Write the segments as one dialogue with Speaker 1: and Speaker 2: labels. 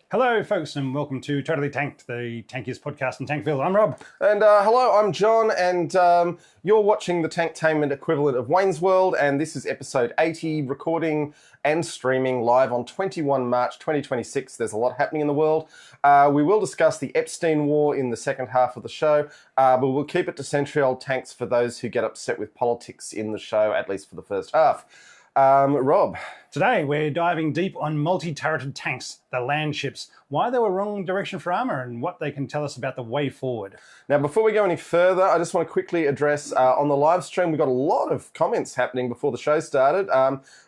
Speaker 1: Hello, folks, and welcome to Totally Tanked, the tankiest podcast in Tankville. I'm Rob.
Speaker 2: And hello, I'm John, and you're watching the Tanktainment equivalent of Wayne's World, and this is episode 80, recording and streaming live on 21 March 2026. There's a lot happening in the world. We will discuss the Epstein War in the second half of the show, but we'll keep it to century old tanks for those who get upset with politics in the show, at least for the first half. Rob.
Speaker 1: Today, we're diving deep on multi-turreted tanks, the landships, why they were wrong direction for armour, and what they can tell us about the way forward.
Speaker 2: Now, before we go any further, I just want to quickly address, on the live stream, we got a lot of comments happening before the show started.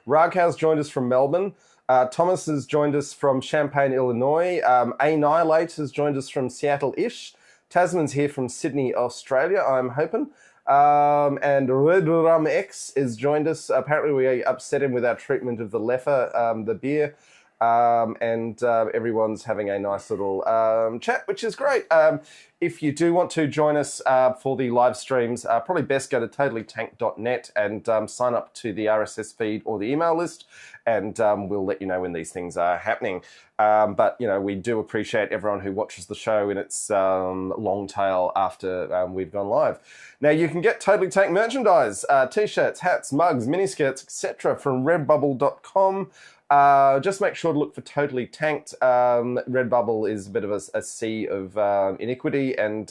Speaker 2: Raghav's joined us from Melbourne. Thomas has joined us from Champaign, Illinois. Annihilate has joined us from Seattle-ish. Tasman's here from Sydney, Australia, I'm hoping. And Red Rum X has joined us. Apparently we upset him with our treatment of the Leffer, the beer. And everyone's having a nice little chat, which is great. If you do want to join us for the live streams, probably best go to totallytank.net and sign up to the RSS feed or the email list, and we'll let you know when these things are happening. But, you know, we do appreciate everyone who watches the show in its long tail after we've gone live. Now, you can get Totally Tank merchandise, T-shirts, hats, mugs, miniskirts, etc. from redbubble.com. Just make sure to look for Totally Tanked. Redbubble is a bit of a sea of iniquity, and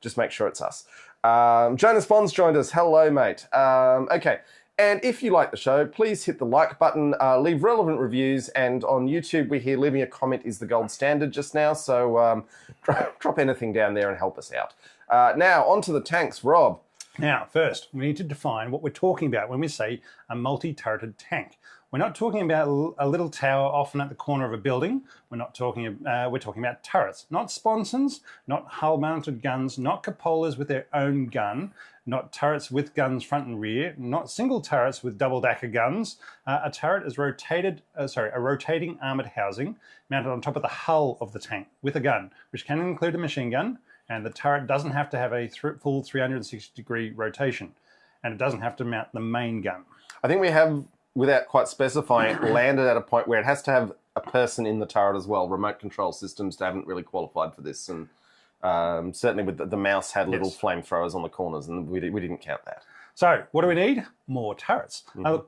Speaker 2: just make sure it's us. Jonas Bond's joined us. Hello, mate. Okay. And if you like the show, please hit the like button, leave relevant reviews, and on YouTube we hear leaving a comment is the gold standard just now, so drop anything down there and help us out. Now, on to the tanks. Rob.
Speaker 1: Now, first, we need to define what we're talking about when we say a multi-turreted tank. We're not talking about a little tower often at the corner of a building. We're talking about turrets, not sponsons, not hull-mounted guns, not cupolas with their own gun, not turrets with guns front and rear, not single turrets with double-decker guns. A turret is a rotating armoured housing mounted on top of the hull of the tank with a gun, which can include a machine gun, and the turret doesn't have to have a full 360-degree rotation, and it doesn't have to mount the main gun.
Speaker 2: I think we have, without quite specifying, landed at a point where it has to have a person in the turret as well. Remote control systems haven't really qualified for this, and certainly with the mouse had little flamethrowers on the corners, and we didn't count that.
Speaker 1: So, what do we need? More turrets.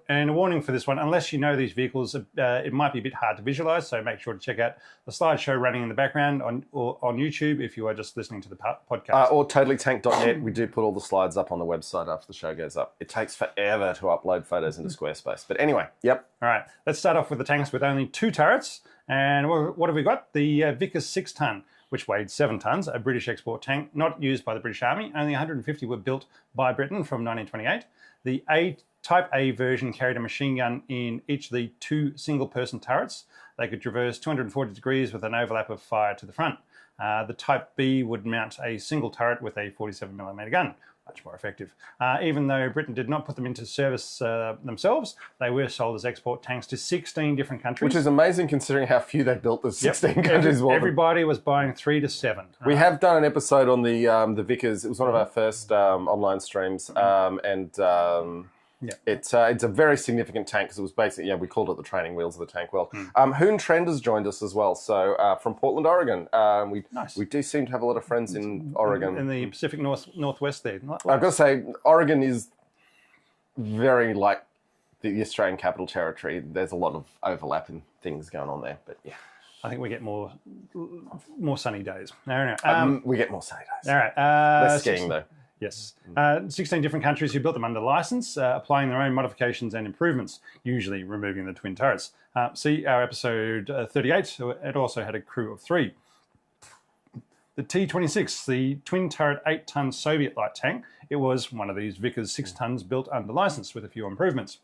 Speaker 1: And a warning for this one, unless you know these vehicles, it might be a bit hard to visualise, so make sure to check out the slideshow running in the background on YouTube if you are just listening to the podcast.
Speaker 2: Or totallytank.net. We do put all the slides up on the website after the show goes up. It takes forever to upload photos into Squarespace. But anyway, yep.
Speaker 1: All right, let's start off with the tanks with only 2 turrets. And what have we got? The Vickers 6-ton. Which weighed 7 tonnes, a British export tank, not used by the British Army. Only 150 were built by Britain from 1928. The Type A version carried a machine gun in each of the 2 single-person turrets. They could traverse 240 degrees with an overlap of fire to the front. The Type B would mount a single turret with a 47mm gun. Much more effective. Even though Britain did not put them into service themselves, they were sold as export tanks to 16 different countries.
Speaker 2: Which is amazing considering how few they built. There's 16 countries.
Speaker 1: Everybody was buying 3 to 7.
Speaker 2: We have done an episode on the Vickers. It was one of our first online streams, it's a very significant tank because it was basically, we called it the training wheels of the tank world. Hoon Trend has joined us as well, so from Portland, Oregon. We do seem to have a lot of friends in Oregon.
Speaker 1: In the Pacific Northwest there.
Speaker 2: I've got to say, Oregon is very like the Australian Capital Territory. There's a lot of overlap in things going on there, but yeah.
Speaker 1: I think we get more sunny days. No.
Speaker 2: We get more sunny days.
Speaker 1: All right.
Speaker 2: Less skiing, though.
Speaker 1: Yes. 16 different countries who built them under licence, applying their own modifications and improvements, usually removing the twin turrets. See our episode 38. It also had a crew of 3. The T-26, the twin turret 8-ton Soviet light tank, it was one of these Vickers 6 tons built under licence with a few improvements.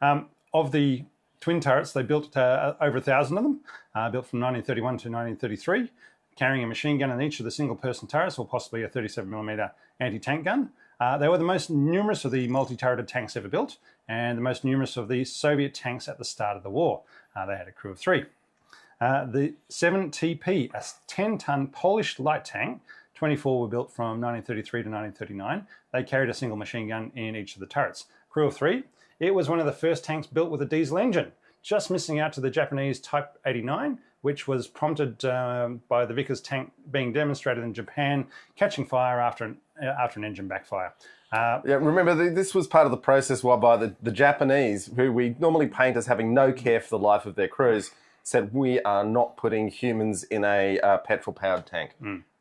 Speaker 1: Of the twin turrets, they built over 1,000 of them, built from 1931 to 1933. Carrying a machine gun in each of the single-person turrets, or possibly a 37mm anti-tank gun. They were the most numerous of the multi-turreted tanks ever built, and the most numerous of the Soviet tanks at the start of the war. They had a crew of 3. The 7TP, a 10-ton Polish light tank, 24 were built from 1933 to 1939. They carried a single machine gun in each of the turrets. Crew of 3. It was one of the first tanks built with a diesel engine, just missing out to the Japanese Type 89, which was prompted by the Vickers tank being demonstrated in Japan, catching fire after an engine backfire.
Speaker 2: Yeah, remember, this was part of the process whereby the Japanese, who we normally paint as having no care for the life of their crews, said, we are not putting humans in a petrol-powered tank.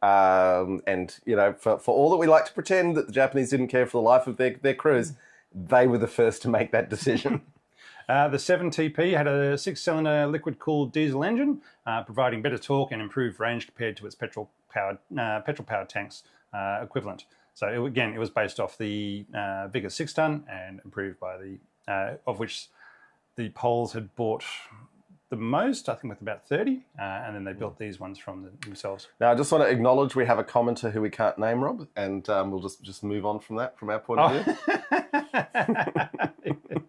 Speaker 2: And, for all that we like to pretend that the Japanese didn't care for the life of their crews, they were the first to make that decision.
Speaker 1: The 7TP had a 6-cylinder liquid-cooled diesel engine, providing better torque and improved range compared to its petrol-powered tanks equivalent. So it was based off the Vickers 6-ton and improved by of which the Poles had bought the most, I think, with about 30, and then they built these ones from themselves.
Speaker 2: Now, I just want to acknowledge we have a commenter who we can't name, Rob, and we'll just move on from that, from our point of view.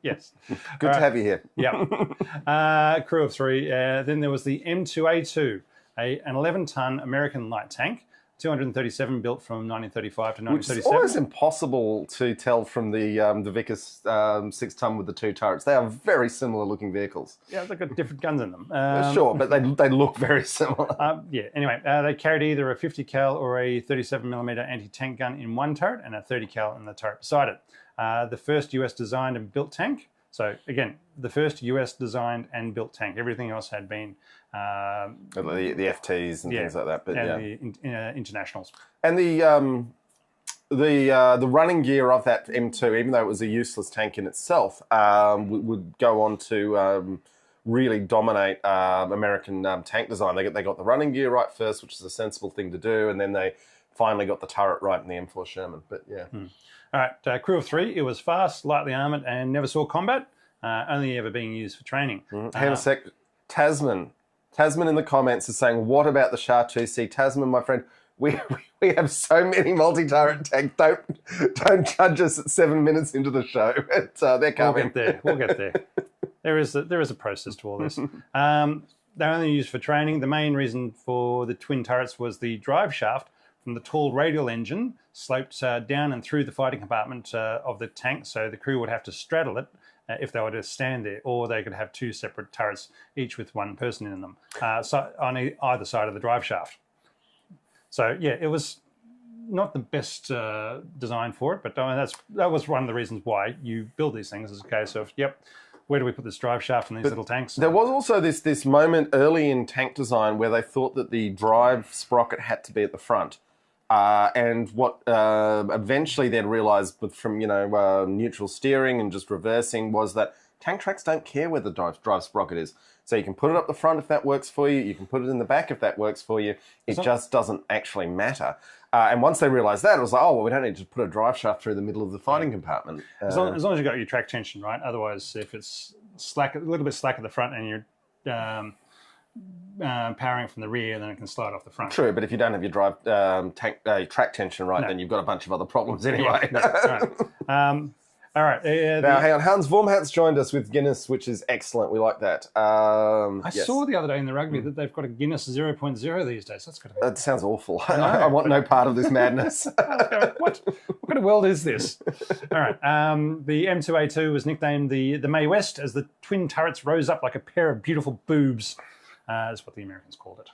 Speaker 1: Yes.
Speaker 2: Good to have you here.
Speaker 1: Yeah. Crew of 3. Then there was the M2A2, an 11-ton American light tank, 237, built from 1935 to 1937.
Speaker 2: Which is almost impossible to tell from the Vickers 6-ton with the 2 turrets. They are very similar looking vehicles.
Speaker 1: Yeah, they've got different guns in them.
Speaker 2: Sure, but they look very similar.
Speaker 1: Anyway, they carried either a 50 cal or a 37mm anti-tank gun in one turret and a 30 cal in the turret beside it. The first US designed and built tank. So again, the first US designed and built tank. Everything else had been
Speaker 2: the FTs and things like that, but
Speaker 1: the internationals.
Speaker 2: And the running gear of that M2, even though it was a useless tank in itself, would go on to really dominate American tank design. They got the running gear right first, which is a sensible thing to do, and then they finally got the turret right in the M4 Sherman. But yeah.
Speaker 1: All right, Crew of 3. It was fast, lightly armoured, and never saw combat, only ever being used for training.
Speaker 2: Hang on a sec. Tasman in the comments is saying, what about the Chartreuse? Tasman, my friend, we have so many multi-turret tanks. Don't judge us at 7 minutes into the show. They're coming.
Speaker 1: We'll get there. There is a process to all this. They're only used for training. The main reason for the twin turrets was the drive shaft from the tall radial engine sloped down and through the fighting compartment of the tank, so the crew would have to straddle it if they were to stand there, or they could have 2 separate turrets, each with one person in them, on either side of the drive shaft. So yeah, it was not the best design for it, but that was one of the reasons why you build these things, as a case of, where do we put this drive shaft in these little tanks?
Speaker 2: There was also this moment early in tank design where they thought that the drive sprocket had to be at the front. And what eventually they'd realised from neutral steering and just reversing was that tank tracks don't care where the drive sprocket is. So you can put it up the front if that works for you. You can put it in the back if that works for you. It just doesn't actually matter. And once they realised that, it was like, we don't need to put a drive shaft through the middle of the fighting compartment.
Speaker 1: As long as you've got your track tension right. Otherwise, if it's a little bit slack at the front and you're powering from the rear, then it can slide off the front.
Speaker 2: True, but if you don't have your track tension right, then you've got a bunch of other problems anyway.
Speaker 1: All right.
Speaker 2: Now, hang on. Hans Vormhat's joined us with Guinness, which is excellent. We like that.
Speaker 1: I saw the other day in the rugby that they've got a Guinness 0.0 these days. That's got to be...
Speaker 2: That sounds awful. I want no part of this madness.
Speaker 1: What kind of world is this? All right. The M2A2 was nicknamed the Mae West as the twin turrets rose up like a pair of beautiful boobs. That's what the Americans called it.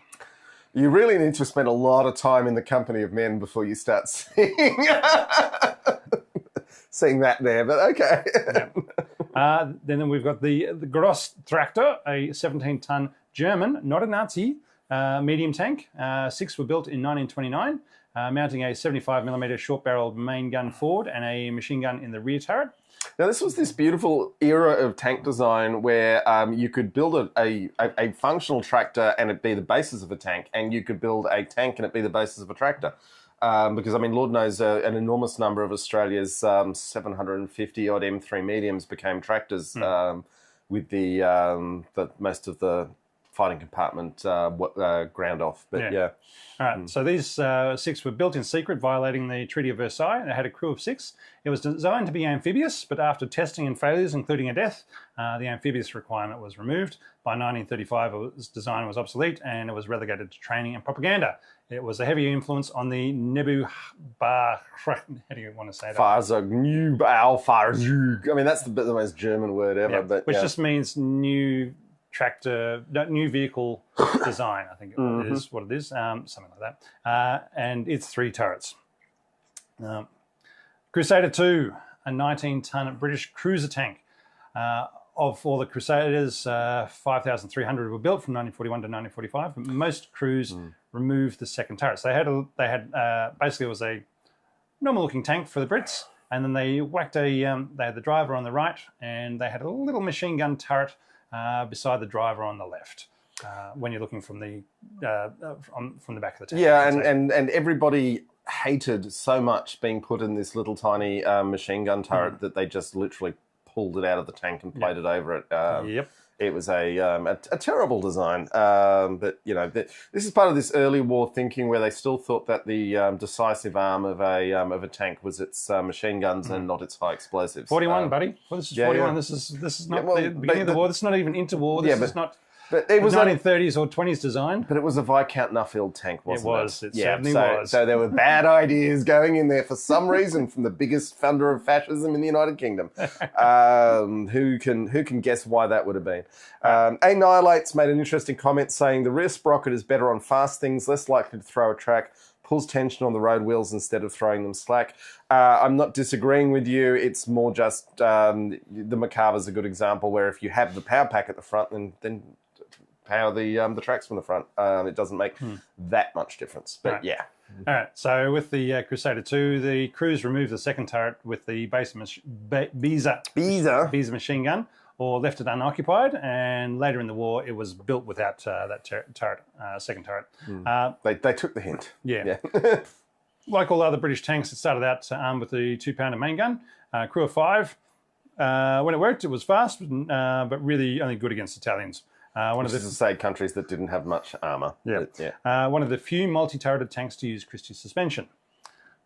Speaker 2: You really need to spend a lot of time in the company of men before you start seeing that there, but okay.
Speaker 1: Then we've got the Gross Traktor, a 17-ton German, not a Nazi, medium tank. 6 were built in 1929, mounting a 75mm short-barreled main gun forward and a machine gun in the rear turret.
Speaker 2: Now, this was this beautiful era of tank design where you could build a functional tractor and it be the basis of a tank, and you could build a tank and it be the basis of a tractor. Because, Lord knows an enormous number of Australia's 750-odd M3 mediums became tractors with the most of the fighting compartment ground off. But yeah.
Speaker 1: All right, so these 6 were built in secret, violating the Treaty of Versailles. They had a crew of 6. It was designed to be amphibious, but after testing and failures, including a death, the amphibious requirement was removed. By 1935, its design was obsolete, and it was relegated to training and propaganda. It was a heavy influence on the Nebu Bar... How do you want to say that?
Speaker 2: Fahrzeug. That's the most German word ever. But
Speaker 1: which just means new tractor, new vehicle design, I think it is what it is, something like that. And it's 3 turrets. Crusader 2, a 19-ton British cruiser tank. Of all the Crusaders, 5,300 were built from 1941 to 1945. But most crews removed the second turret. So they had basically it was a normal-looking tank for the Brits, and then they whacked they had the driver on the right, and they had a little machine gun turret beside the driver on the left. When you're looking from the back of the tank.
Speaker 2: Yeah, and everybody hated so much being put in this little tiny machine gun turret that they just literally pulled it out of the tank and played it over it.
Speaker 1: Yep.
Speaker 2: It was a terrible design. But, you know, this is part of this early war thinking where they still thought that the decisive arm of a tank was its machine guns and not its high explosives.
Speaker 1: 41, buddy. Well, this is 41. Yeah. This is not the beginning of the war. This is not even interwar. This is not... But it was 1930s or 20s design.
Speaker 2: But it was a Viscount Nuffield tank, wasn't it?
Speaker 1: It was. It certainly was.
Speaker 2: So there were bad ideas going in there for some reason from the biggest funder of fascism in the United Kingdom. Who can guess why that would have been? Annihilates made an interesting comment saying the rear sprocket is better on fast things, less likely to throw a track, pulls tension on the road wheels instead of throwing them slack. I'm not disagreeing with you. It's more just the Macabra's a good example where if you have the power pack at the front, then power the tracks from the front. It doesn't make that much difference. But yeah.
Speaker 1: All right. So with the Crusader 2, the crews removed the second turret with the Beza machine gun, or left it unoccupied. And later in the war, it was built without that turret, second turret.
Speaker 2: They took the hint.
Speaker 1: Yeah. Like all other British tanks, it started out armed with the 2-pounder main gun. Crew of 5. When it worked, it was fast, but really only good against Italians.
Speaker 2: Which is to say countries that didn't have much armour.
Speaker 1: Yeah. One of the few multi-turreted tanks to use Christie suspension.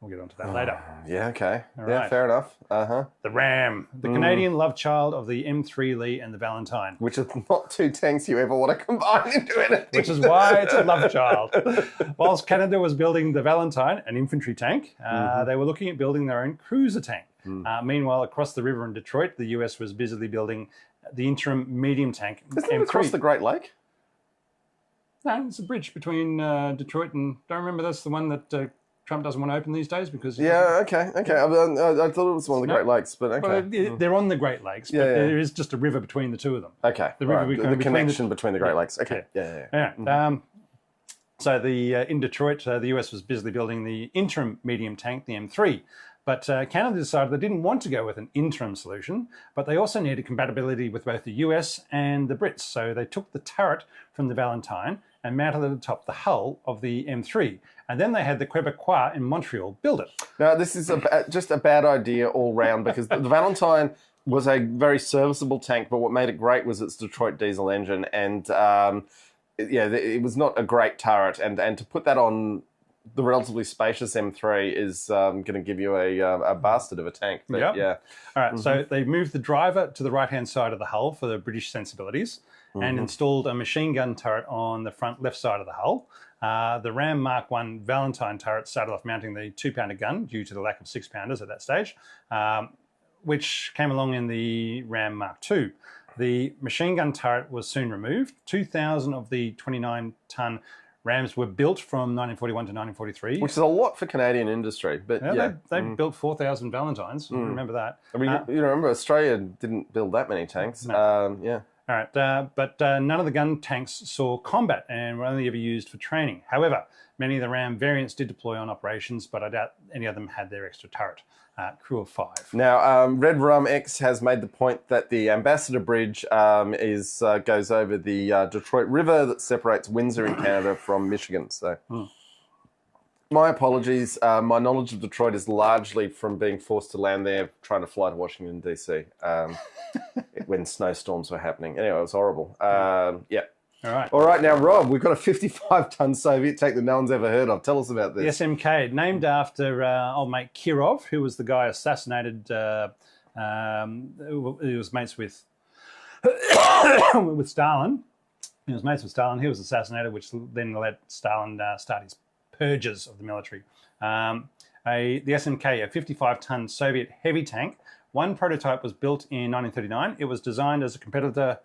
Speaker 1: We'll get onto that later.
Speaker 2: Yeah, okay.
Speaker 1: All
Speaker 2: yeah,
Speaker 1: right.
Speaker 2: fair enough.
Speaker 1: The Ram, the Canadian love child of the M3 Lee and the Valentine.
Speaker 2: Which are not 2 tanks you ever want to combine into anything.
Speaker 1: Which is why it's a love child. Whilst Canada was building the Valentine, an infantry tank, they were looking at building their own cruiser tank. Meanwhile, across the river in Detroit, the US was busily building the interim medium tank
Speaker 2: Isn't it across the Great Lake?
Speaker 1: No, it's a bridge between Detroit and... Don't remember that's the one that Trump doesn't want to open these days because...
Speaker 2: Yeah, okay. I thought it was one of the Great Lakes, but okay.
Speaker 1: Well, they're on the Great Lakes, but there is just a river between the two of them.
Speaker 2: Okay,
Speaker 1: the river
Speaker 2: the connection between the Great Lakes. Okay, yeah.
Speaker 1: So in Detroit, the US was busily building the interim medium tank, the M3. But Canada decided they didn't want to go with an interim solution, but they also needed compatibility with both the US and the Brits. So they took the turret from the Valentine and mounted it atop the hull of the M3. And then they had the Quebecois in Montreal build it.
Speaker 2: Now, this is just a bad idea all round because the Valentine was a very serviceable tank, but what made it great was its Detroit diesel engine. And it was not a great turret. And to put that on the relatively spacious M3 is going to give you a bastard of a tank. But yeah.
Speaker 1: All right, so they moved the driver to the right-hand side of the hull for the British sensibilities and installed a machine gun turret on the front left side of the hull. The Ram Mark 1 Valentine turret started off mounting the 2-pounder gun due to the lack of 6-pounders at that stage, which came along in the Ram Mark 2. The machine gun turret was soon removed. 2,000 of the 29-ton Rams were built from 1941 to 1943.
Speaker 2: Which is a lot for Canadian industry. But
Speaker 1: they built 4,000 Valentines. Remember that.
Speaker 2: I mean, you remember Australia didn't build that many tanks.
Speaker 1: No. All right, but none of the gun tanks saw combat and were only ever used for training. However, many of the Ram variants did deploy on operations, but I doubt any of them had their extra turret. Crew of 5.
Speaker 2: Now, Red Rum X has made the point that the Ambassador Bridge goes over the Detroit River that separates Windsor in Canada from Michigan. So, my apologies. My knowledge of Detroit is largely from being forced to land there, trying to fly to Washington, D.C. When snowstorms were happening. Anyway, it was horrible. All right, now, Rob, we've got a 55-ton Soviet tank that no one's ever heard of. Tell us about this.
Speaker 1: The SMK, named after old mate Kirov, who was the guy assassinated, who was mates with Stalin. He was mates with Stalin. He was assassinated, which then let Stalin start his purges of the military. The SMK, a 55-ton Soviet heavy tank. One prototype was built in 1939. It was designed as a competitor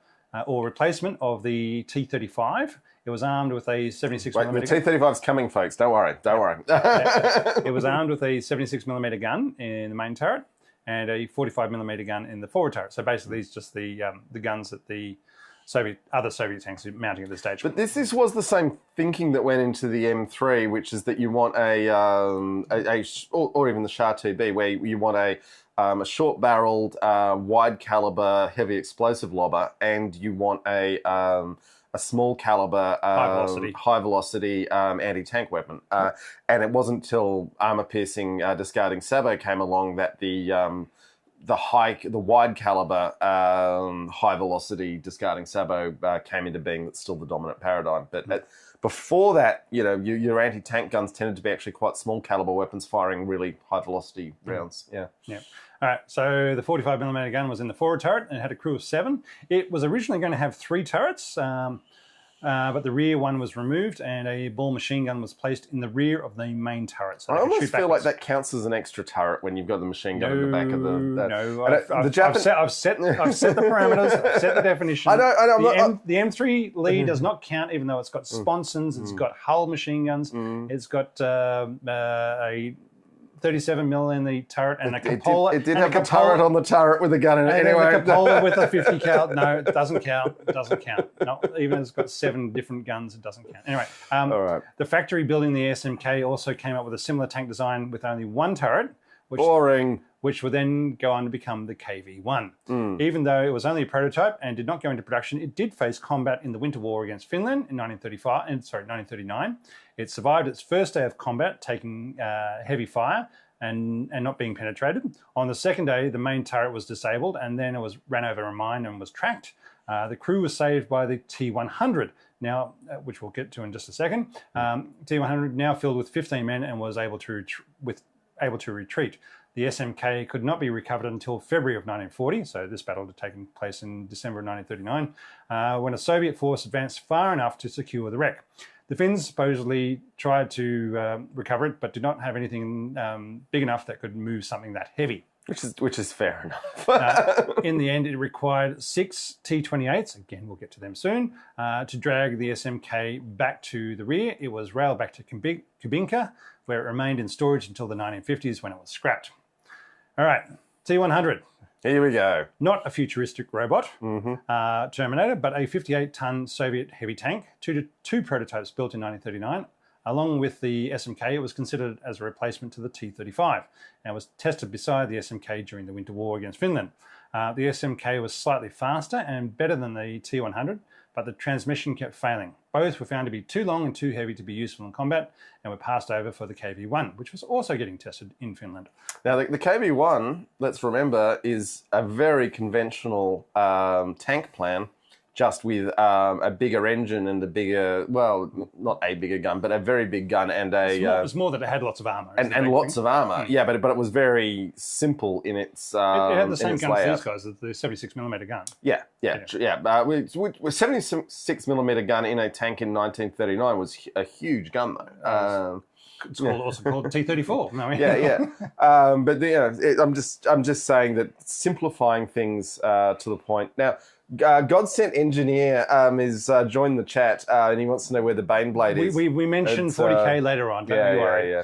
Speaker 1: or replacement of the T-35. It was armed with a 76
Speaker 2: Wait, the
Speaker 1: millimeter.
Speaker 2: T-35's coming, folks. Don't worry. Don't worry.
Speaker 1: It was armed with a 76 millimeter gun in the main turret and a 45 millimeter gun in the forward turret. So basically, it's just the guns that the other Soviet tanks are mounting at this stage.
Speaker 2: But this was the same thinking that went into the M3, which is that you want or even the Shah 2B, where you want a short-barreled, wide-caliber, heavy explosive lobber, and you want a small caliber, high velocity anti-tank weapon. And it wasn't until armor-piercing, discarding sabot came along that the wide caliber, high velocity discarding sabot came into being. That's still the dominant paradigm. But before that, your anti-tank guns tended to be actually quite small caliber weapons firing really high velocity rounds. Yeah.
Speaker 1: All right, so the 45 millimeter gun was in the forward turret and had a crew of 7. It was originally going to have 3 turrets, but the rear one was removed and a ball machine gun was placed in the rear of the main turret. So
Speaker 2: I almost feel like that counts as an extra turret when you've got the machine gun in the back of the...
Speaker 1: I've set the parameters, I've set the definition. The M3 Lee does not count, even though it's got sponsons, it's got hull machine guns, it's got a 37 mil in the turret and a cupola.
Speaker 2: It did have a turret on the turret with a gun in it. Anyway,
Speaker 1: a cupola with a 50 cal. No, it doesn't count. It doesn't count. No, even it's got 7 different guns, it doesn't count. Anyway,
Speaker 2: all right.
Speaker 1: The factory building the SMK also came up with a similar tank design with only 1 turret, which would then go on to become the KV-1. Even though it was only a prototype and did not go into production, it did face combat in the Winter War against Finland in 1939. It survived its first day of combat, taking heavy fire and not being penetrated. On the second day, the main turret was disabled and then it ran over a mine and was tracked. The crew was saved by the T-100, now, which we'll get to in just a second. T-100 now filled with 15 men and was able to retreat. The SMK could not be recovered until February of 1940, so this battle had taken place in December of 1939, when a Soviet force advanced far enough to secure the wreck. The Finns supposedly tried to recover it, but did not have anything big enough that could move something that heavy.
Speaker 2: Which is fair enough.
Speaker 1: In the end, it required 6 T-28s, again, we'll get to them soon, to drag the SMK back to the rear. It was railed back to Kubinka, where it remained in storage until the 1950s when it was scrapped. All right, T-100.
Speaker 2: Here we go.
Speaker 1: Not a futuristic robot, Terminator, but a 58-ton Soviet heavy tank, two prototypes built in 1939. Along with the SMK, it was considered as a replacement to the T-35 and was tested beside the SMK during the Winter War against Finland. The SMK was slightly faster and better than the T-100, but the transmission kept failing. Both were found to be too long and too heavy to be useful in combat and were passed over for the KV-1, which was also getting tested in Finland.
Speaker 2: Now, the KV-1, let's remember, is a very conventional tank plan, just with a bigger engine and a bigger, well, not a bigger gun, but a very big gun and a...
Speaker 1: It was more that it had lots of armour.
Speaker 2: And lots of armour, yeah, but it was very simple in its
Speaker 1: it had the same gun as these guys, the 76mm gun.
Speaker 2: Yeah. 76mm gun in a tank in 1939 was a huge gun, though.
Speaker 1: It's also called T-34. No,
Speaker 2: but I'm just saying that simplifying things to the point. Now, God Sent Engineer is joined the chat and he wants to know where the Baneblade is.
Speaker 1: We mentioned 40K later on. Don't you worry.
Speaker 2: Yeah.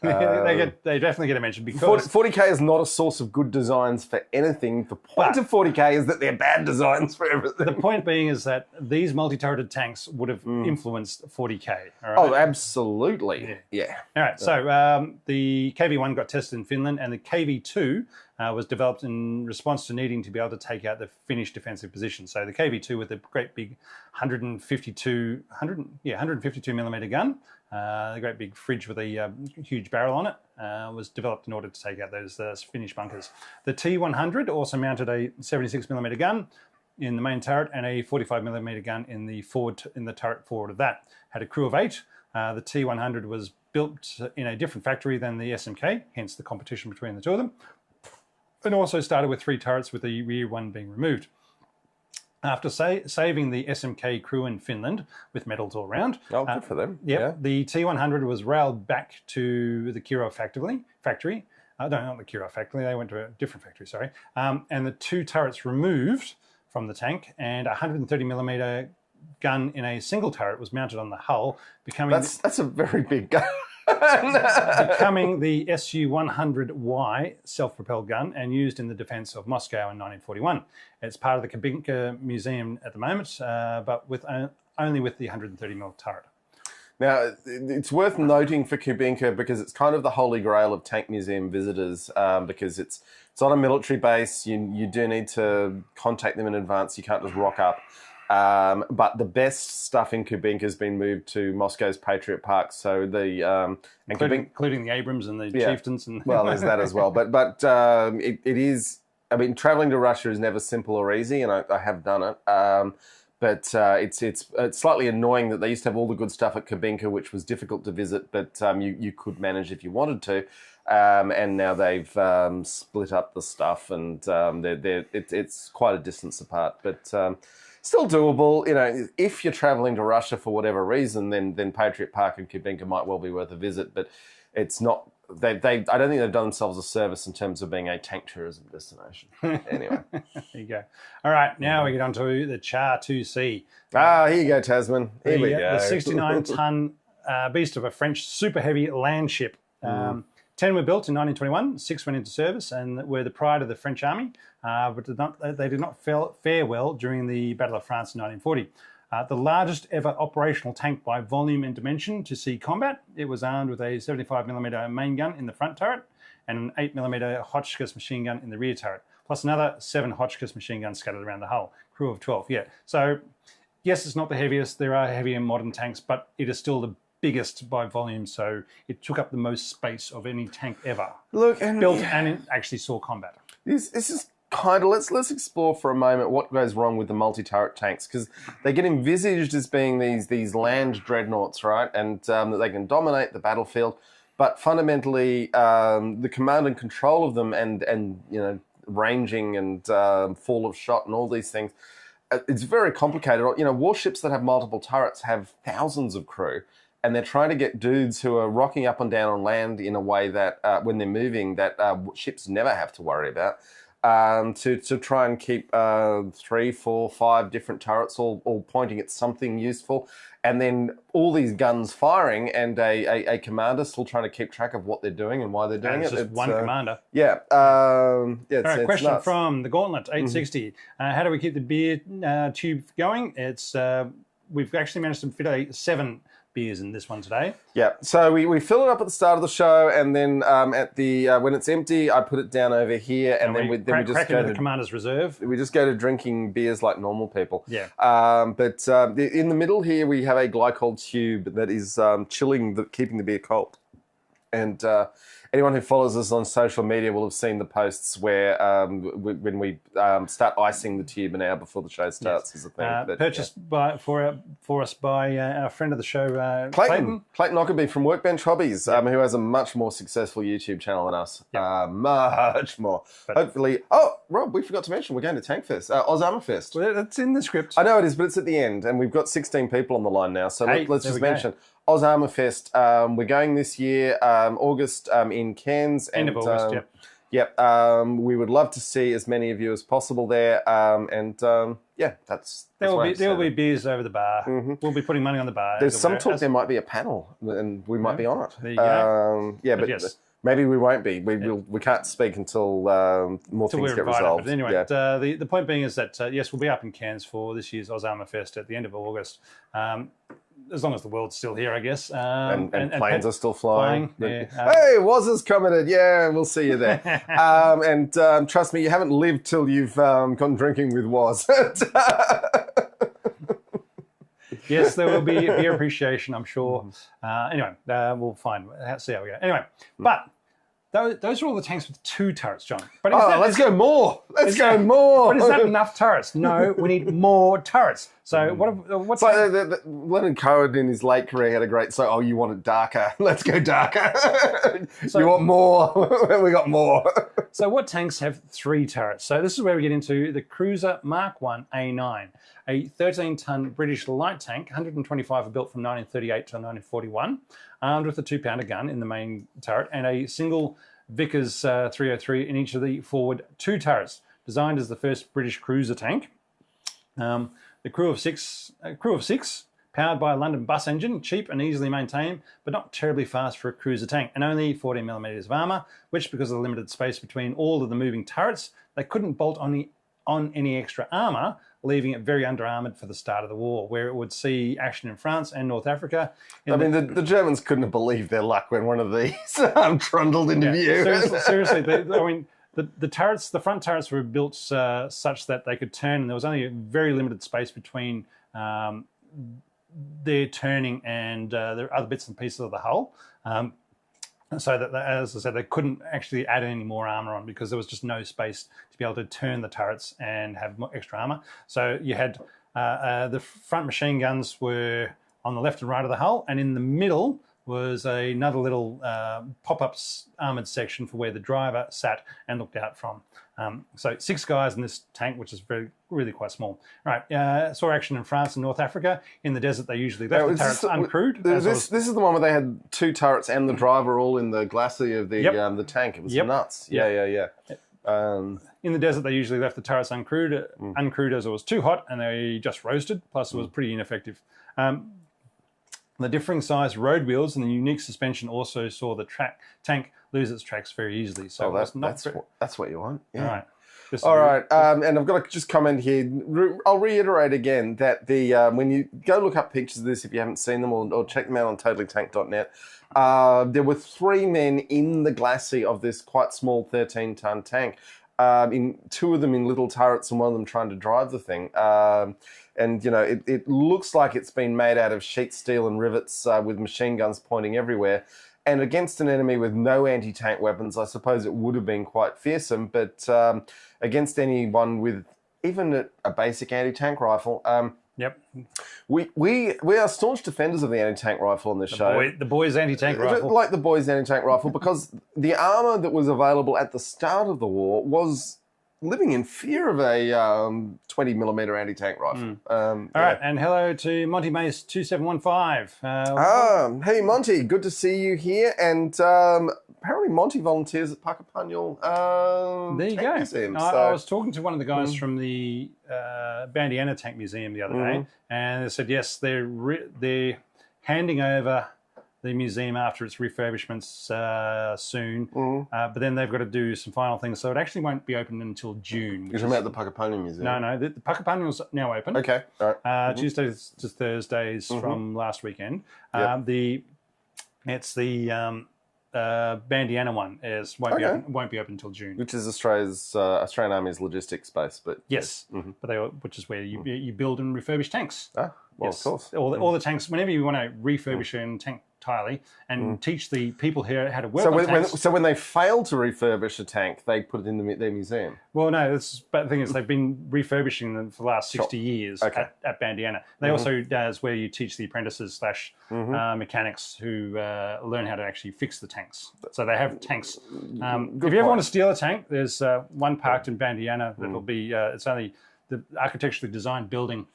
Speaker 1: They definitely get a mention because
Speaker 2: 40K is not a source of good designs for anything. The point of 40K is that they're bad designs for everything.
Speaker 1: The point being is that these multi-turreted tanks would have influenced 40K. All right?
Speaker 2: Oh, absolutely. Yeah.
Speaker 1: All right. So the KV-1 got tested in Finland, and the KV-2 was developed in response to needing to be able to take out the Finnish defensive position. So the KV-2 with the great big 152 millimeter gun. The great big fridge with a huge barrel on it was developed in order to take out those Finnish bunkers. The T-100 also mounted a 76mm gun in the main turret and a 45mm gun in the turret forward of that. Had a crew of 8. The T-100 was built in a different factory than the SMK, hence the competition between the two of them, and also started with 3 turrets with the rear one being removed. After saving the SMK crew in Finland with medals all round.
Speaker 2: Oh, good for them.
Speaker 1: The T-100 was railed back to the Kirov factory. No, not the Kirov factory. They went to a different factory, sorry. And the 2 turrets removed from the tank, and a 130mm gun in a single turret was mounted on the hull, becoming
Speaker 2: That's a very big gun.
Speaker 1: becoming the Su-100Y self-propelled gun and used in the defense of Moscow in 1941. It's part of the Kubinka Museum at the moment, but only with the 130mm turret.
Speaker 2: Now, it's worth noting for Kubinka because it's kind of the holy grail of tank museum visitors because it's on a military base. You do need to contact them in advance. You can't just rock up. But the best stuff in Kubinka has been moved to Moscow's Patriot Park. So
Speaker 1: including the Abrams and the chieftains. And
Speaker 2: well, there's that as well. But it is. I mean, traveling to Russia is never simple or easy, and I have done it. But it's slightly annoying that they used to have all the good stuff at Kubinka, which was difficult to visit, but you could manage if you wanted to. And now they've split up the stuff, and it's quite a distance apart, but still doable. You know, if you're traveling to Russia for whatever reason, then Patriot Park and Kubinka might well be worth a visit, but it's not. I don't think they've done themselves a service in terms of being a tank tourism destination. Anyway.
Speaker 1: There you go. All right, now we get on to the Char 2C.
Speaker 2: Here you go, Tasman. Here we go.
Speaker 1: The 69-ton beast of a French super heavy land ship. 10 were built in 1921, 6 went into service and were the pride of the French army, but they did not fare well during the Battle of France in 1940. The largest ever operational tank by volume and dimension to see combat. It was armed with a 75mm main gun in the front turret and an 8mm Hotchkiss machine gun in the rear turret, plus another 7 Hotchkiss machine guns scattered around the hull. Crew of 12, yeah. So, yes, it's not the heaviest. There are heavier modern tanks, but it is still the biggest by volume, so it took up the most space of any tank ever.
Speaker 2: Look,
Speaker 1: built and it actually saw combat.
Speaker 2: This is kind of let's explore for a moment what goes wrong with the multi-turret tanks, because they get envisaged as being these land dreadnoughts, right? And that they can dominate the battlefield, but fundamentally the command and control of them and you know, ranging and fall of shot and all these things, it's very complicated. You know, warships that have multiple turrets have thousands of crew, and they're trying to get dudes who are rocking up and down on land in a way that when they're moving, that ships never have to worry about. To try and keep 3, 4, 5 different turrets all pointing at something useful, and then all these guns firing, and a commander still trying to keep track of what they're doing and why they're doing it.
Speaker 1: It's just one commander.
Speaker 2: Yeah.
Speaker 1: All right, question from the Gauntlet 860. How do we keep the beer tube going? It's we've actually managed to fit 7 beers in this one today.
Speaker 2: Yeah, so we fill it up at the start of the show, and then at the when it's empty, I put it down over here, and then we just go to
Speaker 1: the Commander's Reserve.
Speaker 2: We just go to drinking beers like normal people.
Speaker 1: Yeah.
Speaker 2: But in the middle here, we have a glycol tube that is keeping the beer cold. And anyone who follows us on social media will have seen the posts where when we start icing the tube an hour before the show starts is a thing.
Speaker 1: Purchased for us by our friend of the show,
Speaker 2: Clayton Ockerby from Workbench Hobbies, who has a much more successful YouTube channel than us. Much more. But hopefully... Oh, Rob, we forgot to mention we're going to Tankfest, Oz Armour Fest.
Speaker 1: Well, that's in the script.
Speaker 2: I know it is, but it's at the end, and we've got 16 people on the line now, so let's just mention... Oz Armour Fest. We're going this year, August in Cairns.
Speaker 1: End of August, yep.
Speaker 2: Yep. We would love to see as many of you as possible there.
Speaker 1: There will be beers over the bar. Mm-hmm. We'll be putting money on the bar.
Speaker 2: There's some talk there might be a panel, and we might be on it.
Speaker 1: There you go.
Speaker 2: But yes. Maybe we won't be. We can't speak until more things get resolved.
Speaker 1: But anyway, the point being is that, yes, we'll be up in Cairns for this year's Oz Armour Fest at the end of August. As long as the world's still here, I guess. And
Speaker 2: planes are still flying.
Speaker 1: Yeah.
Speaker 2: Hey, Woz has commented. Yeah, we'll see you there. And trust me, you haven't lived till you've gone drinking with Woz.
Speaker 1: Yes, there will be beer appreciation, I'm sure. Anyway, we'll see how we go. Anyway, but those are all the tanks with 2 turrets, John. But
Speaker 2: let's go more. Let's go more.
Speaker 1: But is that enough turrets? No, we need more turrets. So what's
Speaker 2: like Leonard Cohen in his late career had a great song. Oh, you want it darker? Let's go darker. You want more? We got more.
Speaker 1: So what tanks have 3 turrets? So this is where we get into the Cruiser Mark 1 A9, a 13-ton British light tank. 125 were built from 1938 to 1941, armed with a 2-pounder gun in the main turret and a single Vickers 303 in each of the forward 2 turrets. Designed as the first British cruiser tank, The crew of six, powered by a London bus engine, cheap and easily maintained, but not terribly fast for a cruiser tank, and only 14mm of armour, which, because of the limited space between all of the moving turrets, they couldn't bolt on any extra armour, leaving it very under-armoured for the start of the war, where it would see action in France and North Africa.
Speaker 2: The Germans couldn't have believed their luck when one of these trundled into view.
Speaker 1: Seriously, the turrets, the front turrets were built such that they could turn, and there was only a very limited space between their turning and the other bits and pieces of the hull. So that, as I said, they couldn't actually add any more armour on because there was just no space to be able to turn the turrets and have more extra armour. So you had the front machine guns were on the left and right of the hull, and in the middle was another little pop-up armoured section for where the driver sat and looked out from. So 6 guys in this tank, which is really quite small. All right, saw action in France and North Africa. In the desert, they usually left the turrets uncrewed.
Speaker 2: This is the one where they had 2 turrets and the driver all in the glacis of the tank. It was nuts. Yeah.
Speaker 1: In the desert, they usually left the turrets uncrewed as it was too hot, and they just roasted. Plus, it was pretty ineffective. The differing size road wheels and the unique suspension also saw the tank lose its tracks very easily. So
Speaker 2: that's what you want. Yeah.
Speaker 1: All right.
Speaker 2: And I've got to just comment here. I'll reiterate again that when you go look up pictures of this, if you haven't seen them, or check them out on totallytank.net, there were 3 men in the glacis of this quite small 13-ton tank. 2 of them in little turrets and one of them trying to drive the thing. And, it looks like it's been made out of sheet steel and rivets with machine guns pointing everywhere. And against an enemy with no anti-tank weapons, I suppose it would have been quite fearsome. But against anyone with even a basic anti-tank rifle... We are staunch defenders of the anti-tank rifle on this show.
Speaker 1: The boys' anti-tank rifle.
Speaker 2: Like the boys' anti-tank rifle, because the armour that was available at the start of the war was living in fear of a 20mm anti-tank rifle.
Speaker 1: All right, and hello to Monty Mace 2715.
Speaker 2: Hey Monty, good to see you here. And apparently Monty volunteers at Puckapunyal
Speaker 1: there you go.
Speaker 2: Museum.
Speaker 1: I was talking to one of the guys from the Bandiana Tank Museum the other day, and they said yes, they're handing over the museum after its refurbishments soon, but then they've got to do some final things, so it actually won't be open until June.
Speaker 2: You're talking about the Puckapunyal Museum?
Speaker 1: No, the Puckapunyal's now open.
Speaker 2: Okay, all right.
Speaker 1: Tuesdays to Thursdays from last weekend. It's the Bandiana one won't be open until June,
Speaker 2: which is Australian Army's logistics base. But
Speaker 1: yes, which is where you build and refurbish tanks.
Speaker 2: Well, of course.
Speaker 1: All the tanks. Whenever you want to refurbish a tank entirely and teach the people here how to work on tanks.
Speaker 2: So when they fail to refurbish a tank, they put it in their museum?
Speaker 1: Well, no. But the thing is, they've been refurbishing them for the last 60 years at Bandiana. They also does where you teach the apprentices / mechanics who learn how to actually fix the tanks. So they have tanks. If you ever want to steal a tank, there's one parked in Bandiana that'll be. It's only the architecturally designed building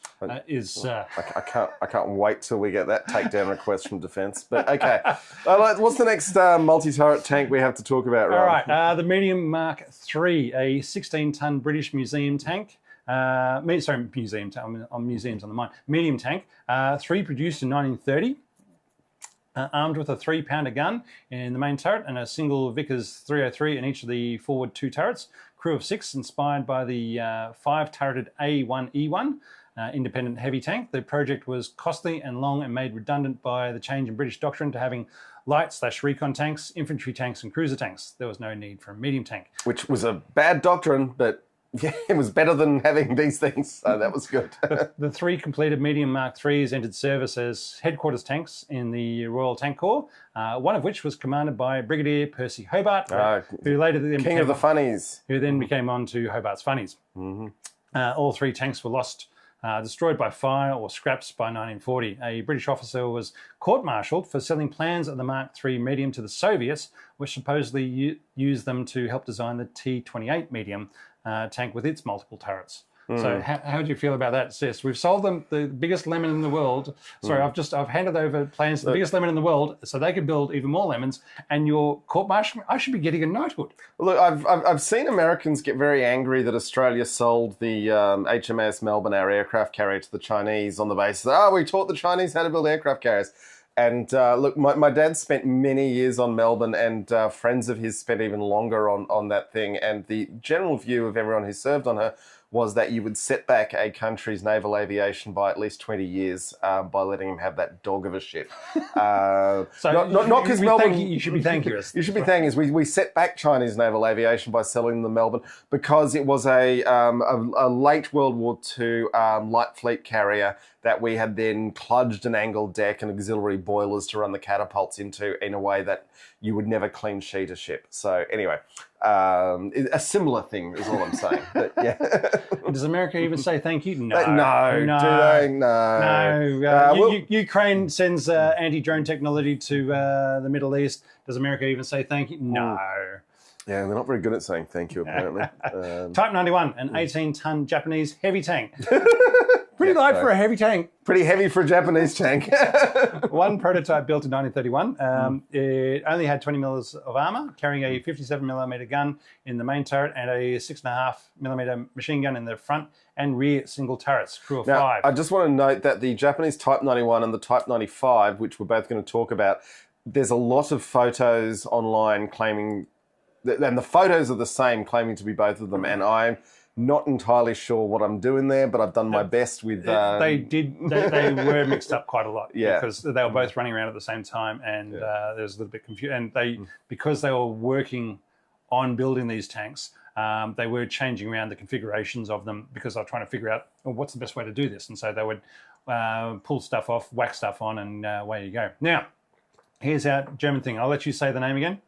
Speaker 1: is...
Speaker 2: I can't wait till we get that takedown request from Defence. But okay. What's the next multi-turret tank we have to talk about, Rob?
Speaker 1: All right. The Medium Mark III, a 16-ton British museum tank. Museum tank. Museums on the mind. Medium tank. 3 produced in 1930. Armed with a 3-pounder gun in the main turret and a single Vickers 303 in each of the forward 2 turrets. Crew of 6, inspired by the 5-turreted A1E1 independent heavy tank. The project was costly and long and made redundant by the change in British doctrine to having light/recon tanks, infantry tanks and cruiser tanks. There was no need for a medium tank.
Speaker 2: Which was a bad doctrine, but yeah, it was better than having these things, so that was good.
Speaker 1: The 3 completed Medium Mark IIIs entered service as headquarters tanks in the Royal Tank Corps, one of which was commanded by Brigadier Percy Hobart, who later
Speaker 2: King of the Funnies.
Speaker 1: Who then became on to Hobart's Funnies. All 3 tanks were lost, destroyed by fire or scraps by 1940. A British officer was court-martialed for selling plans of the Mark III medium to the Soviets, which supposedly used them to help design the T-28 medium tank with its multiple turrets. So how do you feel about that, Sis? We've sold them the biggest lemon in the world. Sorry, I've handed over plans to the biggest lemon in the world so they could build even more lemons. And your court-martial, I should be getting a knighthood.
Speaker 2: Look, I've seen Americans get very angry that Australia sold the HMAS Melbourne, our aircraft carrier, to the Chinese on the basis that, we taught the Chinese how to build aircraft carriers. And look, my dad spent many years on Melbourne, and friends of his spent even longer on that thing. And the general view of everyone who served on her was that you would set back a country's naval aviation by at least 20 years by letting him have that dog of a ship.
Speaker 1: So
Speaker 2: not because Melbourne...
Speaker 1: You should be thanking us.
Speaker 2: You should be thanking us. We set back Chinese naval aviation by selling them Melbourne because it was a late World War II light fleet carrier that we had then kludged an angled deck and auxiliary boilers to run the catapults into in a way that you would never clean sheet a ship. So anyway, a similar thing is all I'm saying. But, yeah.
Speaker 1: Does America even say thank you? No.
Speaker 2: No. Do they? No.
Speaker 1: Ukraine sends anti-drone technology to the Middle East. Does America even say thank you? No.
Speaker 2: Yeah, they're not very good at saying thank you, apparently.
Speaker 1: Type 91, an 18-ton Japanese heavy tank. Pretty light for a heavy tank.
Speaker 2: Pretty heavy for a Japanese tank.
Speaker 1: One prototype built in 1931. It only had 20 mils of armour, carrying a 57mm gun in the main turret and a 6.5mm machine gun in the front and rear single turrets. Crew of 5.
Speaker 2: I just want to note that the Japanese Type 91 and the Type 95, which we're both going to talk about, there's a lot of photos online claiming, and the photos are the same, claiming to be both of them, and I'm not entirely sure what I'm doing there, but I've done my best with...
Speaker 1: They were mixed up quite a lot,
Speaker 2: yeah,
Speaker 1: because they were both running around at the same time, and there was a little bit confused. And because they were working on building these tanks, they were changing around the configurations of them because they were trying to figure out what's the best way to do this. And so they would pull stuff off, whack stuff on, and away you go. Now, here's our German thing. I'll let you say the name again.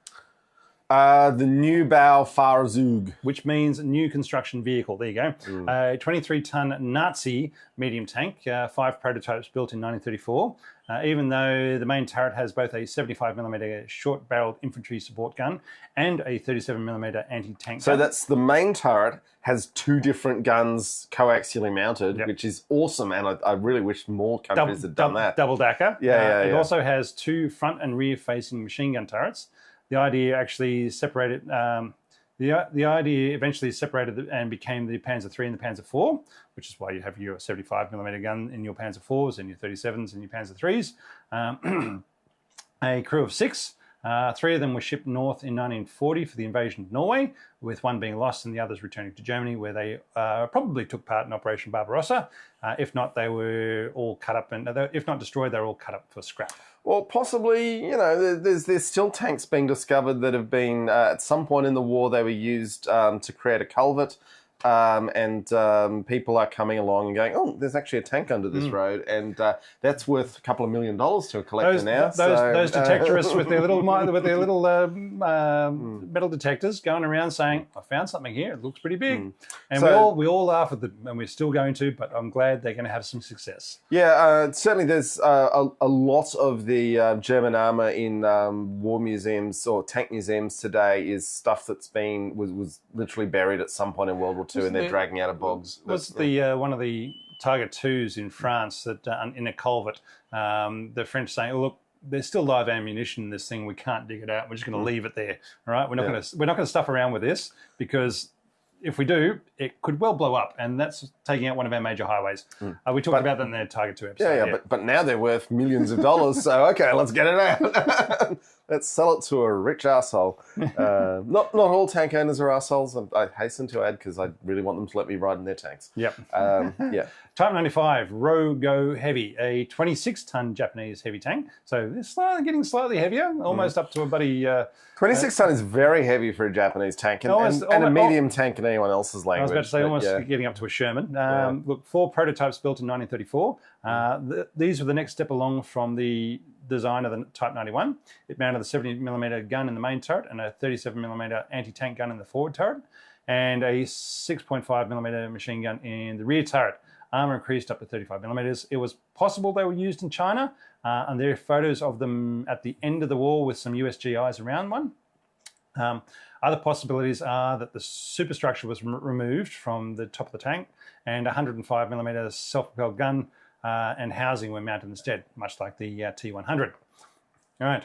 Speaker 2: The Neubaufahrzeug,
Speaker 1: which means new construction vehicle. There you go. A 23-ton Nazi medium tank, 5 prototypes built in 1934. Even though the main turret has both a 75mm short-barreled infantry support gun and a 37mm anti-tank gun.
Speaker 2: So that's the main turret has 2 different guns coaxially mounted, which is awesome, and I really wish more countries had done that.
Speaker 1: Double-decker.
Speaker 2: It
Speaker 1: also has 2 front and rear-facing machine gun turrets. The idea actually separated. The idea eventually separated and became the Panzer III and the Panzer IV, which is why you have your 75mm gun in your Panzer IVs and your 37s and your Panzer IIIs. A crew of 6. 3 of them were shipped north in 1940 for the invasion of Norway, with one being lost and the others returning to Germany, where they probably took part in Operation Barbarossa. If not, they were all cut up, and if not destroyed, they were all cut up for scrap.
Speaker 2: Well, possibly, there's still tanks being discovered that have been, at some point in the war, they were used to create a culvert. And people are coming along and going, oh, there's actually a tank under this road, and that's worth a couple of $1 million to a collector now.
Speaker 1: Those detectorists with their little metal detectors going around saying, I found something here, it looks pretty big. And we all laugh at them, and we're still going to, but I'm glad they're going to have some success.
Speaker 2: Yeah, certainly there's a lot of the German armour in war museums or tank museums today is stuff that's was literally buried at some point in World War II, and they're dragging out of bogs.
Speaker 1: Was the one of the Target 2s in France that in a culvert, the French saying, oh, look, there's still live ammunition in this thing. We can't dig it out. We're just going to leave it there. All right, we're not going to stuff around with this, because if we do, it could well blow up, and that's taking out one of our major highways. We talked about that in the Target 2 episode.
Speaker 2: But now they're worth millions of dollars, so okay, let's get it out. Let's sell it to a rich asshole. Not all tank owners are assholes. I hasten to add, because I really want them to let me ride in their tanks.
Speaker 1: Yep.
Speaker 2: Type
Speaker 1: 95, Rogo Heavy, a 26-ton Japanese heavy tank. So they're getting slightly heavier, almost up to a buddy...
Speaker 2: 26 ton is very heavy for a Japanese tank, and a medium tank in anyone else's language.
Speaker 1: I was about to say, getting up to a Sherman. Look, 4 prototypes built in 1934. These were the next step along from the design of the Type 91. It mounted a 70mm gun in the main turret and a 37mm anti-tank gun in the forward turret, and a 6.5mm machine gun in the rear turret. Armour increased up to 35mm. It was possible they were used in China, and there are photos of them at the end of the war with some USGIs around one. Other possibilities are that the superstructure was removed from the top of the tank and a 105mm self-propelled gun and housing were mounted instead, much like the T-100. All right,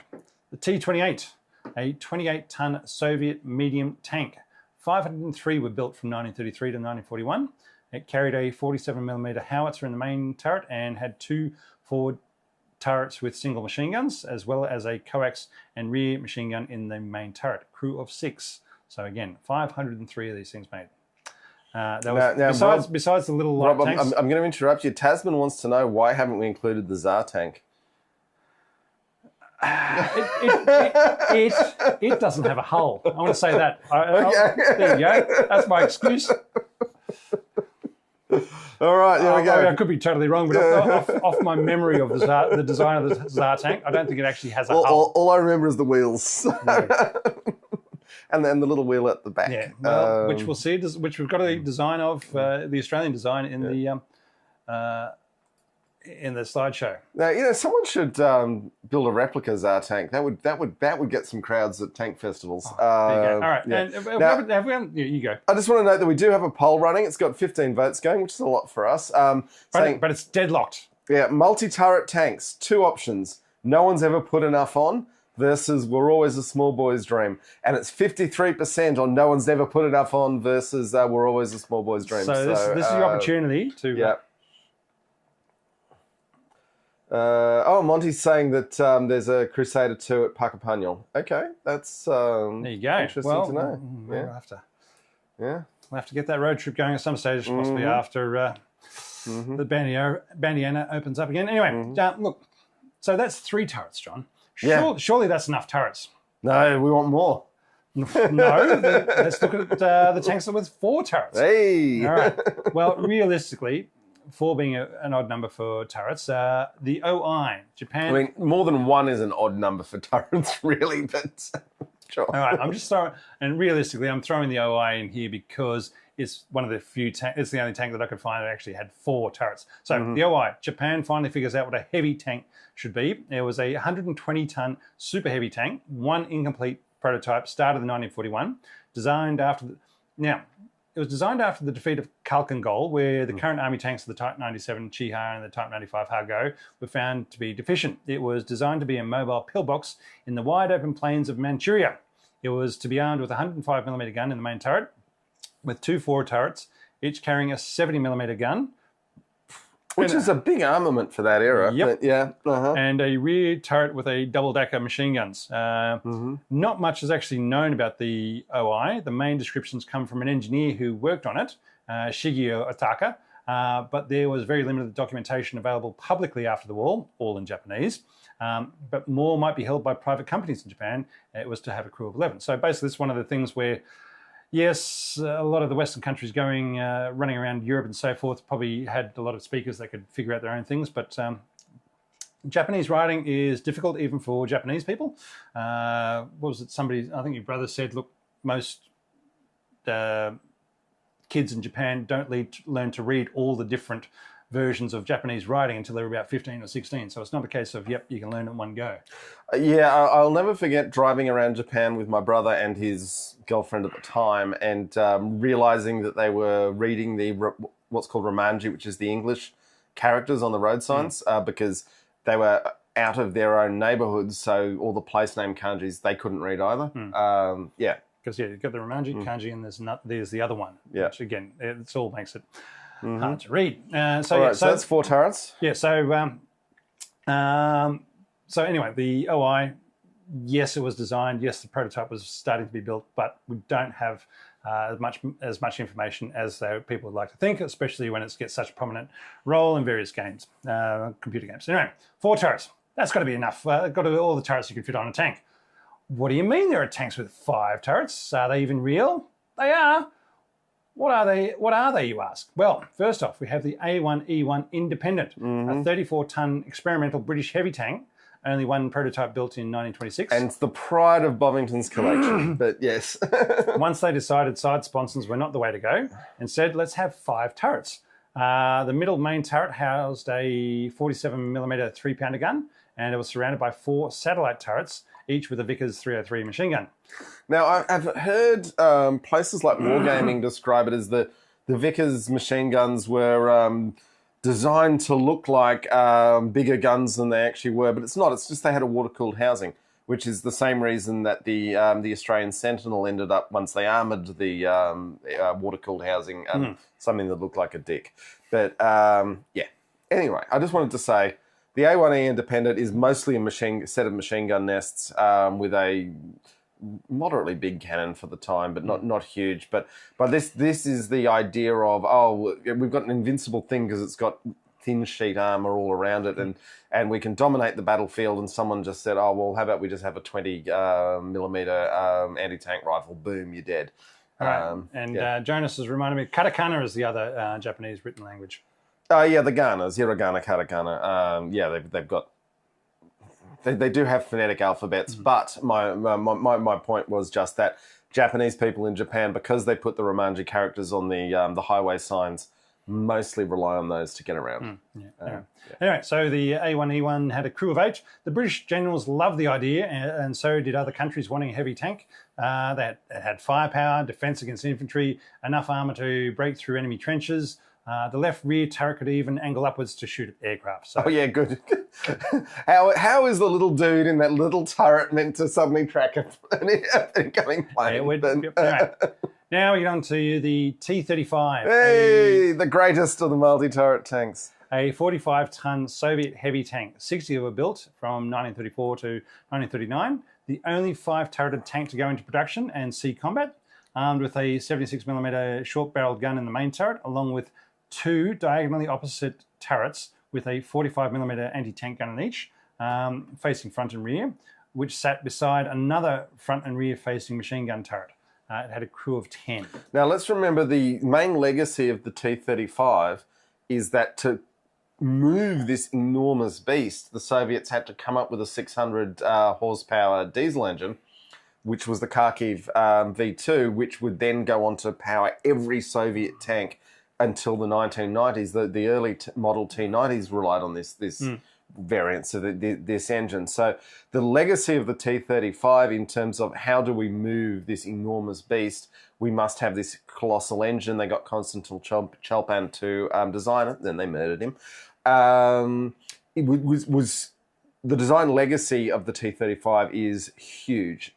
Speaker 1: the T-28, a 28-ton Soviet medium tank. 503 were built from 1933 to 1941. It carried a 47mm howitzer in the main turret and had 2 forward turrets with single machine guns, as well as a coax and rear machine gun in the main turret. Crew of 6. So again, 503 of these things made. Besides the little light tanks.
Speaker 2: I'm going to interrupt you. Tasman wants to know, why haven't we included the Tsar tank?
Speaker 1: It doesn't have a hull. I want to say that. There you go. That's my excuse.
Speaker 2: All right, there we go.
Speaker 1: I could be totally wrong, but off my memory of the design of the Tsar tank, I don't think it actually has a hull.
Speaker 2: All I remember is the wheels. Yeah. And then the little wheel at the back.
Speaker 1: Yeah, well, which we'll see, which we've got a design of, the Australian design in the slideshow.
Speaker 2: Now, someone should build a replica Tsar tank. That would get some crowds at tank festivals.
Speaker 1: There you go. All right,
Speaker 2: yeah.
Speaker 1: and you go.
Speaker 2: I just want to note that we do have a poll running. It's got 15 votes going, which is a lot for us.
Speaker 1: But it's deadlocked.
Speaker 2: Yeah, multi-turret tanks, 2 options. No one's ever put enough on versus we're always a small boy's dream. And it's 53% on no one's never put enough on versus we're always a small boy's dream.
Speaker 1: So this is your opportunity to...
Speaker 2: Yeah. Monty's saying that there's a Crusader 2 at Puckapunyal. Okay, that's
Speaker 1: there you go.
Speaker 2: Interesting to know.
Speaker 1: We'll have to get that road trip going at some stage, possibly after the Bandiana opens up again. Anyway, look, so that's 3 turrets, John. Surely that's enough turrets.
Speaker 2: No, we want more.
Speaker 1: No, let's look at the tanks with 4 turrets.
Speaker 2: Hey!
Speaker 1: All right. Well, realistically, 4 being an odd number for turrets, the OI, Japan...
Speaker 2: I mean, more than 1 is an odd number for turrets, really, but sure.
Speaker 1: All right, I'm just throwing... And realistically, I'm throwing the OI in here because it's one of the few... It's the only tank that I could find that actually had 4 turrets. So the OI, Japan finally figures out what a heavy tank should be. It was a 120-ton super heavy tank, 1 incomplete prototype, started in 1941, designed after... Now, it was designed after the defeat of Khalkhin-Gol, where the current army tanks of the Type 97 Chiha and the Type 95 Hargo were found to be deficient. It was designed to be a mobile pillbox in the wide open plains of Manchuria. It was to be armed with a 105mm gun in the main turret, with 2 forward turrets, each carrying a 70mm gun.
Speaker 2: Which is a big armament for that era.
Speaker 1: Yep.
Speaker 2: But yeah.
Speaker 1: And a rear turret with a double-decker machine guns. Not much is actually known about the OI. The main descriptions come from an engineer who worked on it, Shigeo Otaka, but there was very limited documentation available publicly after the war, all in Japanese. But more might be held by private companies in Japan. It was to have a crew of 11. So basically, it's one of the things where, yes, a lot of the Western countries running around Europe and so forth probably had a lot of speakers that could figure out their own things, but Japanese writing is difficult even for Japanese people. What was it? I think your brother said, look, most kids in Japan don't learn to read all the different versions of Japanese writing until they're about 15 or 16. So it's not a case of, you can learn in one go.
Speaker 2: Yeah, I'll never forget driving around Japan with my brother and his girlfriend at the time and realizing that they were reading what's called Romanji, which is the English characters on the road signs, because they were out of their own neighborhoods, so all the place name kanjis, they couldn't read either.
Speaker 1: Because, you've got the Romanji kanji and there's the other one, which, again, it all makes it hard to read.
Speaker 2: So that's 4 turrets.
Speaker 1: Yeah, so anyway, the OI, yes, it was designed. Yes, the prototype was starting to be built, but we don't have as much information as people would like to think, especially when it gets such a prominent role in various games, computer games. Anyway, 4 turrets. That's got to be enough. Got to be all the turrets you can fit on a tank. What do you mean there are tanks with 5 turrets? Are they even real? They are. What are they, you ask? Well, first off, we have the A1E1 Independent, a 34-ton experimental British heavy tank, only one prototype built in 1926.
Speaker 2: And it's the pride of Bovington's collection, but yes.
Speaker 1: Once they decided side sponsons were not the way to go, instead, let's have 5 turrets. The middle main turret housed a 47mm 3-pounder gun and it was surrounded by 4 satellite turrets, each with a Vickers 303 machine gun.
Speaker 2: Now, I've heard places like Wargaming describe it as the Vickers machine guns were designed to look like bigger guns than they actually were, but it's not. It's just they had a water-cooled housing, which is the same reason that the Australian Sentinel ended up, once they armoured the water-cooled housing, something that looked like a dick. But, yeah. Anyway, I just wanted to say the A1E Independent is mostly a set of machine gun nests with a moderately big cannon for the time, but not huge. But this is the idea of, oh, we've got an invincible thing because it's got thin sheet armor all around it, and we can dominate the battlefield. And someone just said, oh, well, how about we just have a 20 millimeter anti-tank rifle? Boom, you're dead.
Speaker 1: Right. Jonas has reminded me, katakana is the other Japanese written language.
Speaker 2: Oh, yeah, the ganas, hiragana, katakana. Yeah, they've got... They do have phonetic alphabets, but my point was just that Japanese people in Japan, because they put the Romanji characters on the highway signs, mostly rely on those to get around.
Speaker 1: Anyway, so the A1E1 had a crew of 8. The British generals loved the idea, and so did other countries wanting a heavy tank. They had firepower, defence against infantry, enough armour to break through enemy trenches. The left rear turret could even angle upwards to shoot at aircraft. So,
Speaker 2: oh, yeah, good. How is the little dude in that little turret meant to suddenly track an incoming plane?
Speaker 1: Right. Now we get on to the T-35.
Speaker 2: Hey, the greatest of the multi-turret tanks.
Speaker 1: A 45-ton Soviet heavy tank. 60 were built from 1934 to 1939. The only 5-turreted tank to go into production and see combat, armed with a 76mm short-barreled gun in the main turret, along with 2 diagonally opposite turrets with a 45mm anti-tank gun in each, facing front and rear, which sat beside another front and rear facing machine gun turret. It had a crew of 10.
Speaker 2: Now, let's remember the main legacy of the T-35 is that to move this enormous beast, the Soviets had to come up with a 600 horsepower diesel engine, which was the Kharkiv V2, which would then go on to power every Soviet tank until the 1990s. The early model T-90s relied on this variant, so this engine. So the legacy of the T-35 in terms of how do we move this enormous beast, we must have this colossal engine. They got Konstantin Chelpan to design it, then they murdered him. It was the design legacy of the T-35 is huge,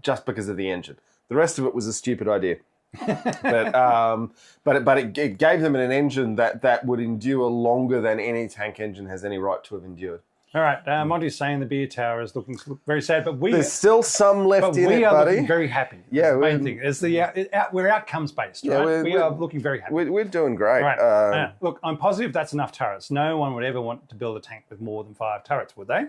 Speaker 2: just because of the engine. The rest of it was a stupid idea. but it gave them an engine that would endure longer than any tank engine has any right to have endured.
Speaker 1: All right, Monty's saying the beer tower is looking very sad, but
Speaker 2: there's still some left in it, buddy.
Speaker 1: We are looking very happy.
Speaker 2: Yeah,
Speaker 1: the main thing is we're outcomes based.
Speaker 2: Yeah,
Speaker 1: right? We are looking very happy.
Speaker 2: We're doing great.
Speaker 1: Right. Look, I'm positive that's enough turrets. No one would ever want to build a tank with more than 5 turrets, would they?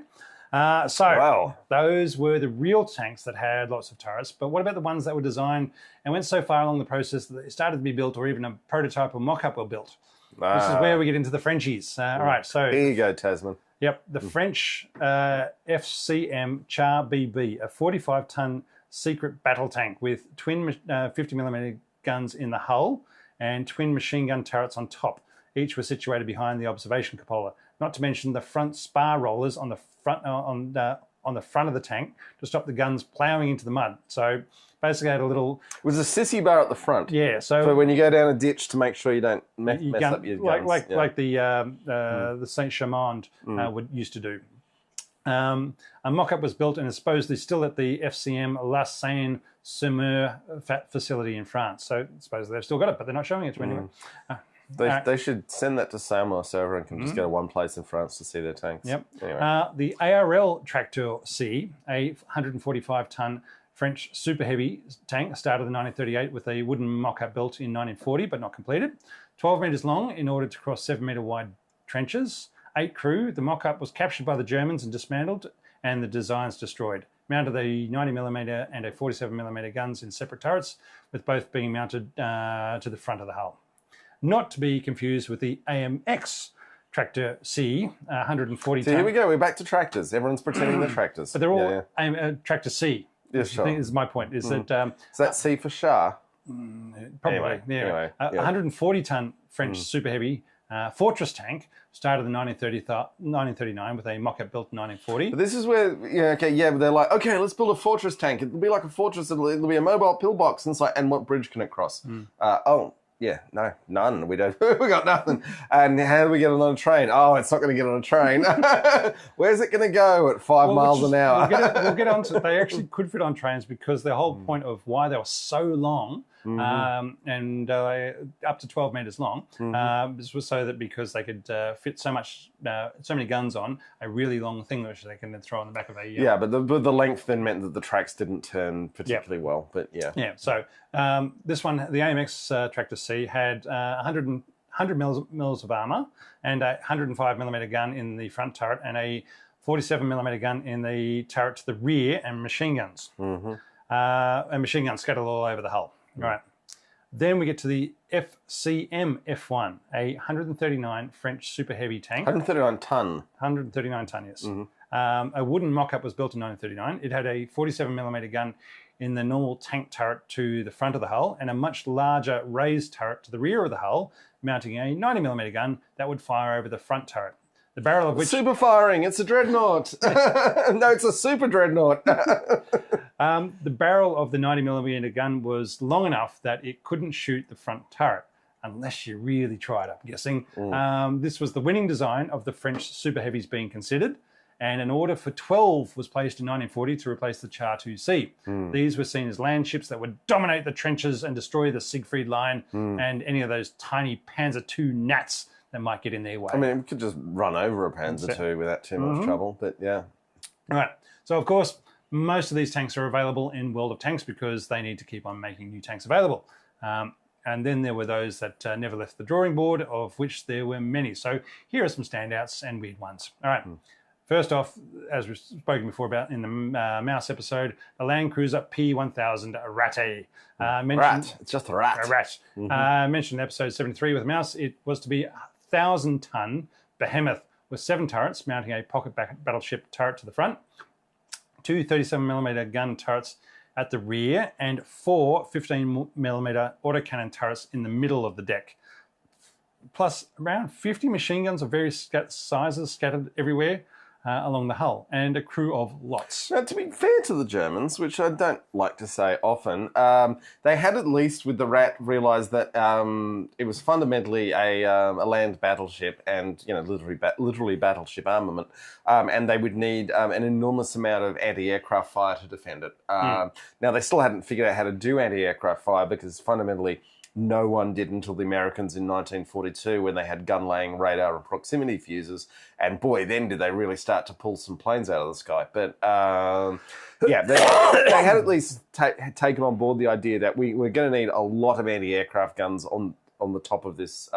Speaker 1: Those were the real tanks that had lots of turrets. But what about the ones that were designed and went so far along the process that they started to be built, or even a prototype or mock-up were built? This is where we get into the Frenchies. All right, so
Speaker 2: here you go, Tasman.
Speaker 1: Yep, the French FCM Char BB, a 45-ton secret battle tank with twin 50mm guns in the hull and twin machine gun turrets on top. Each were situated behind the observation cupola. Not to mention the front spar rollers on the front on the front of the tank to stop the guns ploughing into the mud. So basically, I had a little.
Speaker 2: It was a sissy bar at the front.
Speaker 1: Yeah,
Speaker 2: so when you go down a ditch to make sure you don't mess up your guns,
Speaker 1: like the Saint Chamond used to do. A mock-up was built and is supposedly still at the FCM La Seine-sur-Mer facility in France. So supposedly they've still got it, but they're not showing it to anyone.
Speaker 2: They should send that to Samoa so everyone can just go to one place in France to see their tanks.
Speaker 1: Yep.
Speaker 2: Anyway.
Speaker 1: The ARL Tracteur C, a 145-ton French super heavy tank, started in 1938 with a wooden mock-up built in 1940 but not completed. 12 metres long in order to cross 7-metre wide trenches. 8 crew. The mock-up was captured by the Germans and dismantled, and the designs destroyed. Mounted a 90mm and a 47mm guns in separate turrets, with both being mounted to the front of the hull. Not to be confused with the AMX Tractor C, 140
Speaker 2: So here we go. We're back to tractors. Everyone's pretending they're tractors.
Speaker 1: But they're all Tractor C.
Speaker 2: Yeah, sure.
Speaker 1: I think is my point. Is that
Speaker 2: is that C for Shah?
Speaker 1: Probably.
Speaker 2: Anyway,
Speaker 1: 140-ton French super heavy Fortress tank started in 1939 with a mock-up built in 1940.
Speaker 2: But this is where, but they're like, okay, let's build a fortress tank. It'll be like a fortress. It'll be a mobile pillbox. And it's like, and what bridge can it cross? No, none. We don't. We got nothing. And how do we get it on a train? Oh, it's not going to get on a train. Where's it going to go at 5 miles an hour?
Speaker 1: We'll get on to. They actually could fit on trains because the whole point of why they were so long and up to 12 meters long. This was so that because they could fit so many guns on a really long thing, which they can then throw on the back of a.
Speaker 2: But the length then meant that the tracks didn't turn particularly well. But yeah.
Speaker 1: So this one, the AMX Tractor C, had 100 mils of armor and a 105 millimeter gun in the front turret and a 47 millimeter gun in the turret to the rear and machine guns. And machine guns scattered all over the hull. Right. Then we get to the FCM F1, a 139 French super heavy tank.
Speaker 2: 139 ton.
Speaker 1: 139 ton, yes. A wooden mock-up was built in 1939. It had a 47 millimeter gun in the normal tank turret to the front of the hull and a much larger raised turret to the rear of the hull, mounting a 90 millimeter gun that would fire over the front turret. The barrel of which...
Speaker 2: Super firing, it's a dreadnought. No, it's a super dreadnought.
Speaker 1: The barrel of the 90 millimeter gun was long enough that it couldn't shoot the front turret, unless you really tried, I'm guessing. This was the winning design of the French super heavies being considered, and an order for 12 was placed in 1940 to replace the Char 2C. These were seen as landships that would dominate the trenches and destroy the Siegfried line and any of those tiny Panzer II Gnats that might get in their way.
Speaker 2: I mean, it could just run over a Panzer II without too much trouble, but yeah.
Speaker 1: All right. So, of course, most of these tanks are available in World of Tanks because they need to keep on making new tanks available. And then there were those that never left the drawing board, of which there were many. So here are some standouts and weird ones. All right. First off, as we've spoken before about in the Mouse episode, the Land Cruiser P1000 Ratte.
Speaker 2: Rat. It's just a rat.
Speaker 1: A rat. Mentioned in episode 73 with Mouse, it was to be a 1,000-ton behemoth with 7 turrets, mounting a pocket battleship turret to the front, 2 37mm gun turrets at the rear, and 4 15mm autocannon turrets in the middle of the deck. Plus around 50 machine guns of various sizes scattered everywhere along the hull, and a crew of lots.
Speaker 2: Now, to be fair to the Germans, which I don't like to say often, they had at least with the Rat realised that it was fundamentally a land battleship and literally battleship armament, and they would need an enormous amount of anti-aircraft fire to defend it. Now, they still hadn't figured out how to do anti-aircraft fire because fundamentally no one did until the Americans in 1942 when they had gun-laying radar and proximity fuses. And boy, then did they really start to pull some planes out of the sky. But they had at least taken on board the idea that we're going to need a lot of anti-aircraft guns on the top of this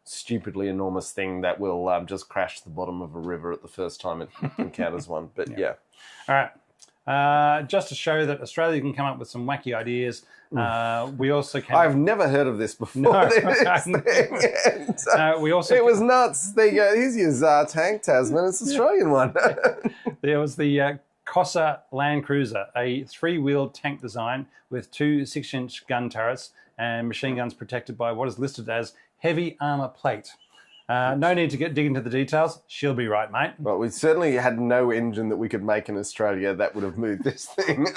Speaker 2: stupidly enormous thing that will just crash the bottom of a river at the first time it encounters one. But yeah.
Speaker 1: All right. Just to show that Australia can come up with some wacky ideas, we also can...
Speaker 2: I've never heard of this before.
Speaker 1: No.
Speaker 2: We also it was nuts. There you go. Here's your tank, Tasman. It's an Australian one.
Speaker 1: There was the Cossa Land Cruiser, a 3-wheeled tank design with 2 6-inch gun turrets and machine guns protected by what is listed as heavy armour plate. No need to dig into the details. She'll be right, mate.
Speaker 2: Well, we certainly had no engine that we could make in Australia that would have moved this thing.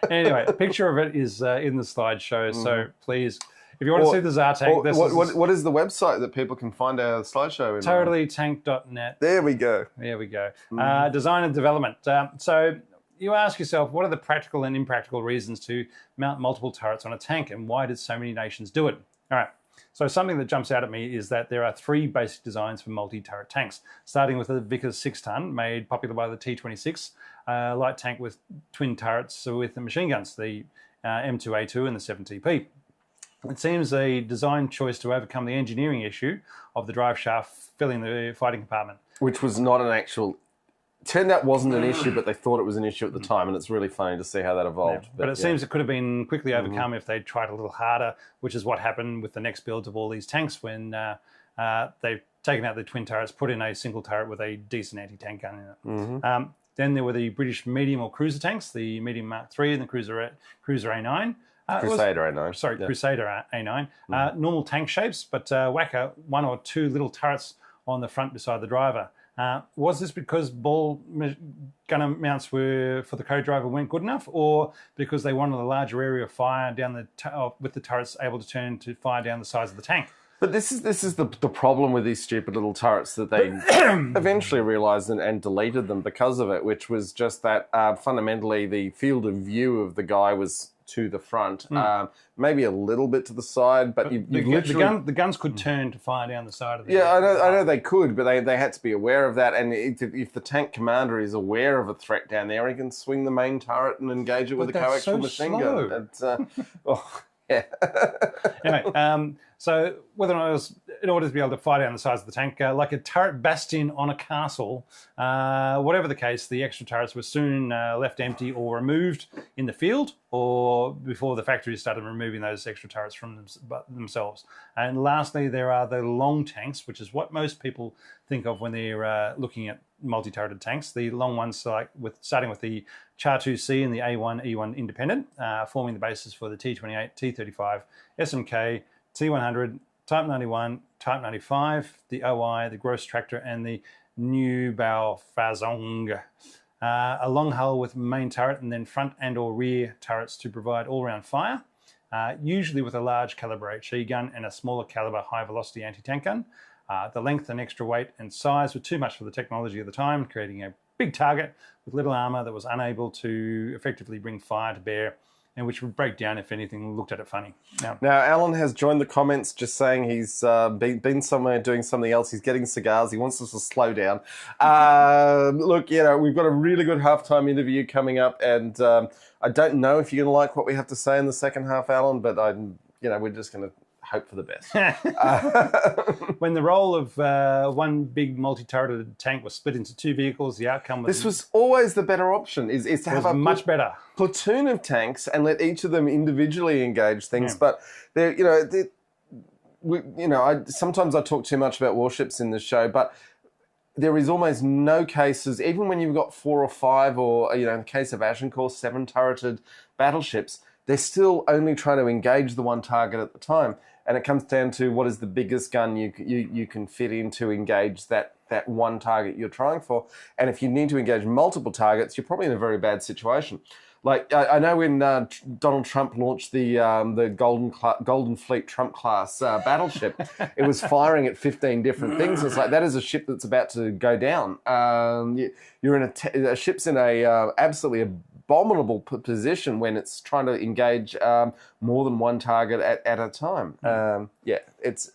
Speaker 1: Anyway, a picture of it is in the slideshow, so please, if you want to see the Tsar tank...
Speaker 2: What is the website that people can find our slideshow in?
Speaker 1: TotallyTank.net.
Speaker 2: There we go.
Speaker 1: There we go. Design and development. So you ask yourself, what are the practical and impractical reasons to mount multiple turrets on a tank, and why did so many nations do it? All right. So something that jumps out at me is that there are 3 basic designs for multi-turret tanks, starting with the Vickers 6-ton, made popular by the T-26, light tank with twin turrets with the machine guns, the M2A2 and the 7TP. It seems a design choice to overcome the engineering issue of the drive shaft filling the fighting compartment.
Speaker 2: Which was not an actual... Turned out wasn't an issue, but they thought it was an issue at the time, and it's really funny to see how that evolved.
Speaker 1: Yeah. But it seems it could have been quickly overcome if they'd tried a little harder, which is what happened with the next builds of all these tanks when they've taken out the twin turrets, put in a single turret with a decent anti-tank gun in it. Then there were the British medium or cruiser tanks, the Medium Mark III and the Cruiser A9.
Speaker 2: Crusader A9.
Speaker 1: Sorry,
Speaker 2: Yeah.
Speaker 1: Crusader A9. Normal tank shapes, but whacker one or two little turrets on the front beside the driver. Was this because ball gunner mounts were for the co-driver weren't good enough, or because they wanted a larger area of fire down with the turrets able to turn to fire down the sides of the tank?
Speaker 2: But this is the problem with these stupid little turrets that they eventually realised and deleted them because of it, which was just that fundamentally the field of view of the guy was to the front, maybe a little bit to the side, but
Speaker 1: the guns could turn to fire down the side of the
Speaker 2: I know they could, but they had to be aware of that. And if the tank commander is aware of a threat down there, he can swing the main turret and engage it with a coaxial machine gun. Yeah.
Speaker 1: Anyway, so whether or not it was in order to be able to fire down the sides of the tank, like a turret bastion on a castle, whatever the case, the extra turrets were soon left empty or removed in the field, or before the factories started removing those extra turrets from themselves. And lastly, there are the long tanks, which is what most people think of when they're looking at multi-turreted tanks. The long ones, starting with the Char 2C and the A1, E1 independent, forming the basis for the T28, T35, SMK, T100, Type 91, Type 95, the OI, the Gross Tractor, and the Neubaufassung. A long hull with main turret and then front and or rear turrets to provide all-round fire, usually with a large caliber HE gun and a smaller caliber high-velocity anti-tank gun. The length and extra weight and size were too much for the technology of the time, creating a big target with little armour that was unable to effectively bring fire to bear, and which would break down if anything looked at it funny.
Speaker 2: Now Alan has joined the comments just saying he's been somewhere doing something else. He's getting cigars. He wants us to slow down. Look, we've got a really good halftime interview coming up, and I don't know if you're going to like what we have to say in the second half, Alan, but we're just going to hope for the best.
Speaker 1: When the role of one big multi-turreted tank was split into two vehicles, the outcome was...
Speaker 2: This was always the better option, is to have a
Speaker 1: much better
Speaker 2: platoon of tanks and let each of them individually engage things. Yeah. But sometimes I talk too much about warships in this show, but there is almost no cases, even when you've got 4 or 5 or, in the case of Agincourt, 7 turreted battleships, they're still only trying to engage the one target at the time. And it comes down to what is the biggest gun you can fit in to engage that one target you're trying for. And if you need to engage multiple targets, you're probably in a very bad situation. Like, I know when Donald Trump launched the Golden Fleet Trump class battleship, it was firing at 15 different things. It's like, that is a ship that's about to go down. You're in a ship's in a absolutely abominable position when it's trying to engage more than one target at a time. It's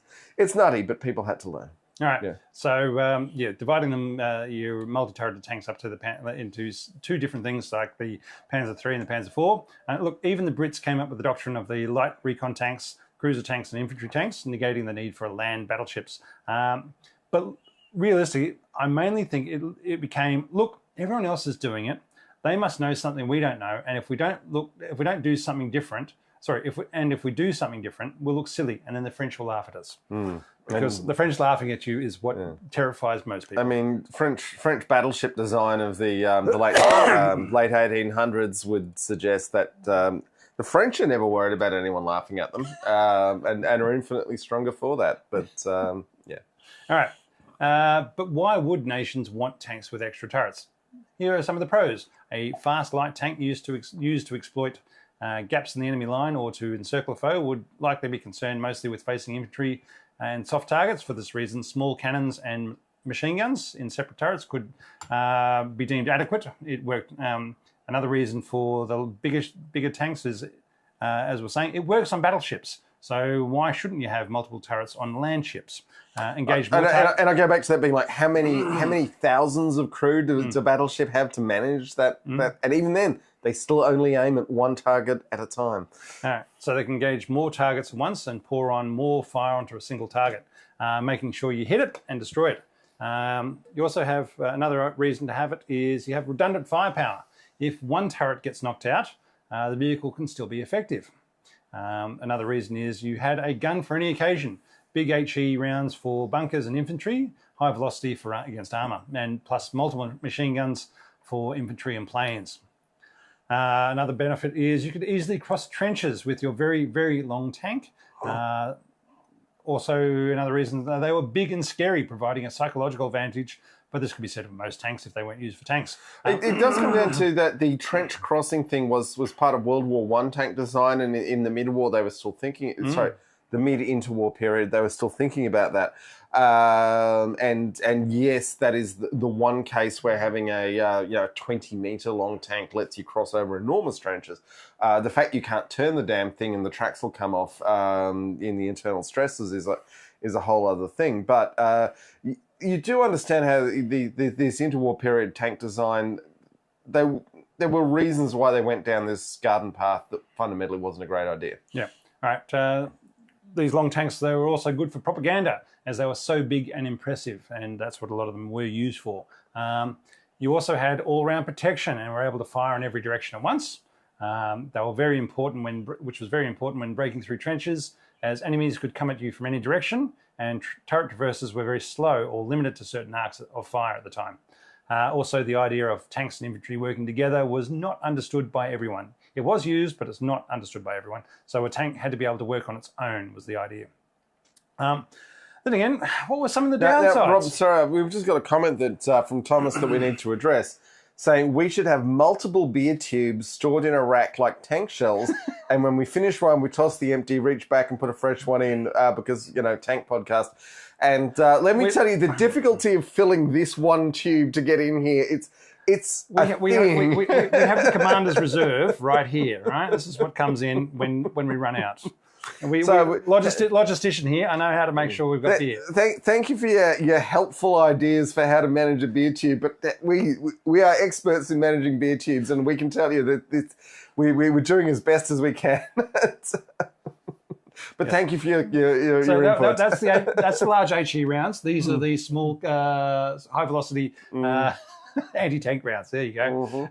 Speaker 2: nutty, but people had to learn.
Speaker 1: All right. Yeah. So, dividing them, your multi-turreted tanks up to into two different things, like the Panzer III and the Panzer IV. Look, even the Brits came up with the doctrine of the light recon tanks, cruiser tanks, and infantry tanks, negating the need for land battleships. But realistically, I mainly think it became, look, everyone else is doing it. They must know something we don't know, and if we don't do something different, if we do something different, we'll look silly, and then the French will laugh at us. Because the French laughing at you is what terrifies most people.
Speaker 2: I mean, French battleship design of the late 1800s would suggest that the French are never worried about anyone laughing at them, and are infinitely stronger for that. But yeah.
Speaker 1: All right. But why would nations want tanks with extra turrets? Here are some of the pros. A fast, light tank used to exploit gaps in the enemy line or to encircle a foe would likely be concerned mostly with facing infantry and soft targets. For this reason, small cannons and machine guns in separate turrets could be deemed adequate. It worked. Another reason for the bigger tanks is, as we're saying, it works on battleships. So why shouldn't you have multiple turrets on landships? Engage more
Speaker 2: and I go back to that being like, how many thousands of crew does a battleship have to manage that? And even then, they still only aim at one target at a time.
Speaker 1: All right. So they can engage more targets at once and pour on more fire onto a single target, making sure you hit it and destroy it. You also have another reason to have it is you have redundant firepower. If one turret gets knocked out, the vehicle can still be effective. Another reason is you had a gun for any occasion. Big HE rounds for bunkers and infantry, high velocity against armour, and plus multiple machine guns for infantry and planes. Another benefit is you could easily cross trenches with your very, very long tank. Also, another reason, they were big and scary, providing a psychological advantage, but this could be said of most tanks if they weren't used for tanks.
Speaker 2: It does come down to that the trench crossing thing was part of World War One tank design, and in the mid-war they were still thinking, sorry, the mid-interwar period, they were still thinking about that. And yes, that is the one case where having a 20-meter long tank lets you cross over enormous trenches. The fact you can't turn the damn thing and the tracks will come off in the internal stresses is a whole other thing. But you do understand how this interwar period tank design, there were reasons why they went down this garden path that fundamentally wasn't a great idea.
Speaker 1: Yeah. All right. These long tanks, they were also good for propaganda, as they were so big and impressive, and that's what a lot of them were used for. You also had all-round protection and were able to fire in every direction at once. They were very important which was very important when breaking through trenches, as enemies could come at you from any direction, and turret traverses were very slow or limited to certain arcs of fire at the time. Also, the idea of tanks and infantry working together was not understood by everyone. It was used, but it's not understood by everyone. So a tank had to be able to work on its own, was the idea. Then again, what were some of the downsides?
Speaker 2: Now, Rob, sorry, we've just got a comment that from Thomas that we need to address, saying we should have multiple beer tubes stored in a rack like tank shells, and when we finish one, we toss the empty, reach back and put a fresh one in because, tank podcast. And let me tell you, the difficulty of filling this one tube to get in here, we have
Speaker 1: the commander's reserve right here, right? This is what comes in when we run out. And logistician here, I know how to make sure we've got beer.
Speaker 2: Thank you for your helpful ideas for how to manage a beer tube, but we are experts in managing beer tubes, and we can tell you that we're doing as best as we can. But thank you for your input.
Speaker 1: That's the large HE rounds. These are the small high velocity anti-tank rounds. There you go.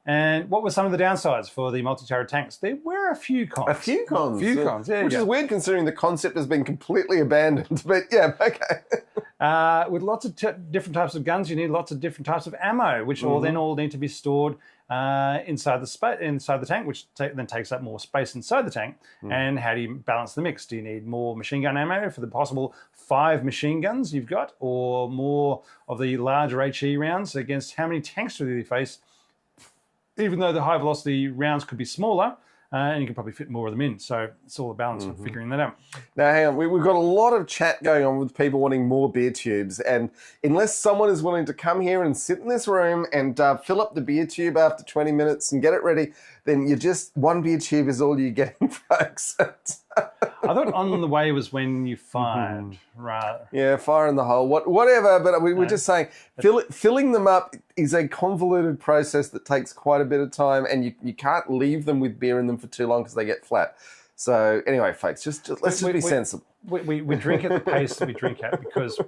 Speaker 1: And what were some of the downsides for the multi-turret tanks? There were a few cons.
Speaker 2: A few cons.
Speaker 1: Which
Speaker 2: is weird considering the concept has been completely abandoned. But yeah, okay.
Speaker 1: With lots of different types of guns, you need lots of different types of ammo, which all need to be stored inside the tank, which then takes up more space inside the tank. And how do you balance the mix? Do you need more machine gun ammo for the possible 5 machine guns you've got, or more of the larger HE rounds against how many tanks do you face? Even though the high velocity rounds could be smaller, and you can probably fit more of them in. So it's all a balance of figuring that out.
Speaker 2: Now, hang on. We've got a lot of chat going on with people wanting more beer tubes. And unless someone is willing to come here and sit in this room and fill up the beer tube after 20 minutes and get it ready, then one beer tube is all you're getting, folks.
Speaker 1: I thought on the way was when you fired, right?
Speaker 2: Yeah, fire in the hole, whatever. But we're just saying filling them up is a convoluted process that takes quite a bit of time, and you can't leave them with beer in them for too long because they get flat. So anyway, folks, let's be sensible.
Speaker 1: We drink at the pace that we drink at because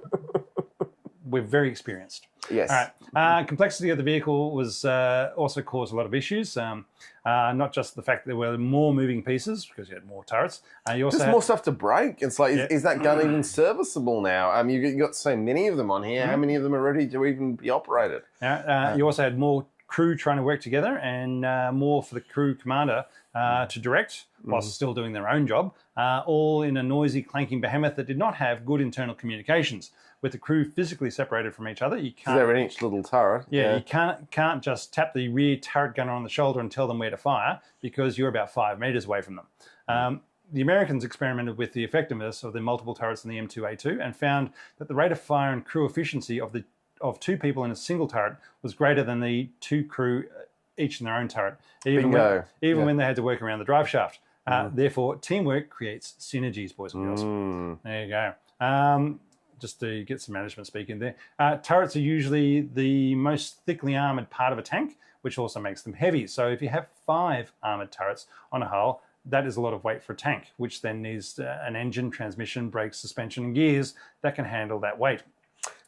Speaker 1: we're very experienced.
Speaker 2: Yes.
Speaker 1: All right. Complexity of the vehicle was also caused a lot of issues. Not just the fact that there were more moving pieces because you had more turrets. You also
Speaker 2: had more stuff to break. It's like, is that gun even serviceable now? You've got so many of them on here. How many of them are ready to even be operated?
Speaker 1: You also had more crew trying to work together and more for the crew commander to direct whilst still doing their own job, all in a noisy, clanking behemoth that did not have good internal communications. With the crew physically separated from each other, you can't.
Speaker 2: They're in each little turret.
Speaker 1: Yeah, you can't just tap the rear turret gunner on the shoulder and tell them where to fire because you're about 5 meters away from them. The Americans experimented with the effectiveness of the multiple turrets in the M2A2 and found that the rate of fire and crew efficiency of 2 people in a single turret was greater than the 2 crew each in their own turret, even when they had to work around the drive shaft. Therefore, teamwork creates synergies, boys and girls. There you go. Just to get some management speak in there. Turrets are usually the most thickly armoured part of a tank, which also makes them heavy. So if you have 5 armoured turrets on a hull, that is a lot of weight for a tank, which then needs an engine, transmission, brakes, suspension, and gears that can handle that weight.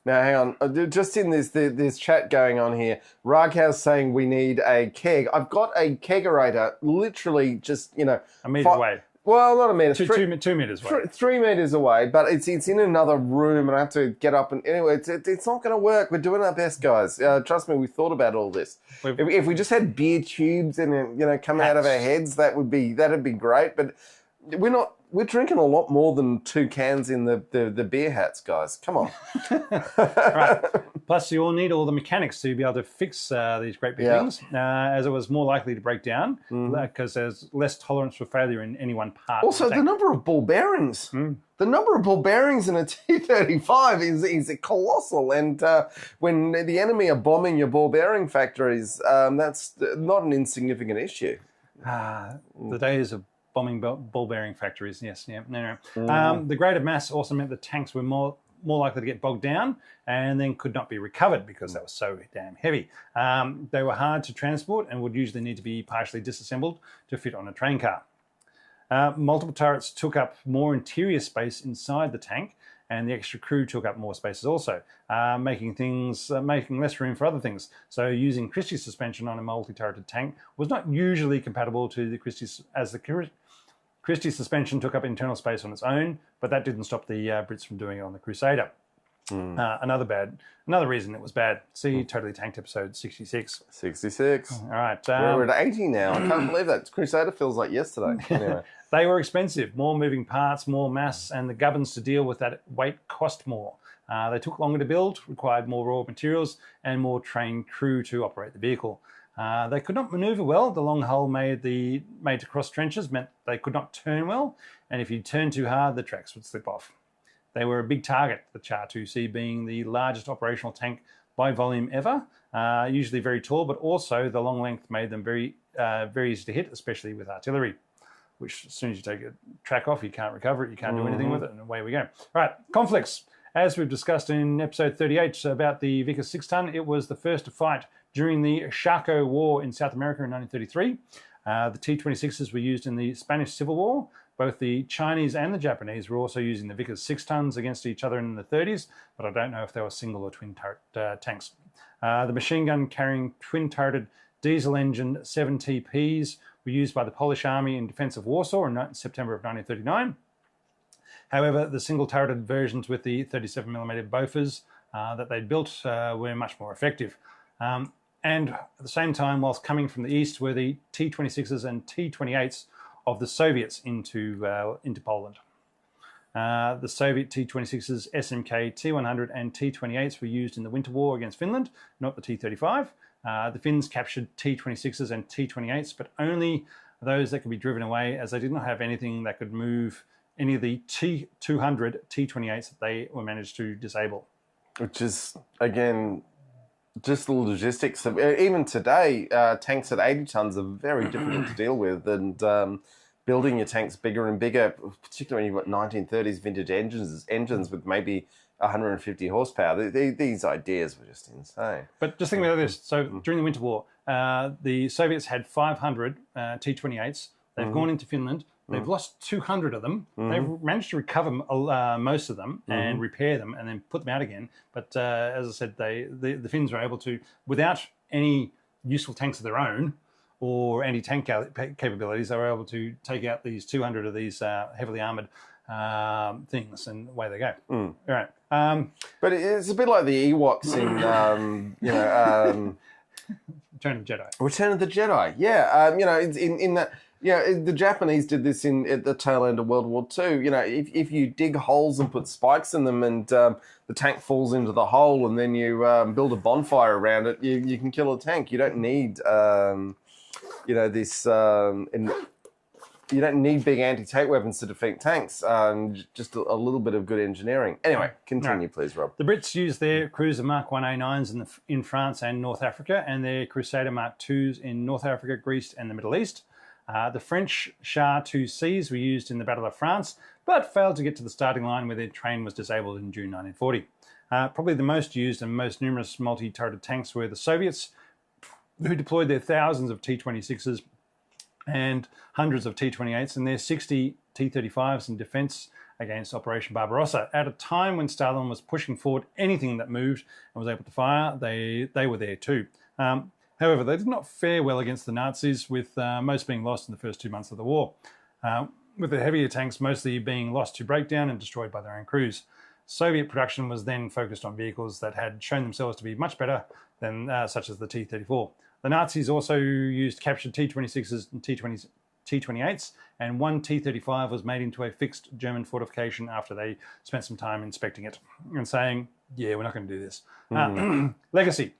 Speaker 2: Now, hang on. Just in this chat going on here, Raghav's saying we need a keg. I've got a kegerator, literally just,
Speaker 1: a metre away.
Speaker 2: Well, not a metre.
Speaker 1: 2 meters away.
Speaker 2: 3 meters away, but it's in another room, and I have to get up. And anyway, it's not going to work. We're doing our best, guys. Trust me, we thought about all this. If we just had beer tubes and coming out of our heads, that'd be great. But we're not. We're drinking a lot more than 2 cans in the beer hats, guys. Come on.
Speaker 1: Right. Plus, you all need all the mechanics to be able to fix these great big things, as it was more likely to break down because there's less tolerance for failure in any one part.
Speaker 2: Also, the number of ball bearings. The number of ball bearings in a T-35 is colossal. And when the enemy are bombing your ball bearing factories, that's not an insignificant issue.
Speaker 1: The days of bombing ball bearing factories, yes, yeah, no. The greater mass also meant the tanks were more likely to get bogged down and then could not be recovered because they were so damn heavy. They were hard to transport and would usually need to be partially disassembled to fit on a train car. Multiple turrets took up more interior space inside the tank, and the extra crew took up more spaces also, making less room for other things. So using Christie suspension on a multi-turreted tank was not usually compatible to the Christie, as the Christie suspension took up internal space on its own, but that didn't stop the Brits from doing it on the Crusader. Another reason it was bad. See Totally Tanked episode 66.
Speaker 2: 66.
Speaker 1: All right.
Speaker 2: We're at 80 now. I can't believe that. Crusader feels like yesterday. Anyway.
Speaker 1: They were expensive. More moving parts, more mass, and the gubbins to deal with that weight cost more. They took longer to build, required more raw materials, and more trained crew to operate the vehicle. They could not manoeuvre well. The long hull made to cross trenches meant they could not turn well, and if you turned too hard, the tracks would slip off. They were a big target, the Char 2C being the largest operational tank by volume ever, usually very tall, but also the long length made them very easy to hit, especially with artillery, which as soon as you take a track off, you can't recover it, you can't do anything with it, and away we go. All right, conflicts. As we've discussed in episode 38 about the Vickers 6-ton, it was the first to fight during the Chaco War in South America in 1933. The T-26s were used in the Spanish Civil War. Both the Chinese and the Japanese were also using the Vickers 6-tons against each other in the 30s, but I don't know if they were single or twin turret tanks. The machine gun carrying twin-turreted diesel-engined 7TPs were used by the Polish Army in defense of Warsaw in September of 1939. However, the single-turreted versions with the 37mm Bofors that they'd built were much more effective. And at the same time, whilst coming from the east, were the T-26s and T-28s of the Soviets into Poland. The Soviet T-26s, SMK, T-100 and T-28s were used in the Winter War against Finland, not the T-35. The Finns captured T-26s and T-28s, but only those that could be driven away, as they did not have anything that could move any of the T-200 T-28s that they were managed to disable.
Speaker 2: Which is, again, just the logistics of even today, tanks at 80 tons are very difficult to deal with, and building your tanks bigger and bigger, particularly when you've got 1930s vintage engines with maybe 150 horsepower. These ideas were just insane.
Speaker 1: But just think about this. So during the Winter War, the Soviets had 500 T-28s. They've gone into Finland. They've lost 200 of them. They've managed to recover most of them and repair them and then put them out again. But as I said, the Finns were able to, without any useful tanks of their own or anti-tank capabilities, they were able to take out these 200 of these heavily armoured things, and away they go. All right.
Speaker 2: But it's a bit like the Ewoks in,
Speaker 1: Return of the Jedi.
Speaker 2: Return of the Jedi, yeah. In that... Yeah, the Japanese did this at the tail end of World War II. If you dig holes and put spikes in them and the tank falls into the hole and then you build a bonfire around it, you can kill a tank. You don't need, you don't need big anti-tank weapons to defeat tanks. Just a little bit of good engineering. Anyway, continue, please, Rob.
Speaker 1: The Brits used their Cruiser Mark 1A9s in France and North Africa, and their Crusader Mark 2s in North Africa, Greece, and the Middle East. The French Char 2Cs were used in the Battle of France, but failed to get to the starting line where their train was disabled in June 1940. Probably the most used and most numerous multi-turreted tanks were the Soviets, who deployed their thousands of T-26s and hundreds of T-28s and their 60 T-35s in defense against Operation Barbarossa. At a time when Stalin was pushing forward anything that moved and was able to fire, they were there too. However, they did not fare well against the Nazis, with most being lost in the first 2 months of the war. with the heavier tanks mostly being lost to breakdown and destroyed by their own crews. Soviet production was then focused on vehicles that had shown themselves to be much better than such as the T-34. The Nazis also used captured T-26s and T-28s, and one T-35 was made into a fixed German fortification after they spent some time inspecting it and saying, yeah, we're not going to do this. Legacy.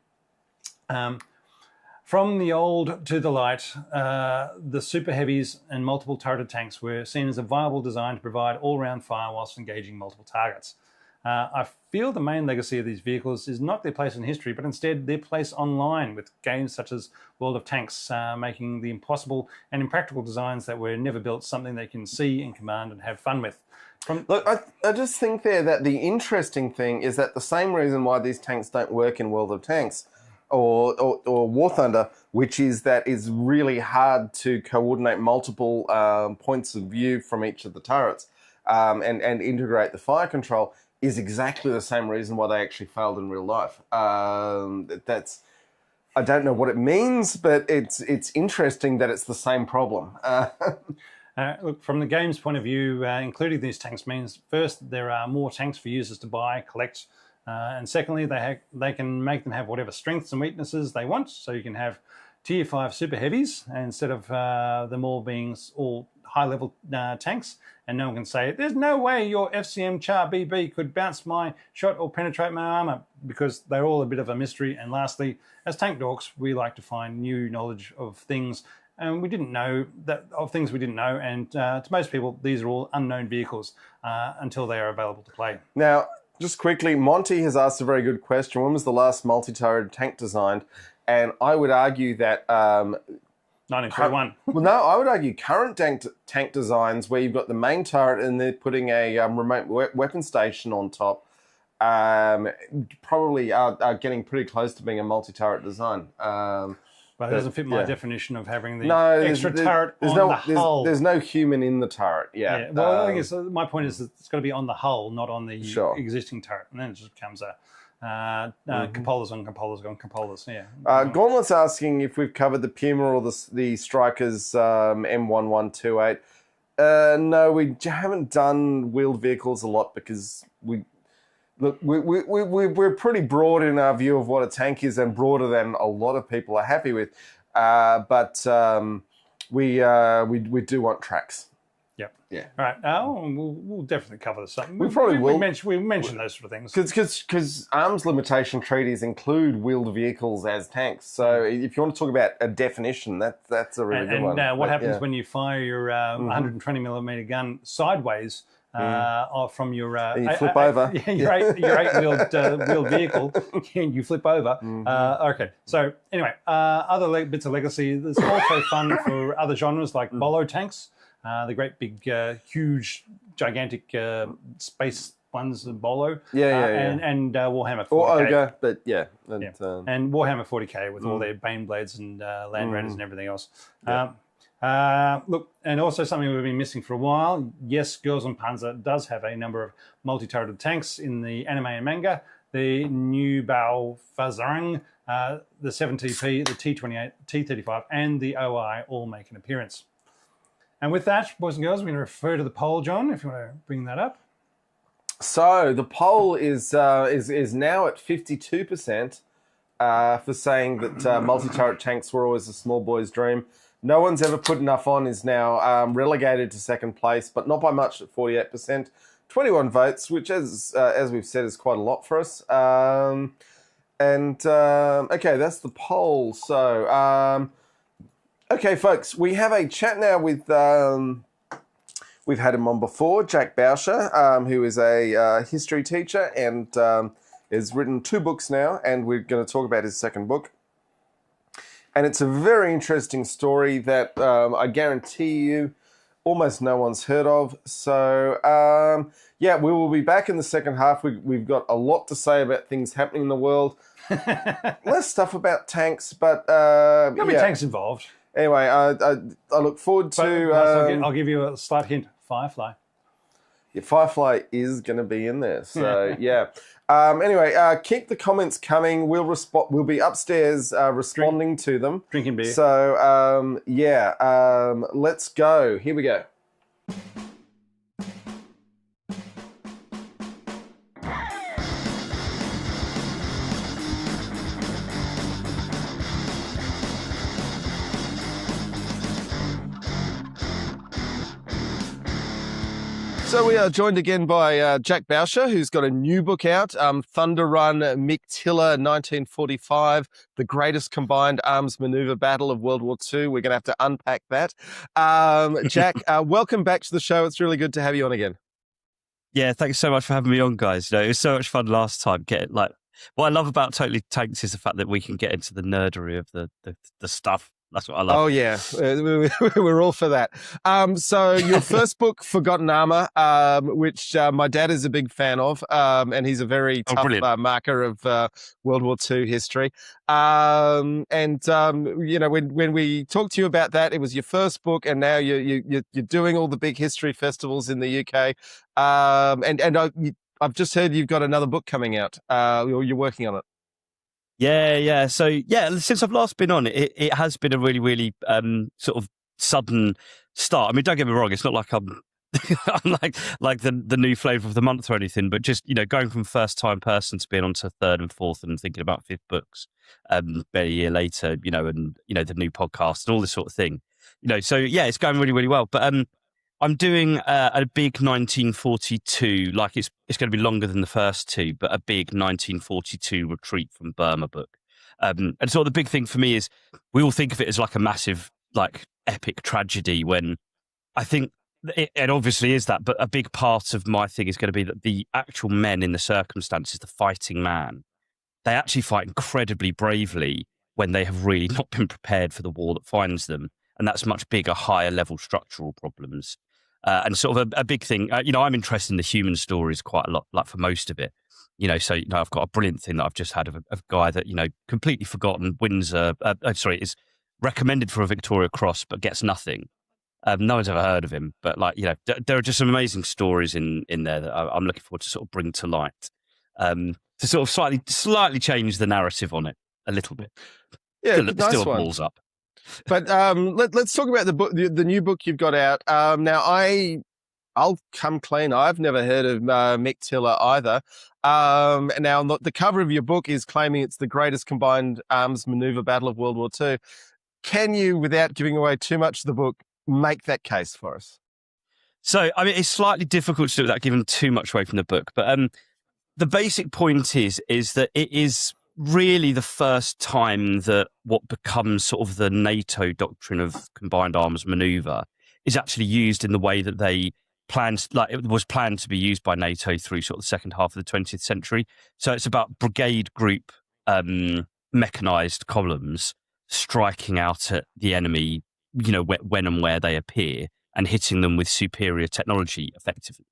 Speaker 1: From the old to the light, the super heavies and multiple turreted tanks were seen as a viable design to provide all-round fire whilst engaging multiple targets. I feel the main legacy of these vehicles is not their place in history, but instead their place online with games such as World of Tanks, making the impossible and impractical designs that were never built something they can see and command and have fun with.
Speaker 2: Look, I just think there that the interesting thing is that the same reason why these tanks don't work in World of Tanks or War Thunder, which is that it's really hard to coordinate multiple points of view from each of the turrets and integrate the fire control, is exactly the same reason why they actually failed in real life. That's, I don't know what it means, but it's interesting that it's the same problem.
Speaker 1: Look, from the game's point of view, including these tanks means, first, there are more tanks for users to buy, collect, and secondly, they can make them have whatever strengths and weaknesses they want. So you can have Tier 5 super heavies instead of them all being all high-level tanks, and no one can say, there's no way your FCM Char BB could bounce my shot or penetrate my armour, because they're all a bit of a mystery. And lastly, as tank dorks, we like to find new knowledge of things, and we didn't know that of things we didn't know, and to most people, these are all unknown vehicles until they are available to play.
Speaker 2: Now, just quickly, Monty has asked a very good question. When was the last multi-turret tank designed? And I would argue that
Speaker 1: 1941.
Speaker 2: Well, no, I would argue current tank designs where you've got the main turret and they're putting a remote weapon station on top probably are getting pretty close to being a multi-turret design.
Speaker 1: But it doesn't fit my definition of having the
Speaker 2: turret
Speaker 1: on the hull.
Speaker 2: There's no human in the turret. Yeah.
Speaker 1: Well, I guess my point is that it's got to be on the hull, not on the existing turret, and then it just becomes a cupolas on cupolas on cupolas. Yeah.
Speaker 2: Gauntlet's asking if we've covered the Puma or the Strikers M1128. No, we haven't done wheeled vehicles a lot because we're pretty broad in our view of what a tank is, and broader than a lot of people are happy with. But we do want tracks.
Speaker 1: Yep.
Speaker 2: Yeah.
Speaker 1: All right. We'll definitely cover this.
Speaker 2: We probably will.
Speaker 1: We mention those sort of things.
Speaker 2: Because arms limitation treaties include wheeled vehicles as tanks. So if you want to talk about a definition, that's a really good one.
Speaker 1: And what happens when you fire your 120mm gun sideways from your...
Speaker 2: you flip over.
Speaker 1: Your eight-wheeled wheeled vehicle, you flip over. Okay. So anyway, other bits of legacy. There's also fun for other genres like bolo tanks. The great big, huge, gigantic space ones, Bolo. And Warhammer 40K.
Speaker 2: Or Ogre, but yeah.
Speaker 1: And Warhammer 40K with all their Bane Blades and Land Raiders and everything else. Look, and also something we've been missing for a while. Yes, Girls on Panzer does have a number of multi-turreted tanks in the anime and manga. The new Bao Fazarang, the 7TP, the T-28, T-35, and the OI all make an appearance. And with that, boys and girls, we're going to refer to the poll, John, if you want to bring that up.
Speaker 2: So the poll is now at 52% for saying that multi-turret tanks were always a small boy's dream. No one's ever put enough on is now relegated to second place, but not by much at 48%. 21 votes, which, as we've said, is quite a lot for us. Okay, that's the poll. So... Okay, folks, we have a chat now with, we've had him on before, Jack Bauscher, who is a history teacher and has written 2 books now, and we're going to talk about his second book. And it's a very interesting story that I guarantee you almost no one's heard of. So, yeah, we will be back in the second half. We've got a lot to say about things happening in the world. Less stuff about tanks, but...
Speaker 1: There'll be tanks involved.
Speaker 2: Anyway, I look forward to...
Speaker 1: I'll give you a slight hint. Firefly.
Speaker 2: Yeah, Firefly is going to be in there. So, yeah. Anyway, keep the comments coming. We'll be upstairs responding to them.
Speaker 1: Drinking beer.
Speaker 2: So, yeah. Let's go. Here we go. So we are joined again by Jack Bauscher, who's got a new book out, Thunder Run, Mictilla, 1945, the greatest combined arms maneuver battle of World War II. We're going to have to unpack that. Jack, welcome back to the show. It's really good to have you on again.
Speaker 3: Yeah, thanks so much for having me on, guys. It was so much fun last time. What I love about Totally Tanks is the fact that we can get into the nerdery of the stuff. That's what I love.
Speaker 2: Oh, yeah. We're all for that. So your first book, Forgotten Armor, which my dad is a big fan of, and he's a very tough marker of World War II history. When we talked to you about that, it was your first book, and now you're doing all the big history festivals in the UK. I've just heard you've got another book coming out. You're working on it.
Speaker 3: Yeah. So since I've last been on, it has been a really, really sort of sudden start. I mean, don't get me wrong, it's not like I'm like the new flavour of the month or anything, but just going from first time person to being on to third and fourth and thinking about fifth books, about a year later, and the new podcast and all this sort of thing. So yeah, it's going really, really well. But I'm doing a big 1942, like it's going to be longer than the first two, but a big 1942 retreat from Burma book. And sort of the big thing for me is we all think of it as like a massive, like epic tragedy when I think it obviously is that, but a big part of my thing is going to be that the actual men in the circumstances, the fighting man, they actually fight incredibly bravely when they have really not been prepared for the war that finds them. And that's much bigger, higher level structural problems. And sort of a big thing, I'm interested in the human stories quite a lot, like for most of it. So I've got a brilliant thing that I've just had of a guy that, completely forgotten, wins is recommended for a Victoria Cross, but gets nothing. No one's ever heard of him, but there are just some amazing stories in there that I'm looking forward to sort of bring to light, to sort of slightly change the narrative on it a little bit.
Speaker 2: Yeah,
Speaker 3: still balls up.
Speaker 2: But let's talk about the book, the new book you've got out. Now, I'll come clean. I've never heard of Mictilla either. Now, the cover of your book is claiming it's the greatest combined arms maneuver battle of World War II. Can you, without giving away too much of the book, make that case for us?
Speaker 3: So, I mean, it's slightly difficult to do without giving too much away from the book. But the basic point is that it is really the first time that what becomes sort of the NATO doctrine of combined arms maneuver is actually used in the way that they planned, like it was planned to be used by NATO through sort of the second half of the 20th century. So it's about brigade group mechanized columns striking out at the enemy, when and where they appear and hitting them with superior technology effectively.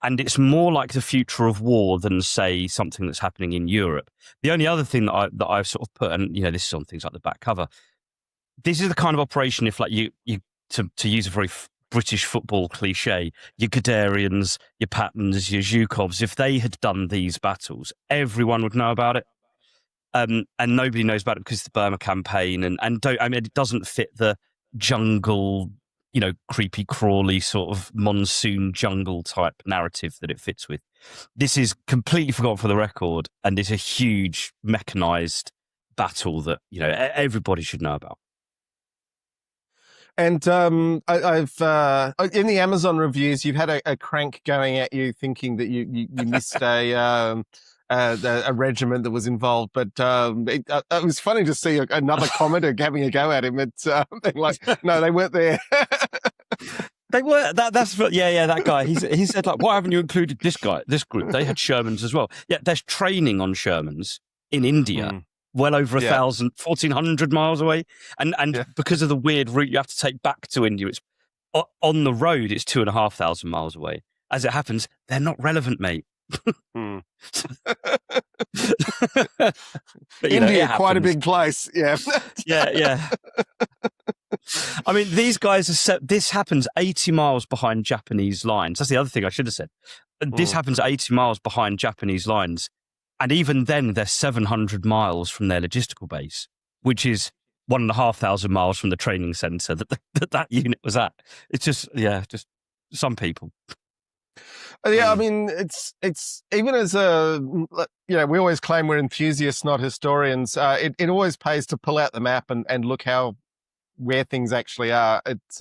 Speaker 3: And it's more like the future of war than, say, something that's happening in Europe. The only other thing that I've sort of put, and this is on things like the back cover, this is the kind of operation if, like, you to use a very British football cliche, your Guderians, your Pattons, your Zhukovs, if they had done these battles, everyone would know about it. And nobody knows about it because of the Burma campaign, it doesn't fit the jungle, creepy crawly sort of monsoon jungle type narrative that it fits with. This is completely forgotten for the record, and it's a huge mechanized battle that everybody should know about.
Speaker 2: And I've in the Amazon reviews, you've had a crank going at you, thinking that you missed a regiment that was involved, but it was funny to see another commenter having a go at him. It's like, no, they weren't there.
Speaker 3: They were. That's that guy. He said, like, why haven't you included this group? They had Shermans as well. Yeah, there's training on Shermans in India. Well over 1,400 miles away. And because of the weird route you have to take back to India, it's on the road, it's 2,500 miles away. As it happens, they're not relevant, mate.
Speaker 2: But,
Speaker 3: India,
Speaker 2: quite a big place. Yeah.
Speaker 3: Yeah. I mean, these guys this happens 80 miles behind Japanese lines. That's the other thing I should have said. This happens 80 miles behind Japanese lines. And even then, they're 700 miles from their logistical base, which is 1,500 miles from the training centre that unit was at. It's just some people.
Speaker 2: Yeah, I mean, it's even as we always claim we're enthusiasts, not historians. It always pays to pull out the map and look how where things actually are. It's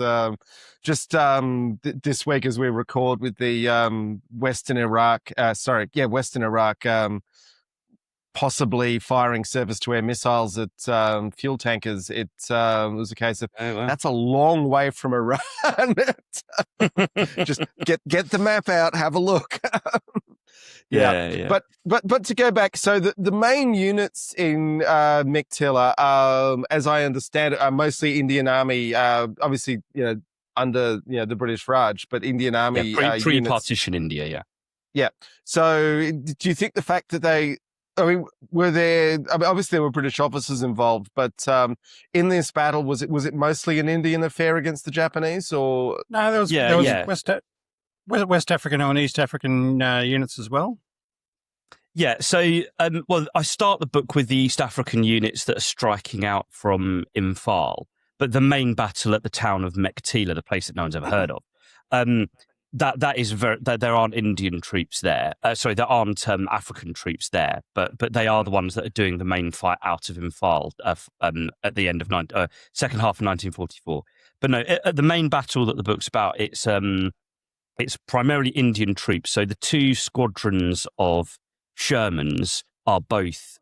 Speaker 2: just this week as we record with the Western Iraq, possibly firing surface-to-air missiles at fuel tankers. It was a case of that's a long way from Iran. Just get the map out, have a look.
Speaker 3: Yeah.
Speaker 2: But to go back, so the main units in Mektila, as I understand it, are mostly Indian Army. Obviously, under the British Raj, but Indian Army
Speaker 3: pre-partition India.
Speaker 2: Yeah. So, do you think the fact that were there? I mean, obviously, there were British officers involved, but in this battle, was it mostly an Indian affair against the Japanese, or
Speaker 1: no? There was West African and East African units as well.
Speaker 3: Yeah. So, I start the book with the East African units that are striking out from Imphal, but the main battle at the town of Mektila, the place that no one's ever heard of. That is that there aren't Indian troops there. There aren't African troops there, but they are the ones that are doing the main fight out of Imphal at the end of second half of 1944. But no, the main battle that the book's about, it's primarily Indian troops. So the two squadrons of Shermans are both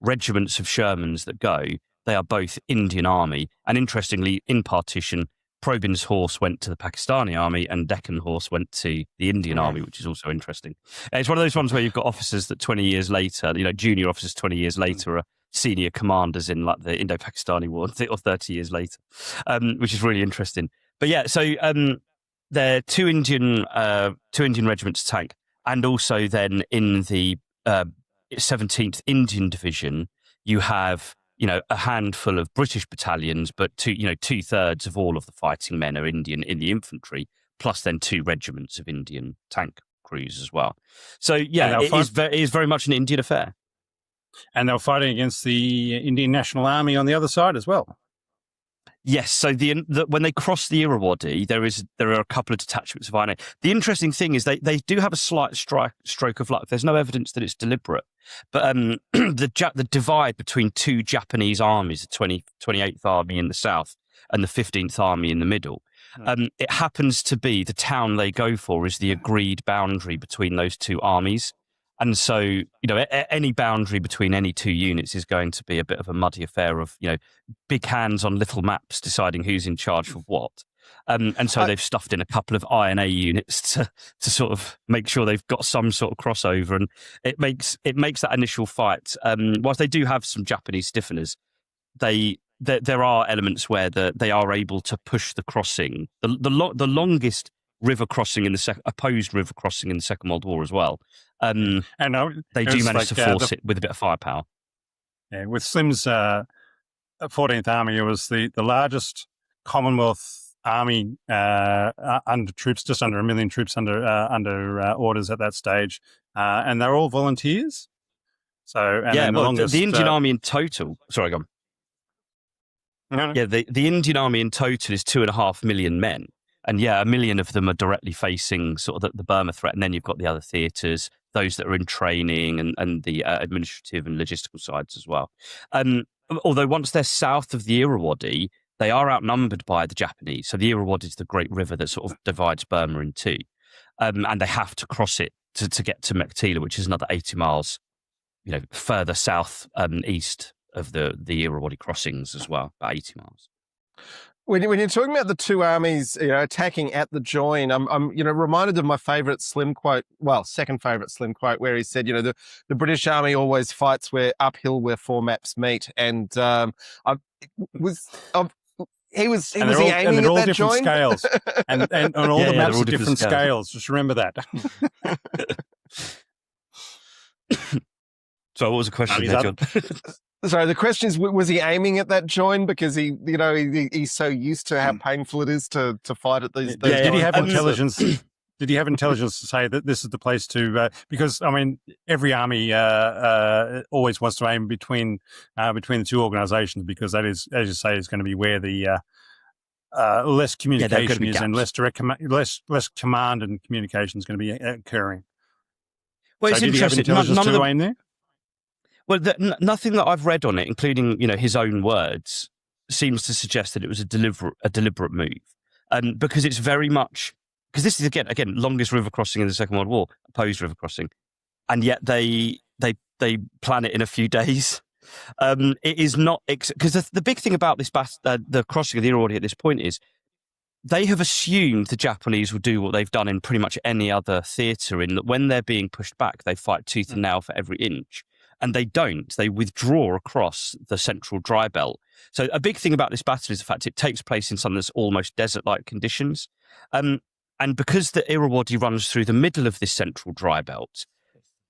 Speaker 3: regiments of Shermans that go. They are both Indian Army, and interestingly, in partition, Probyn's horse went to the Pakistani army and Deccan horse went to the Indian army, which is also interesting. It's one of those ones where you've got officers that 20 years later, junior officers 20 years later are senior commanders in like the Indo-Pakistani war or 30 years later, which is really interesting. But yeah, so there are two Indian regiments tank, and also then in the 17th Indian Division, you have a handful of British battalions, but two-thirds of all of the fighting men are Indian in the infantry, plus then two regiments of Indian tank crews as well. So yeah, it is very much an Indian affair.
Speaker 1: And they were fighting against the Indian National Army on the other side as well.
Speaker 3: Yes, so when they cross the Irrawaddy, there are a couple of detachments of INA. The interesting thing is they do have a slight stroke of luck. There's no evidence that it's deliberate, but the divide between two Japanese armies, the 28th Army in the south and the 15th Army in the middle, it happens to be the town they go for is the agreed boundary between those two armies. And so, any boundary between any two units is going to be a bit of a muddy affair of, big hands on little maps deciding who's in charge of what. And so they've stuffed in a couple of INA units to sort of make sure they've got some sort of crossover. And it makes that initial fight, whilst they do have some Japanese stiffeners, there are elements where they are able to push the crossing. The longest river crossing opposed river crossing in the Second World War as well. And they do manage to force it with a bit of firepower.
Speaker 1: Yeah, with Slim's 14th Army, it was the largest Commonwealth Army under troops, just under 1 million troops under orders at that stage, and they're all volunteers. So
Speaker 3: the Indian Army in total. Sorry, go on.
Speaker 1: No.
Speaker 3: Yeah, the Indian Army in total is 2.5 million men. And 1 million of them are directly facing sort of the Burma threat. And then you've got the other theatres, those that are in training and the administrative and logistical sides as well. Although once they're south of the Irrawaddy, they are outnumbered by the Japanese. So the Irrawaddy is the great river that sort of divides Burma in two. And they have to cross it to get to Mektila, which is another 80 miles, further south east of the Irrawaddy crossings as well, about 80 miles.
Speaker 2: When you're talking about the two armies, attacking at the join, I'm reminded of my favourite Slim quote. Well, second favourite Slim quote, where he said, the British Army always fights uphill where four maps meet, and was he aiming at that join?
Speaker 1: Scales, and all the maps are different scales. Just remember that.
Speaker 3: So, what was the question there, John?
Speaker 2: Sorry, the question is, was he aiming at that join because he's so used to how painful it is to fight at these?
Speaker 1: Did he have intelligence? Did he have intelligence to say that this is the place to? Because every army always wants to aim between the two organisations, because that is, as you say, is going to be where the less communication is, and less direct, less command and communication is going to be occurring.
Speaker 3: Well,
Speaker 1: so did he have intelligence to aim there?
Speaker 3: Well, nothing that I've read on it, including his own words, seems to suggest that it was a deliberate move, because it's very much because this is again longest river crossing in the Second World War, opposed river crossing, and yet they plan it in a few days. It is not because the big thing about this the crossing of the Irrawaddy at this point is they have assumed the Japanese will do what they've done in pretty much any other theatre, in that when they're being pushed back, they fight tooth and nail for every inch. And they don't. They withdraw across the central dry belt. So a big thing about this battle is the fact it takes place in some that's almost desert-like conditions. And because the Irrawaddy runs through the middle of this central dry belt,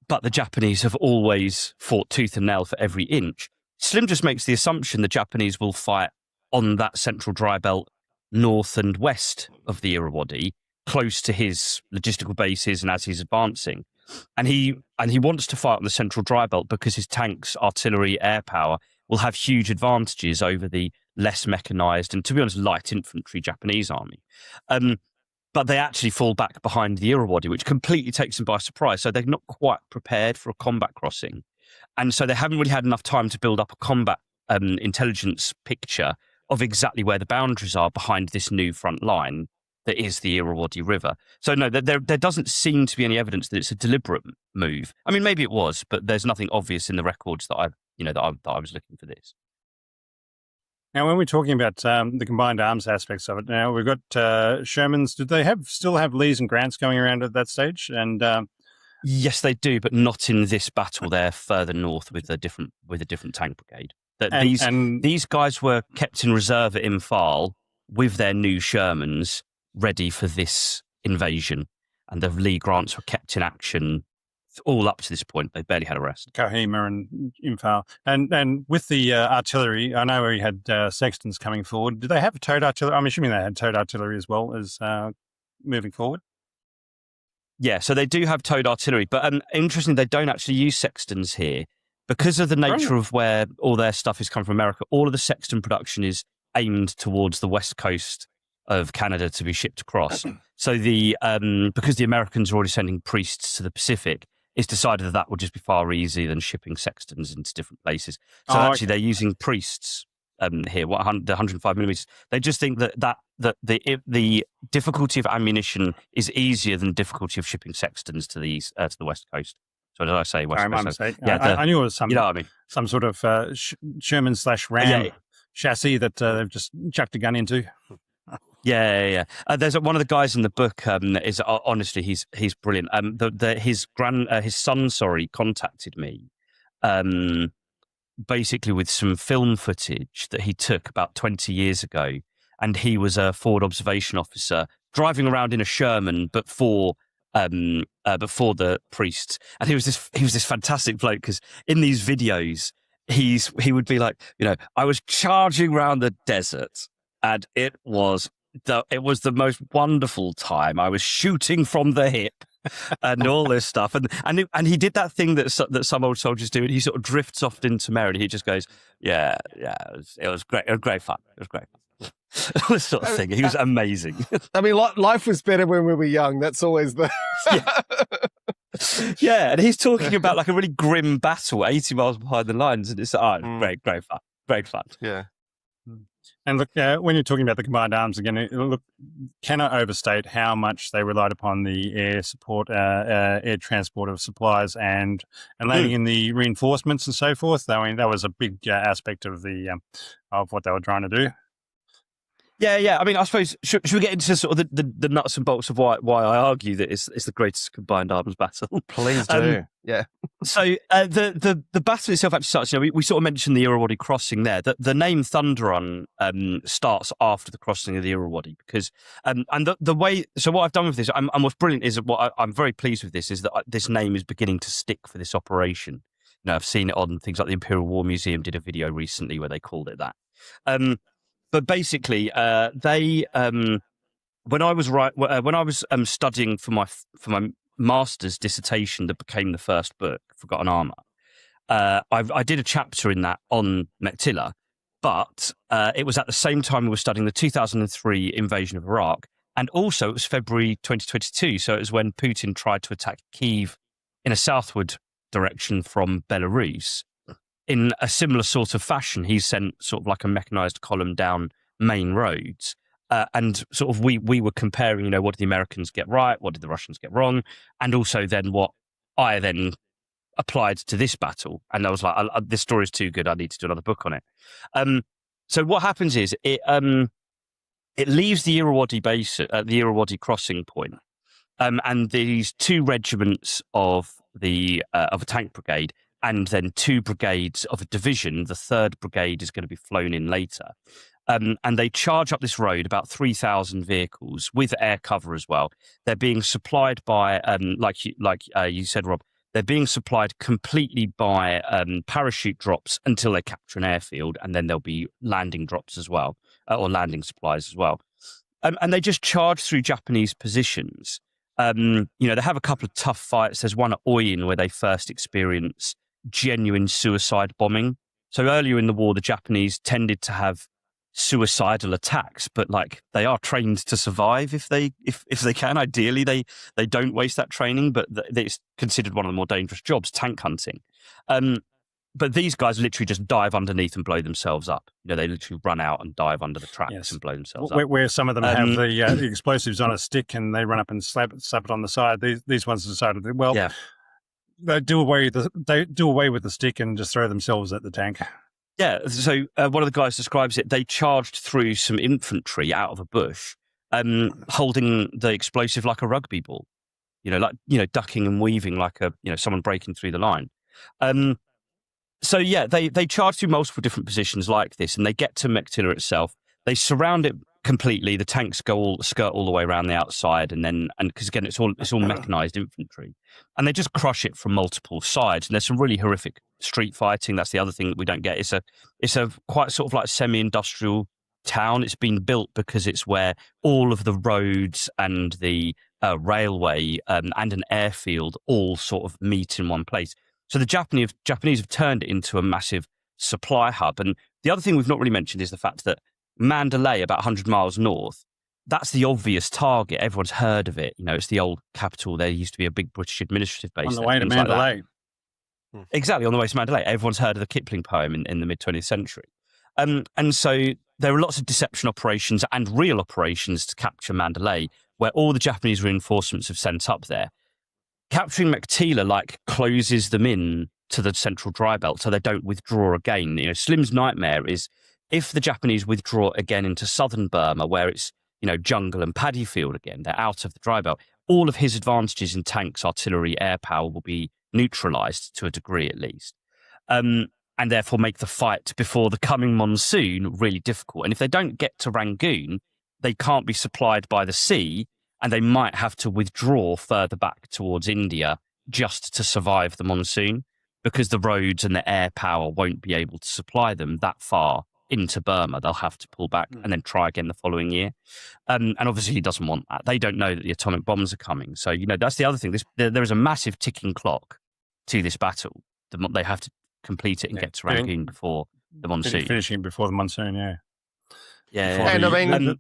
Speaker 3: but the Japanese have always fought tooth and nail for every inch, Slim just makes the assumption the Japanese will fight on that central dry belt north and west of the Irrawaddy, close to his logistical bases and as he's advancing. And he wants to fight on the central dry belt because his tanks, artillery, air power will have huge advantages over the less mechanized and, to be honest, light infantry Japanese army. But they actually fall back behind the Irrawaddy, which completely takes them by surprise. So they're not quite prepared for a combat crossing. And so they haven't really had enough time to build up a combat intelligence picture of exactly where the boundaries are behind this new front line that is the Irrawaddy River. So no, there doesn't seem to be any evidence that it's a deliberate move. I mean, maybe it was, but there's nothing obvious in the records that I was looking for this.
Speaker 1: Now, when we're talking about the combined arms aspects of it, now we've got Sherman's. Did they still have Lees and Grants going around at that stage? And
Speaker 3: yes, they do, but not in this battle. They're further north with a different tank brigade. These guys were kept in reserve at Imphal with their new Shermans ready for this invasion, and the Lee Grants were kept in action all up to this point. They barely had a rest.
Speaker 1: Kohima and Imphal. And with the artillery, I know we had Sextons coming forward. Did they have towed artillery? I'm assuming they had towed artillery as well as moving forward.
Speaker 3: Yeah, so they do have towed artillery, but interestingly, they don't actually use Sextons here. Because of the nature of where all their stuff is coming from America, all of the Sexton production is aimed towards the west coast of Canada to be shipped across. So because the Americans are already sending priests to the Pacific, it's decided that would just be far easier than shipping Sextons into different places. So they're using priests here, the 105 millimeters. They just think that the difficulty of ammunition is easier than the difficulty of shipping Sextons to the west coast. So did I say west coast?
Speaker 1: My mistake.
Speaker 3: Yeah,
Speaker 1: I knew it was some.
Speaker 3: You know what I mean?
Speaker 1: Some sort of Sherman/Ram chassis that they've just chucked a gun into.
Speaker 3: Yeah. There's one of the guys in the book. Is honestly, he's brilliant. His son, contacted me, basically with some film footage that he took about 20 years ago, and he was a forward observation officer driving around in a Sherman, but for the priests. And he was this fantastic bloke, because in these videos he would be like, I was charging around the desert, and it was the most wonderful time. I was shooting from the hip and all this stuff. And he did that thing that some old soldiers do, and he sort of drifts off into memory, and he just goes, yeah, it was great. It was great fun. It was great fun. This sort of thing. He was amazing.
Speaker 2: I mean, life was better when we were young. That's always the...
Speaker 3: Yeah, and he's talking about like a really grim battle 80 miles behind the lines, and it's great fun.
Speaker 2: Yeah.
Speaker 1: And look, when you're talking about the combined arms again, look, cannot overstate how much they relied upon the air support, air transport of supplies and landing in the reinforcements and so forth. I mean, that was a big aspect of of what they were trying to do.
Speaker 3: Yeah. I mean, I suppose should we get into sort of the nuts and bolts of why I argue that it's the greatest combined arms battle?
Speaker 2: Please do. Yeah.
Speaker 3: So the battle itself actually starts. We sort of mentioned the Irrawaddy crossing there. The name Thunder Run starts after the crossing of the Irrawaddy, because and the way. So what I've done with this, and what's brilliant is I'm very pleased with this, is that this name is beginning to stick for this operation. I've seen it on things like the Imperial War Museum did a video recently where they called it that. But basically, when I was studying for my master's dissertation that became the first book, Forgotten Armour, I did a chapter in that on Mektila, but it was at the same time we were studying the 2003 invasion of Iraq, and also it was February 2022, so it was when Putin tried to attack Kyiv in a southward direction from Belarus in a similar sort of fashion, he sent sort of like a mechanized column down main roads. And sort of we were comparing, what did the Americans get right? What did the Russians get wrong? And also then what I then applied to this battle. And I was like, this story is too good. I need to do another book on it. So what happens is it leaves the Irrawaddy base at the Irrawaddy crossing point. And these 2 regiments of a tank brigade, and then 2 brigades of a division. The 3rd brigade is going to be flown in later. And they charge up this road, about 3,000 vehicles with air cover as well. They're being supplied by, like you said, Rob, they're being supplied completely by parachute drops until they capture an airfield, and then there'll be landing drops as well, or landing supplies as well. And they just charge through Japanese positions. They have a couple of tough fights. There's one at Oyin where they first experience genuine suicide bombing. So earlier in the war, the Japanese tended to have suicidal attacks, but they are trained to survive if they can. Ideally, they don't waste that training, but it's considered one of the more dangerous jobs, tank hunting. But these guys literally just dive underneath and blow themselves up. They literally run out and dive under the tracks and blow themselves up.
Speaker 1: Where some of them have the explosives on a stick and they run up and slap it on the side. These ones decided that, they do away with the stick and just throw themselves at the tank.
Speaker 3: Yeah, so one of the guys describes it. They charged through some infantry out of a bush, holding the explosive like a rugby ball. Ducking and weaving like someone breaking through the line. So yeah, they charge through multiple different positions like this, and they get to Mektila itself. They surround it completely. The tanks skirt all the way around the outside, and because again it's all mechanized infantry, and they just crush it from multiple sides. And there's some really horrific street fighting. That's the other thing that we don't get. It's a quite sort of like semi-industrial town. It's been built because it's where all of the roads and the railway and an airfield all sort of meet in one place. So the Japanese have turned it into a massive supply hub. And the other thing we've not really mentioned is the fact that Mandalay, about 100 miles north, that's the obvious target. Everyone's heard of it. It's the old capital. There used to be a big British administrative base.
Speaker 1: On the way to Mandalay.
Speaker 3: Exactly, on the way to Mandalay. Everyone's heard of the Kipling poem in the mid-20th century. And so there are lots of deception operations and real operations to capture Mandalay, where all the Japanese reinforcements have sent up there. Capturing Mektila closes them in to the central dry belt so they don't withdraw again. Slim's nightmare is if the Japanese withdraw again into southern Burma, where it's jungle and paddy field again, they're out of the dry belt. All of his advantages in tanks, artillery, air power will be neutralized to a degree at least, and therefore make the fight before the coming monsoon really difficult. And if they don't get to Rangoon, they can't be supplied by the sea, and they might have to withdraw further back towards India just to survive the monsoon, because the roads and the air power won't be able to supply them that far into Burma. They'll have to pull back and then try again the following year. And obviously he doesn't want that. They don't know that the atomic bombs are coming. So, that's the other thing. There is a massive ticking clock to this battle. They have to complete it and get to Rangoon before the monsoon.
Speaker 1: Finishing before the monsoon, yeah.
Speaker 3: Yeah.
Speaker 4: And I mean,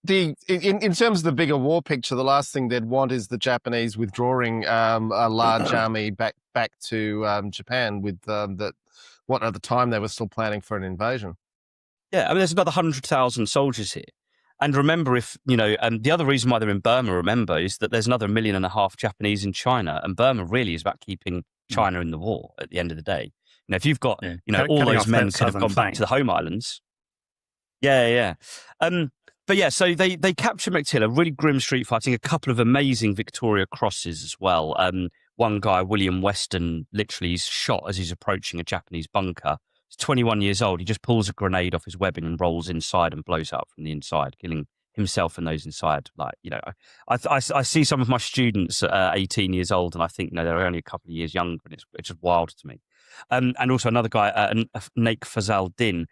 Speaker 4: in terms of the bigger war picture, the last thing they'd want is the Japanese withdrawing a large army back to Japan with what at the time they were still planning for an invasion.
Speaker 3: Yeah, I mean, there's another 100,000 soldiers here. And remember, the other reason why they're in Burma, is that there's another 1.5 million Japanese in China, and Burma really is about keeping China in the war at the end of the day. If you've got, all those men could have gone back to the home islands. Yeah. But yeah, so they capture Mektila, really grim street fighting, a couple of amazing Victoria Crosses as well. One guy, William Weston, literally is shot as he's approaching a Japanese bunker. He's 21 years old. He just pulls a grenade off his webbing and rolls inside and blows up from the inside, killing himself and those inside. I see some of my students at 18 years old, and I think they're only a couple of years younger, and it's just wild to me. And also another guy, Naik Fazal Din.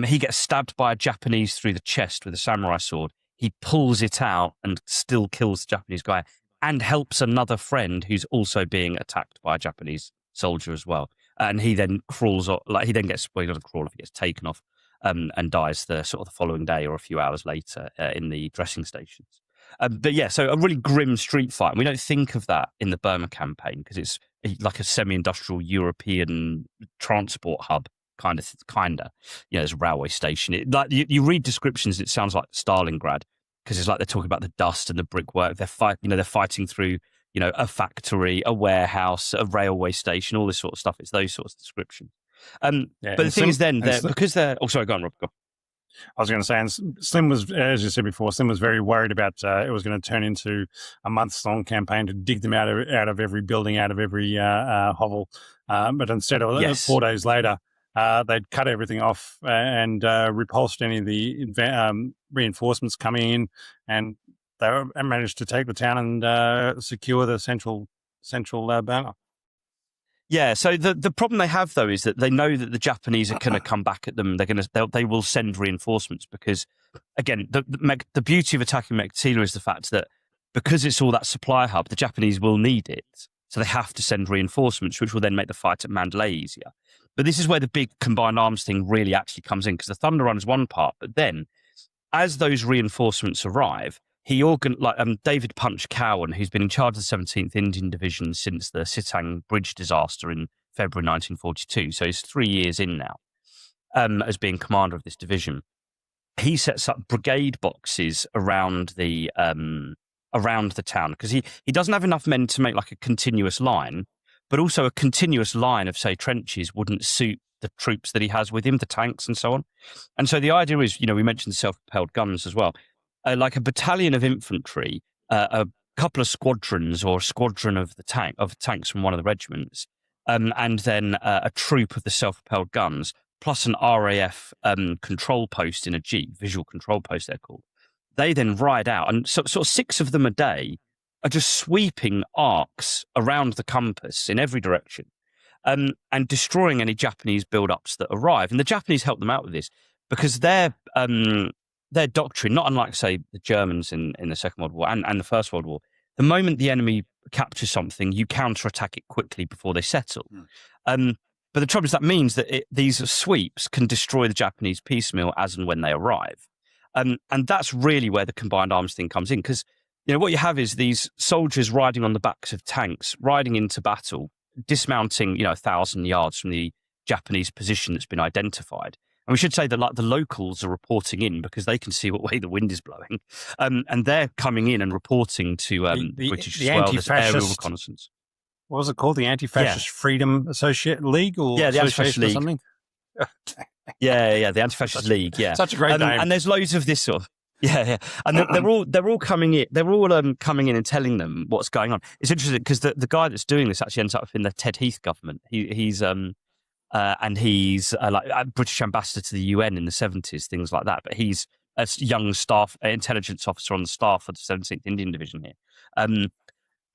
Speaker 3: He gets stabbed by a Japanese through the chest with a samurai sword. He pulls it out and still kills the Japanese guy, and helps another friend who's also being attacked by a Japanese soldier as well. And he then crawls off, he then gets, he doesn't crawl off, he gets taken off and dies the following day or a few hours later in the dressing stations. But yeah, so a really grim street fight. And we don't think of that in the Burma campaign because it's like a semi-industrial European transport hub kinda. There's a railway station. You read descriptions, it sounds like Stalingrad, because it's like they're talking about the dust and the brickwork. They're fighting through a factory, a warehouse, a railway station, all this sort of stuff. It's those sorts of descriptions. But the thing is, then because they're sorry, go on, Rob. Go on.
Speaker 1: I was going to say, and Slim was, as you said before, Slim was very worried about it was going to turn into a months-long campaign to dig them out of every building, out of every hovel. But instead of 4 days later, they'd cut everything off and repulsed any of the reinforcements coming in, and they managed to take the town and secure the central Burma.
Speaker 3: Yeah, so the problem they have, though, is that they know that the Japanese are going to come back at them. They will send reinforcements because, again, the beauty of attacking Mektila is the fact that because it's all that supply hub, the Japanese will need it. So they have to send reinforcements, which will then make the fight at Mandalay easier. But this is where the big combined arms thing really actually comes in, because the Thunder Run is one part, but then as those reinforcements arrive, David Punch Cowan, who's been in charge of the 17th Indian Division since the Sitang Bridge disaster in February 1942, so he's 3 years in now, as being commander of this division. He sets up brigade boxes around the town, because he doesn't have enough men to make like a continuous line, but also a continuous line of, say, trenches wouldn't suit the troops that he has with him, the tanks and so on. And so the idea is, we mentioned self-propelled guns as well. Like a battalion of infantry, a couple of squadrons or a squadron of tanks from one of the regiments, and then a troop of the self-propelled guns, plus an RAF control post in a jeep, visual control post they're called. They then ride out, and sort of 6 of them a day are just sweeping arcs around the compass in every direction, and destroying any Japanese build-ups that arrive. And the Japanese help them out with this because their doctrine, not unlike, say, the Germans in the Second World War and the First World War, the moment the enemy captures something, you counterattack it quickly before they settle. But the trouble is that means that these sweeps can destroy the Japanese piecemeal as and when they arrive. And that's really where the combined arms thing comes in, because what you have is these soldiers riding on the backs of tanks, riding into battle, dismounting 1,000 yards from the Japanese position that's been identified. And we should say that the locals are reporting in because they can see what way the wind is blowing, and they're coming in and reporting to the British as well. There's aerial reconnaissance.
Speaker 1: What was it called? The Anti-Fascist Freedom Associate League, or
Speaker 3: the Anti-Fascist League,
Speaker 1: or something?
Speaker 3: the Anti-Fascist League. Yeah,
Speaker 1: such a great name.
Speaker 3: And there's loads of this sort of. Yeah, and they're all coming in. They're all coming in and telling them what's going on. It's interesting because the guy that's doing this actually ends up in the Ted Heath government. He's like a British ambassador to the UN in the 70s, things like that. But he's a young intelligence officer on the staff of the 17th Indian Division here.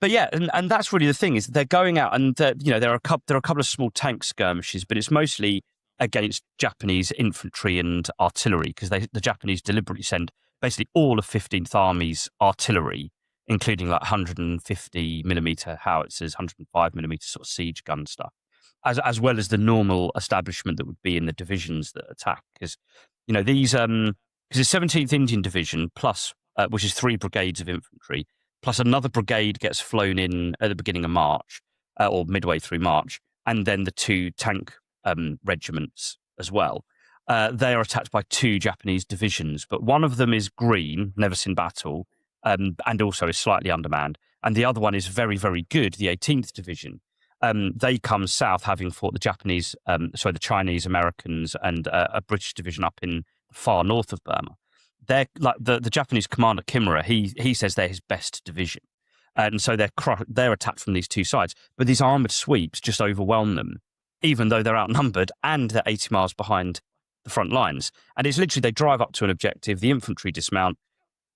Speaker 3: But yeah, and that's really the thing, is that they're going out and there are a couple of small tank skirmishes, but it's mostly against Japanese infantry and artillery, because the Japanese deliberately send basically all of 15th Army's artillery, including like 150 millimeter howitzers, 105 millimeter sort of siege gun stuff, as well as the normal establishment that would be in the divisions that attack. Because these because the 17th Indian Division plus which is 3 brigades of infantry plus another brigade gets flown in at the beginning of March or midway through March, and then the 2 tank regiments as well. They are attacked by 2 Japanese divisions, but one of them is green, never seen battle, and also is slightly undermanned, and the other one is very, very good, the 18th Division. They come south, having fought the the Chinese, Americans, and a British division up in the far north of Burma. They're like the Japanese commander Kimura. He says they're his best division, and so they're attacked from these 2 sides. But these armored sweeps just overwhelm them, even though they're outnumbered and they're 80 miles behind the front lines. And it's literally, they drive up to an objective, the infantry dismount,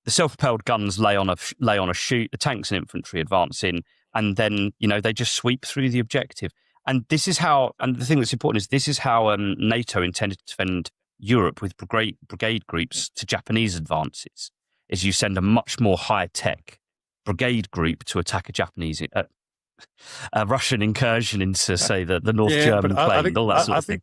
Speaker 3: the self-propelled guns lay on a chute, the tanks and infantry advance in, and then they just sweep through the objective. And this is how, and the thing that's important is this is how NATO intended to defend Europe with brigade groups to Japanese advances. Is you send a much more high-tech brigade group to attack a Japanese a Russian incursion into, say, the North German plain, all that sort of thing.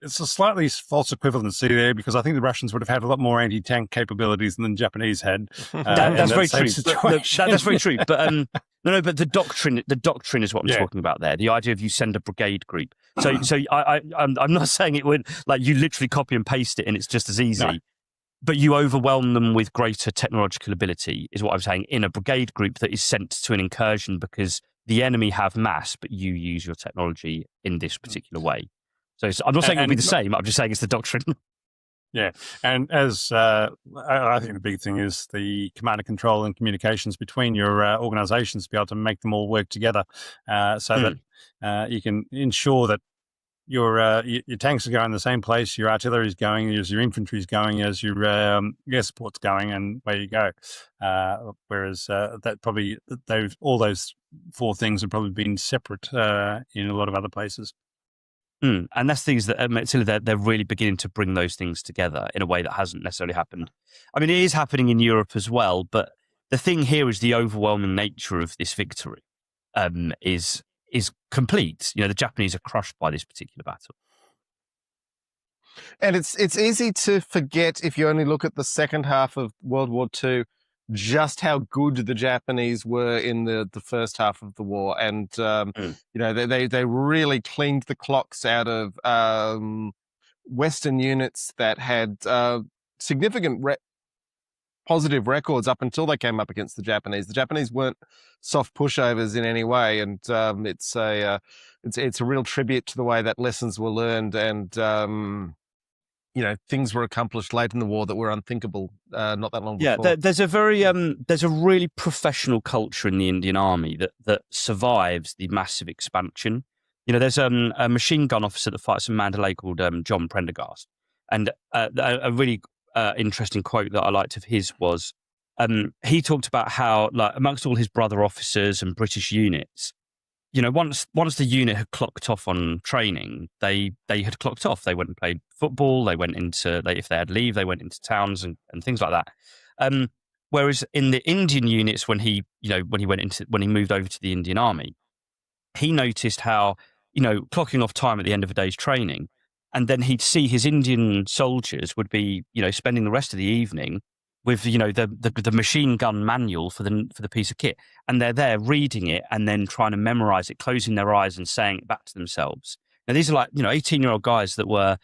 Speaker 1: It's a slightly false equivalency there, because I think the Russians would have had a lot more anti-tank capabilities than the Japanese had.
Speaker 3: That's very true. That's very true. But No, but the doctrine is what I'm talking about there. The idea of you send a brigade group. I'm not saying it would, like, you literally copy and paste it and it's just as easy.
Speaker 1: No.
Speaker 3: But you overwhelm them with greater technological ability, is what I'm saying, in a brigade group that is sent to an incursion because the enemy have mass, but you use your technology in this particular way. So I'm not saying it'll be the same. I'm just saying it's the doctrine.
Speaker 1: Yeah, and as I think the big thing is the command and control and communications between your organisations to be able to make them all work together, so that you can ensure that your tanks are going in the same place, your artillery is going, as your infantry is going, as your air support's going, and where you go. Whereas that probably all those four things have probably been separate in a lot of other places.
Speaker 3: And that's things that they're really beginning to bring those things together in a way that hasn't necessarily happened. I mean, it is happening in Europe as well, but the thing here is the overwhelming nature of this victory is complete. You know, the Japanese are crushed by this particular battle.
Speaker 4: And it's easy to forget if you only look at the second half of World War II, just how good the Japanese were in the first half of the war. And, you know, they really cleaned the clocks out of Western units that had significant positive records up until they came up against the Japanese. The Japanese weren't soft pushovers in any way. And it's a real tribute to the way that lessons were learned and, you know, things were accomplished late in the war that were unthinkable not that long before.
Speaker 3: Yeah, there's a really professional culture in the Indian Army that survives the massive expansion. You know, there's a machine gun officer that fights in Mandalay called John Prendergast, and a really interesting quote that I liked of his was he talked about how, like, amongst all his brother officers and British units, you know, once the unit had clocked off on training, they had clocked off. They went and played football. They went into, if they had leave, they went into towns and things like that. Whereas in the Indian units, when he moved over to the Indian Army, he noticed how, you know, clocking off time at the end of a day's training, and then he'd see his Indian soldiers would be, you know, spending the rest of the evening with, you know, the machine gun manual for the piece of kit, and they're there reading it and then trying to memorize it, closing their eyes and saying it back to themselves. Now these are, like, you know, 18-year-old guys that were,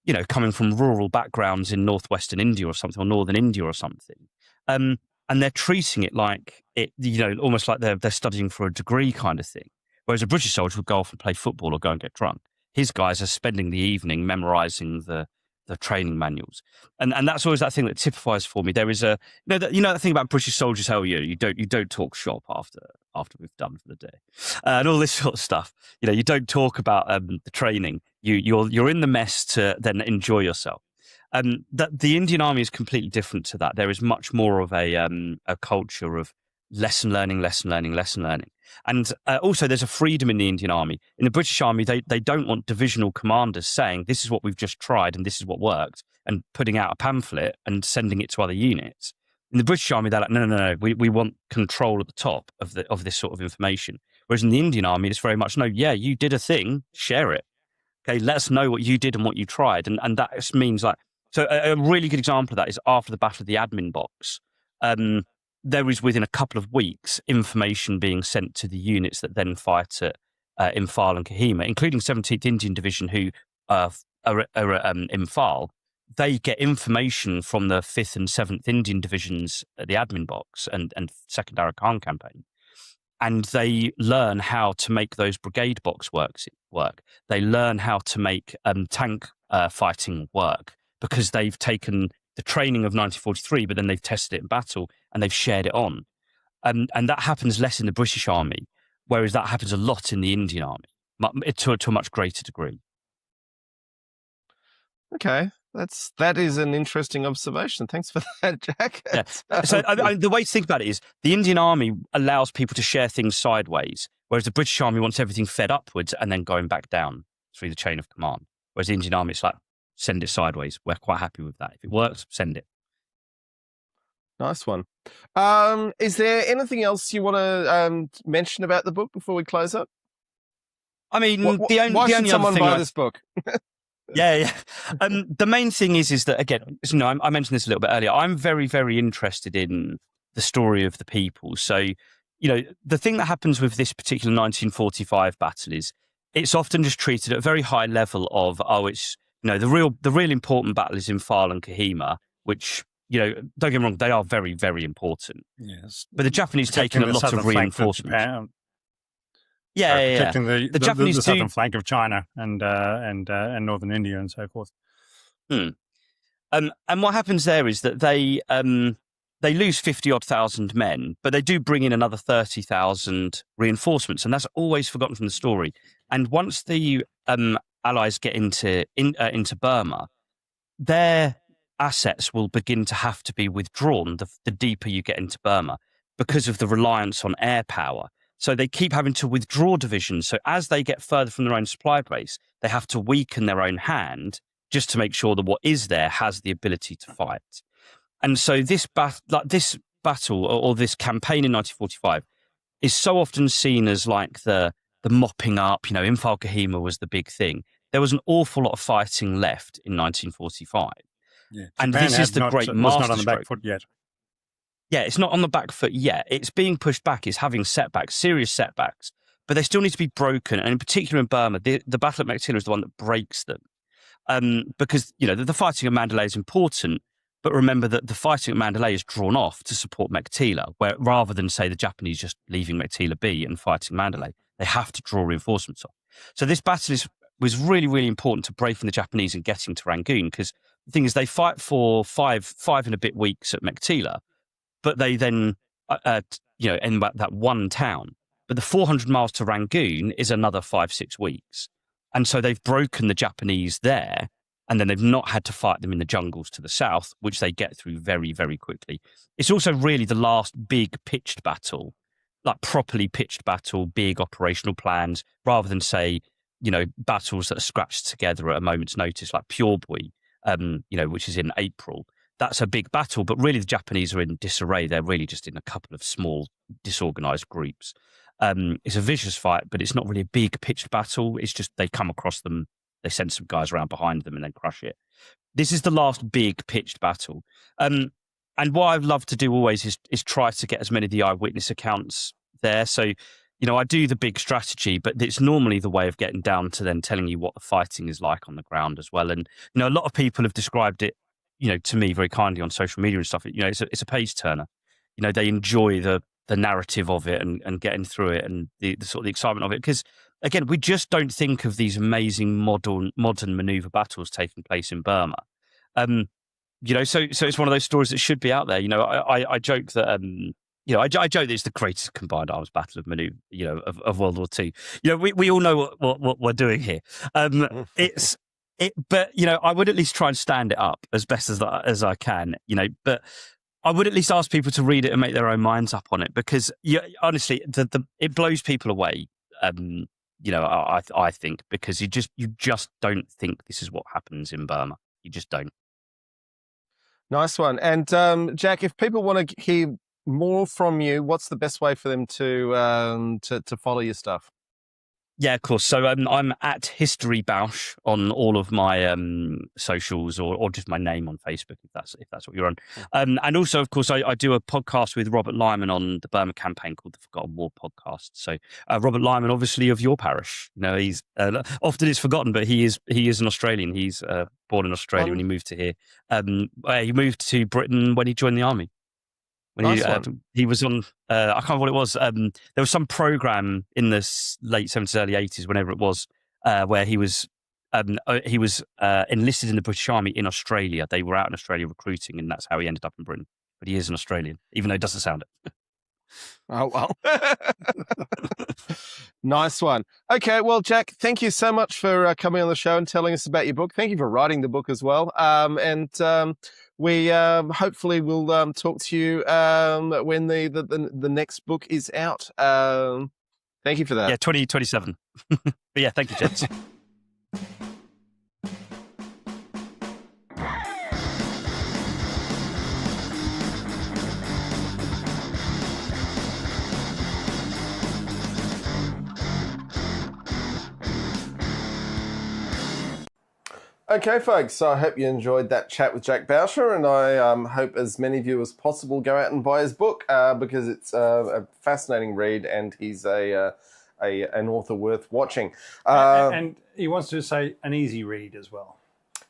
Speaker 3: you know, coming from rural backgrounds in northwestern India or something, or northern India or something, and they're treating it like it, you know, almost like they're studying for a degree kind of thing. Whereas a British soldier would go off and play football or go and get drunk. His guys are spending the evening memorizing the training manuals, and that's always that thing that typifies for me. There is that thing about British soldiers, how you don't talk shop after we've done for the day, and all this sort of stuff. You know, you don't talk about the training. You're in the mess to then enjoy yourself. That the Indian Army is completely different to that. There is much more of a culture of lesson learning. And also there's a freedom in the Indian Army. In the British Army, they don't want divisional commanders saying, this is what we've just tried and this is what worked, and putting out a pamphlet and sending it to other units. In the British Army, they're like, no, we want control at the top of this sort of information. Whereas in the Indian Army, it's very much, no, yeah, you did a thing, share it. Okay, let us know what you did and what you tried. And that just means, like, so a really good example of that is after the Battle of the Admin Box. There is, within a couple of weeks, information being sent to the units that then fight at Imphal and Kohima, including 17th Indian Division, who are at Imphal. They get information from the 5th and 7th Indian Divisions at the Admin Box and 2nd Arakan campaign. And they learn how to make those brigade box work. They learn how to make tank fighting work, because they've taken the training of 1943, but then they've tested it in battle and they've shared it on. And that happens less in the British Army, whereas that happens a lot in the Indian Army, to a much greater degree.
Speaker 4: Okay, that is an interesting observation. Thanks for that, Jack.
Speaker 3: Yeah. So the way to think about it is the Indian Army allows people to share things sideways, whereas the British Army wants everything fed upwards and then going back down through the chain of command. Whereas the Indian Army, it's like, send it sideways. We're quite happy with that. If it works, send it.
Speaker 4: Nice one. Is there anything else you want to mention about the book before we close up?
Speaker 3: I mean,
Speaker 4: why should someone buy this book?
Speaker 3: Yeah. The main thing is that, again, you know, I mentioned this a little bit earlier. I'm very, very interested in the story of the people. So the thing that happens with this particular 1945 battle is it's often just treated at a very high level of, it's, the real important battle is in Fal and Kohima, which, don't get me wrong, they are very, very important.
Speaker 1: Yes.
Speaker 3: But the Japanese taking a lot of reinforcements.
Speaker 1: Protecting
Speaker 3: the Japanese
Speaker 1: the southern flank of China and northern India and so forth.
Speaker 3: And what happens there is that they lose 50-odd thousand men, but they do bring in another 30,000 reinforcements, and that's always forgotten from the story. And once the Allies get into Burma, their assets will begin to have to be withdrawn the deeper you get into Burma because of the reliance on air power. So they keep having to withdraw divisions. So as they get further from their own supply base, they have to weaken their own hand just to make sure that what is there has the ability to fight. And so this battle or this campaign in 1945 is so often seen as like the mopping up. Imphal Kohima was the big thing. There was an awful lot of fighting left in 1945.
Speaker 1: Yeah.
Speaker 3: And
Speaker 1: Japan
Speaker 3: this is the great
Speaker 1: was not on the
Speaker 3: masterstroke.
Speaker 1: back foot yet.
Speaker 3: Yeah, it's not on the back foot yet. It's being pushed back. It's having setbacks, serious setbacks, but they still need to be broken. And in particular in Burma, the battle at Mekhtila is the one that breaks them. Because, the fighting at Mandalay is important, but remember that the fighting at Mandalay is drawn off to support Mekhtila, where rather than, say, the Japanese just leaving Mekhtila be and fighting Mandalay, they have to draw reinforcements off. So this battle was really, really important to breaking the Japanese and getting to Rangoon, because the thing is they fight for five and a bit weeks at Mekhtila, but they then, end that one town. But the 400 miles to Rangoon is another 5-6 weeks. And so they've broken the Japanese there, and then they've not had to fight them in the jungles to the south, which they get through very, very quickly. It's also really the last big pitched battle, like properly pitched battle, big operational plans, rather than, say, battles that are scratched together at a moment's notice, like Pure Boy, which is in April. That's a big battle, but really the Japanese are in disarray. They're really just in a couple of small, disorganized groups. It's a vicious fight, but it's not really a big pitched battle. It's just they come across them, they send some guys around behind them and then crush it. This is the last big pitched battle. And what I've loved to do always is try to get as many of the eyewitness accounts there. So, I do the big strategy, but it's normally the way of getting down to then telling you what the fighting is like on the ground as well. And, a lot of people have described it, to me very kindly on social media and stuff. It's a page turner. They enjoy the narrative of it and getting through it and the sort of the excitement of it. Because, again, we just don't think of these amazing modern maneuver battles taking place in Burma. So it's one of those stories that should be out there. I joke that, I joke that it's the greatest combined arms battle of maneuver, of World War II. We all know what we're doing here. But I would at least try and stand it up as best as I can, but I would at least ask people to read it and make their own minds up on it, because honestly, it blows people away. I think, because you just don't think this is what happens in Burma. You just don't.
Speaker 4: Nice one. And Jack, if people want to hear more from you, what's the best way for them to follow your stuff?
Speaker 3: Yeah, of course. So I'm at History Bausch on all of my socials, or just my name on Facebook, if that's what you're on. And also, of course, I do a podcast with Robert Lyman on the Burma campaign called the Forgotten War Podcast. So Robert Lyman, obviously of your parish, he's often is forgotten, but he is an Australian. He's born in Australia when he moved to here. He moved to Britain when he joined the army. When he was on, I can't remember what it was. There was some program in the late 70s, early 80s, whenever it was, where he was enlisted in the British Army in Australia. They were out in Australia recruiting, and that's how he ended up in Britain. But he is an Australian, even though he doesn't sound it.
Speaker 4: Oh, well. Nice one. Okay, well, Jack, thank you so much for coming on the show and telling us about your book. Thank you for writing the book as well. We hopefully will talk to you when the next book is out. Thank you for that.
Speaker 3: Yeah, 2027. But yeah, thank you, gents.
Speaker 2: Okay, folks, so I hope you enjoyed that chat with Jack Boucher, and I hope as many of you as possible go out and buy his book because it's a fascinating read, and he's an author worth watching.
Speaker 1: And he wants to say an easy read as well.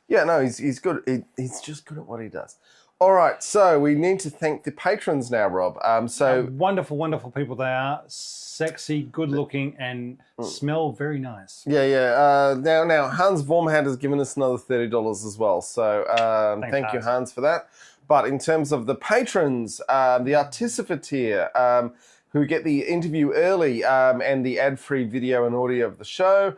Speaker 2: Yeah, no, he's good. He's just good at what he does. All right, so we need to thank the patrons now, Rob.
Speaker 1: Wonderful, wonderful people they are. Sexy, good looking, and smell very nice.
Speaker 2: Yeah. Now Hans Vormhat has given us another $30 as well. So thank you, Hans, for that. But in terms of the patrons, the Artissifer tier, who get the interview early and the ad-free video and audio of the show,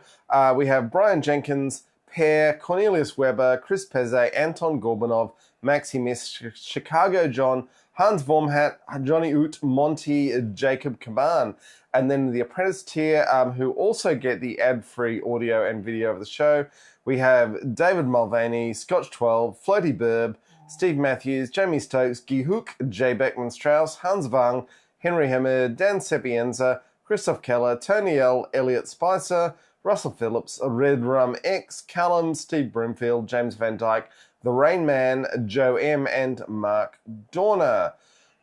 Speaker 2: we have Brian Jenkins, Pear, Cornelius Weber, Chris Peze, Anton Gorbanov, Maximus, Chicago John, Hans Vormhat, Johnny Oot, Monty, Jacob Kaban. And then the Apprentice tier, who also get the ad-free audio and video of the show, we have David Mulvaney, Scotch12, Floaty Burb, Steve Matthews, Jamie Stokes, Guy Hook, Jay Beckman Strauss, Hans Wang, Henry Hemmer, Dan Sepienza, Christoph Keller, Tony L, Elliot Spicer, Russell Phillips, Red Rum X, Callum, Steve Broomfield, James Van Dyke, The Rain Man, Joe M, and Mark Dorner.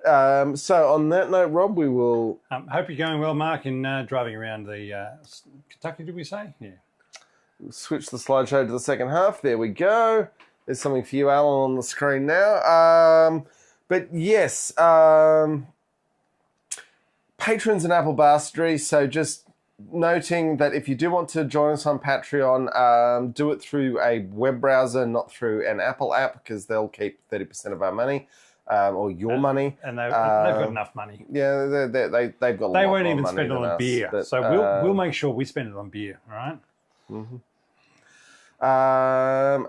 Speaker 2: So on that note, Rob, we will...
Speaker 1: hope you're going well, Mark, in driving around the Kentucky, did we say? Yeah.
Speaker 2: Switch the slideshow to the second half. There we go. There's something for you, Alan, on the screen now. But yes, patrons and Apple Bastardry, so just noting that if you do want to join us on Patreon, do it through a web browser, not through an Apple app, because they'll keep 30% of our money. Or your money.
Speaker 1: And they've got enough money.
Speaker 2: Yeah, they've got a lot more money.
Speaker 1: They won't even spend it on
Speaker 2: us,
Speaker 1: beer.
Speaker 2: But,
Speaker 1: so we'll make sure we spend it on beer, all right?
Speaker 2: Mm-hmm.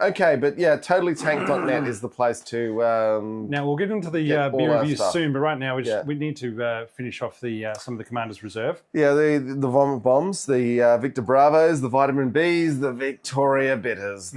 Speaker 2: Okay, but yeah, totallytank.net is the place to...
Speaker 1: now, we'll get into the beer reviews
Speaker 2: stuff.
Speaker 1: soon, but right now we need to finish off some of the Commander's Reserve.
Speaker 2: Yeah, the Vomit Bombs, the Victor Bravos, the Vitamin Bs, the Victoria Bitters,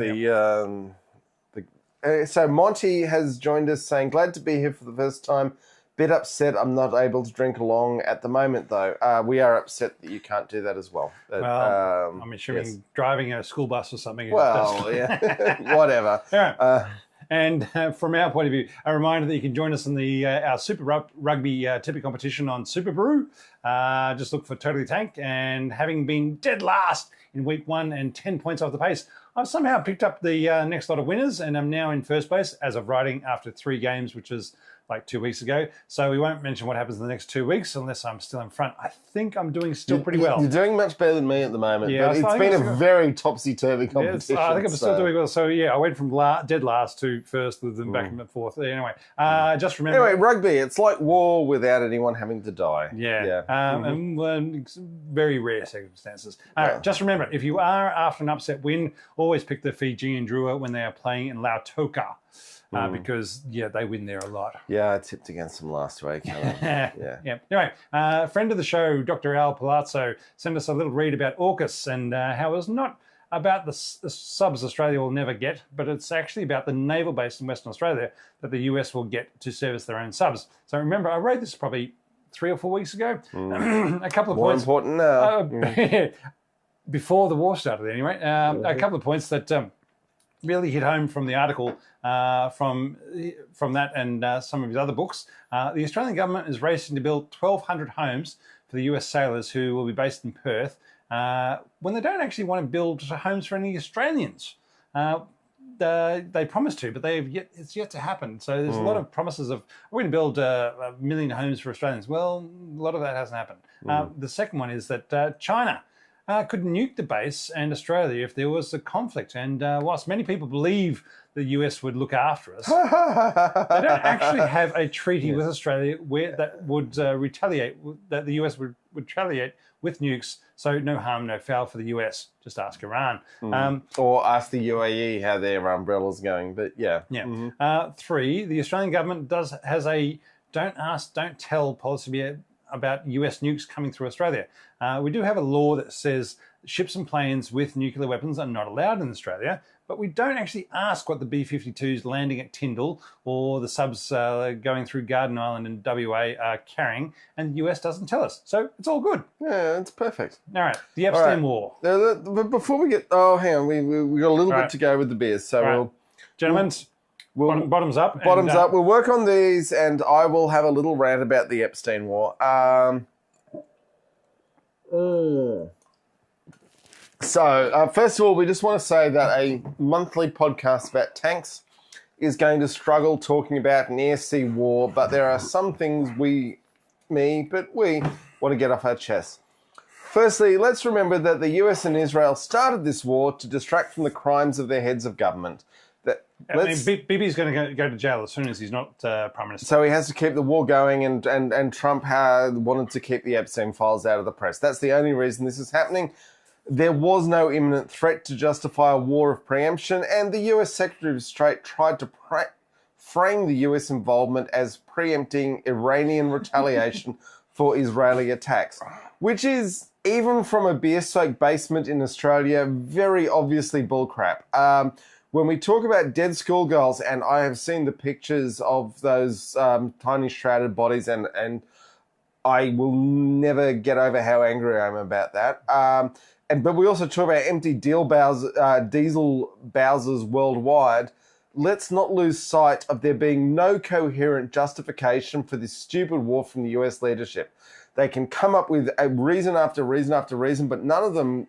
Speaker 2: so Monty has joined us saying, glad to be here for the first time. Bit upset I'm not able to drink along at the moment, though. We are upset that you can't do that as well.
Speaker 1: Well, I'm assuming driving a school bus or something.
Speaker 2: Well, yeah, whatever.
Speaker 1: Yeah. And from our point of view, a reminder that you can join us in our Super Rugby tipping competition on Super Brew. Just look for Totally Tank. And having been dead last in week 1 and 10 points off the pace, I've somehow picked up the next lot of winners, and I'm now in first place as of writing after 3 games, which is like 2 weeks ago. So we won't mention what happens in the next 2 weeks unless I'm still in front. I think I'm doing still pretty well.
Speaker 2: You're doing much better than me at the moment.
Speaker 1: Yeah,
Speaker 2: but it's been a very topsy-turvy competition.
Speaker 1: I think I'm still doing well. So yeah, I went from dead last to first, with them back in fourth. Anyway, just remember.
Speaker 2: Anyway, rugby, it's like war without anyone having to die.
Speaker 1: Yeah. And very rare circumstances. All right, just remember, if you are after an upset win, always pick the Fijian Drua when they are playing in Lautoka. Because, they win there a lot.
Speaker 2: Yeah, I tipped against them last week.
Speaker 1: Yeah. Anyway, friend of the show, Dr. Al Palazzo, sent us a little read about AUKUS and how it's not about the subs Australia will never get, but it's actually about the naval base in Western Australia that the US will get to service their own subs. So remember, I wrote this probably 3 or 4 weeks ago. A couple of
Speaker 2: More
Speaker 1: points.
Speaker 2: important now.
Speaker 1: Before the war started, anyway. A couple of points that... really hit home from the article from that and some of his other books. The Australian government is racing to build 1,200 homes for the US sailors who will be based in Perth when they don't actually want to build homes for any Australians. They promised to, but it's yet to happen. So there's a lot of promises of, we're going to build 1 million homes for Australians. Well, a lot of that hasn't happened. The second one is that China could nuke the base and Australia if there was a conflict. And whilst many people believe the US would look after us, they don't actually have a treaty with Australia that would retaliate, that the US would retaliate with nukes. So no harm, no foul for the US. Just ask Iran.
Speaker 2: Or ask the UAE how their umbrella's going. But yeah.
Speaker 1: 3, the Australian government has a don't ask, don't tell policy about US nukes coming through Australia. We do have a law that says ships and planes with nuclear weapons are not allowed in Australia, but we don't actually ask what the B-52s landing at Tyndall or the subs going through Garden Island in WA are carrying, and the US doesn't tell us. So it's all good.
Speaker 2: Yeah, it's perfect.
Speaker 1: All right, the Epstein War.
Speaker 2: But before we get... Oh, hang on. We got a little bit to go with the beers. So
Speaker 1: Gentlemen, bottoms up.
Speaker 2: Bottoms up. We'll work on these, and I will have a little rant about the Epstein War. So, first of all, we just want to say that a monthly podcast about tanks is going to struggle talking about an air-sea war, but there are some things we want to get off our chests. Firstly, let's remember that the US and Israel started this war to distract from the crimes of their heads of government.
Speaker 1: Bibi's going to go to jail as soon as he's not Prime Minister.
Speaker 2: So he has to keep the war going, and Trump wanted to keep the Epstein files out of the press. That's the only reason this is happening. There was no imminent threat to justify a war of preemption, and the US Secretary of State tried to frame the US involvement as preempting Iranian retaliation for Israeli attacks, which is, even from a beer-soaked basement in Australia, very obviously bullcrap. When we talk about dead schoolgirls, and I have seen the pictures of those tiny shrouded bodies, and I will never get over how angry I am about that. But we also talk about empty diesel Bowsers worldwide. Let's not lose sight of there being no coherent justification for this stupid war from the US leadership. They can come up with a reason after reason after reason, but none of them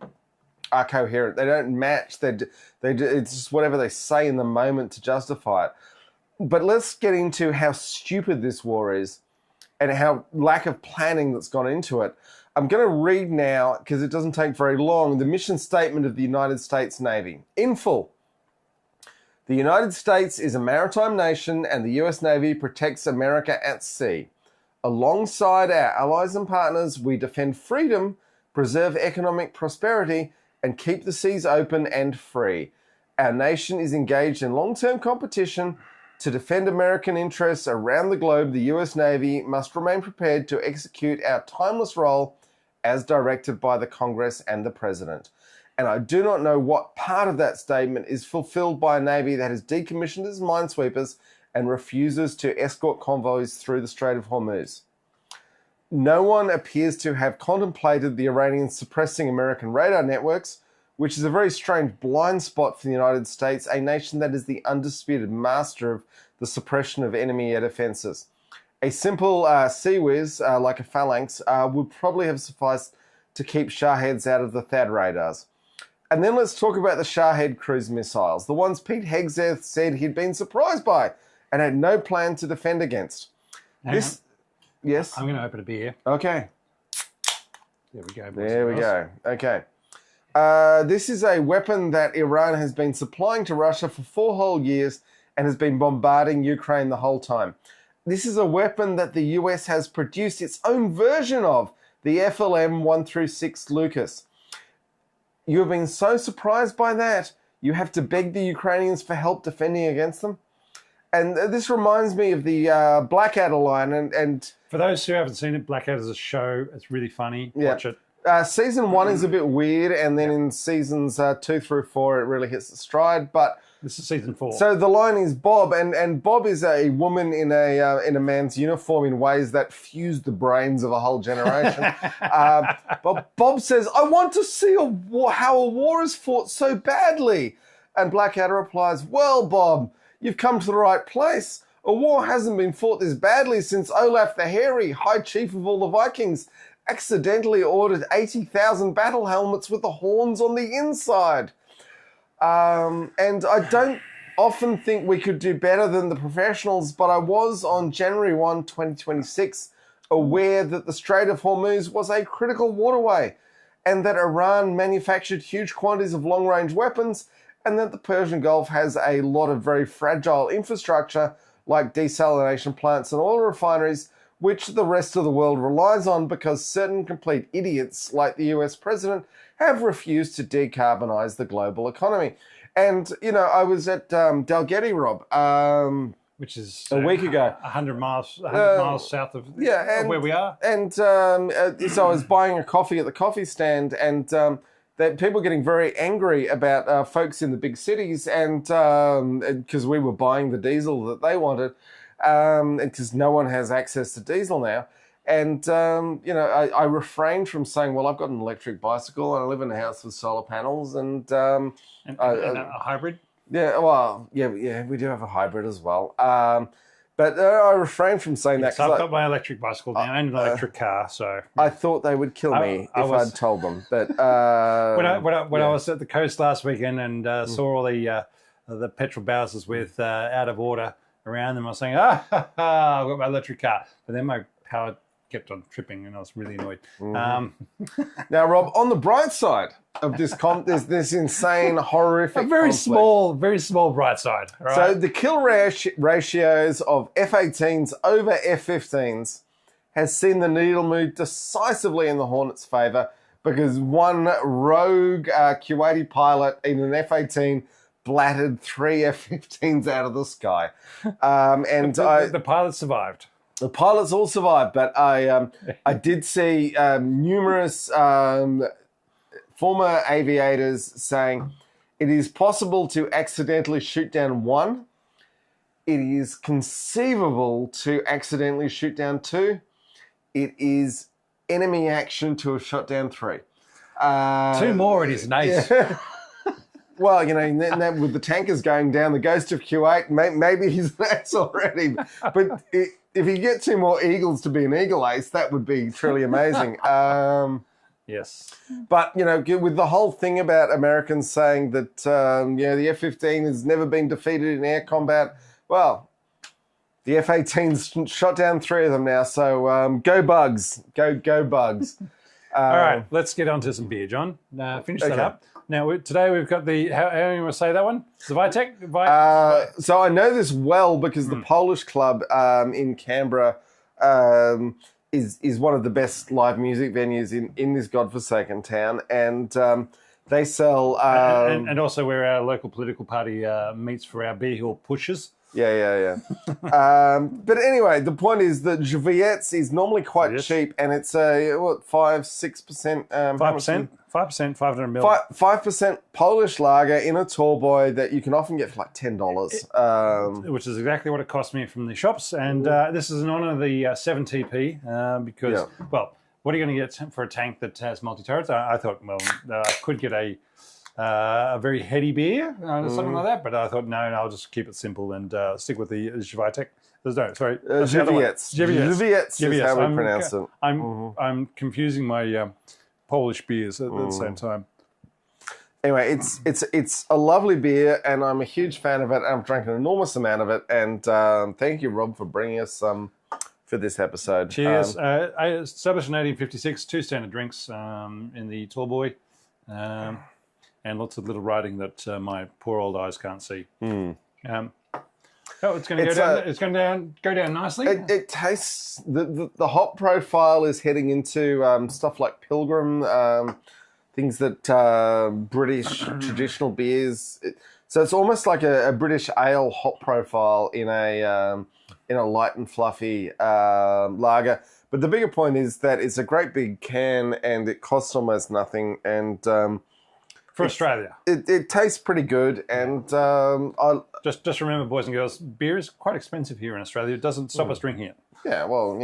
Speaker 2: are coherent. They don't match. It's just whatever they say in the moment to justify it. But let's get into how stupid this war is and how lack of planning that's gone into it. I'm going to read now, because it doesn't take very long, the mission statement of the United States Navy. In full. The United States is a maritime nation, and the US Navy protects America at sea. Alongside our allies and partners, we defend freedom, preserve economic prosperity, and keep the seas open and free. Our nation is engaged in long-term competition. To defend American interests around the globe, the US Navy must remain prepared to execute our timeless role as directed by the Congress and the President. And I do not know what part of that statement is fulfilled by a Navy that has decommissioned its minesweepers and refuses to escort convoys through the Strait of Hormuz. No one appears to have contemplated the Iranians suppressing American radar networks, which is a very strange blind spot for the United States, a nation that is the undisputed master of the suppression of enemy air defenses. A simple sea whiz, like a phalanx, would probably have sufficed to keep Shaheds out of the THAAD radars. And then let's talk about the Shahed cruise missiles, the ones Pete Hegseth said he'd been surprised by and had no plan to defend against. Yes?
Speaker 1: I'm going to open a beer.
Speaker 2: Okay.
Speaker 1: There we go.
Speaker 2: There we go. Okay. This is a weapon that Iran has been supplying to Russia for 4 whole years and has been bombarding Ukraine the whole time. This is a weapon that the US has produced its own version of, the FLM-1-6 Lucas. You have been so surprised by that, you have to beg the Ukrainians for help defending against them. And this reminds me of the Blackadder line. And
Speaker 1: for those who haven't seen it, Blackadder's a show. It's really funny.
Speaker 2: Yeah.
Speaker 1: Watch it.
Speaker 2: Season 1 is a bit weird, and then in seasons 2 through 4, it really hits the stride. But
Speaker 1: this is season 4.
Speaker 2: So the line is Bob, and Bob is a woman in a man's uniform in ways that fuse the brains of a whole generation. But Bob says, "I want to see how a war is fought so badly," and Blackadder replies, "Well, Bob, you've come to the right place. A war hasn't been fought this badly since Olaf the Hairy, High Chief of all the Vikings, accidentally ordered 80,000 battle helmets with the horns on the inside." And I don't often think we could do better than the professionals, but I was on January 1, 2026, aware that the Strait of Hormuz was a critical waterway and that Iran manufactured huge quantities of long-range weapons and that the Persian Gulf has a lot of very fragile infrastructure like desalination plants and oil refineries, which the rest of the world relies on because certain complete idiots like the US president have refused to decarbonize the global economy. And, you know, I was at Dalgety, Rob,
Speaker 1: which is
Speaker 2: a week ago.
Speaker 1: 100 miles south of
Speaker 2: and,
Speaker 1: where we are.
Speaker 2: And so I was buying a coffee at the coffee stand, and that people are getting very angry about folks in the big cities, and because we were buying the diesel that they wanted, because no one has access to diesel now. And, I refrained from saying, well, I've got an electric bicycle and I live in a house with solar panels and
Speaker 1: And a hybrid?
Speaker 2: yeah, well, yeah, we do have a hybrid as well. But I refrained from saying that
Speaker 1: So
Speaker 2: because
Speaker 1: I've got my electric bicycle now and an electric car. So
Speaker 2: I thought they would kill me if I'd told them. But
Speaker 1: when I was at the coast last weekend and saw all the petrol Bowsers with out of order around them, I was saying, I've got my electric car. But then my power kept on tripping and I was really annoyed.
Speaker 2: Now, Rob, on the bright side of this, there's this insane, horrific
Speaker 1: A very
Speaker 2: conflict.
Speaker 1: very small bright side. Right?
Speaker 2: So the kill ratios of F-18s over F-15s has seen the needle move decisively in the Hornets' favour because one rogue Kuwaiti pilot in an F-18 blatted 3 F-15s out of the sky. And
Speaker 1: the pilot survived.
Speaker 2: the pilots all survived, but I did see numerous former aviators saying it is possible to accidentally shoot down 1. It is conceivable to accidentally shoot down 2. It is enemy action to have shot down 3.
Speaker 1: 2 more, it is nice.
Speaker 2: Yeah. Well, with the tankers going down, the Ghost of Kuwait, maybe he's an ace already. But if you get 2 more Eagles to be an Eagle ace, that would be truly amazing.
Speaker 1: Yes.
Speaker 2: But, with the whole thing about Americans saying that, the F-15 has never been defeated in air combat, well, the F-18's shot down 3 of them now. So go Bugs. Go Bugs.
Speaker 1: All right, let's get on to some beer, John. Finish that up. Now, today we've got the, how do you want to say that one? Zvitek?
Speaker 2: So I know this well because the Polish club in Canberra is one of the best live music venues in this godforsaken town. And they sell...
Speaker 1: and also where our local political party meets for our beer hill pushes.
Speaker 2: Yeah. But anyway, the point is that Zviets is normally quite cheap, and it's 5-6%.
Speaker 1: 5%, 500 mil.
Speaker 2: 5% Polish lager in a tall boy that you can often get for like $10.
Speaker 1: Which is exactly what it cost me from the shops. And this is in honour of the 7TP because, well, what are you going to get for a tank that has multi-turrets? I thought, well, I could get a very heady beer, something like that. But I thought, no, I'll just keep it simple and stick with the Zvitek.
Speaker 2: Zviets. Zviets is how we pronounce it.
Speaker 1: I'm confusing my Polish beers at the same time.
Speaker 2: Anyway, it's a lovely beer, and I'm a huge fan of it. I've drank an enormous amount of it, and thank you, Rob, for bringing us some for this episode.
Speaker 1: Cheers. I established in 1856, 2 standard drinks in the tall boy. And lots of little writing that my poor old eyes can't see. It's going to go down. It's going to go down nicely.
Speaker 2: It tastes the hop profile is heading into stuff like Pilgrim, things that British traditional beers. So it's almost like a British ale hop profile in a light and fluffy lager. But the bigger point is that it's a great big can and it costs almost nothing and.
Speaker 1: For Australia.
Speaker 2: It tastes pretty good, and
Speaker 1: just remember, boys and girls, beer is quite expensive here in Australia. It doesn't stop us drinking it.
Speaker 2: Yeah, well,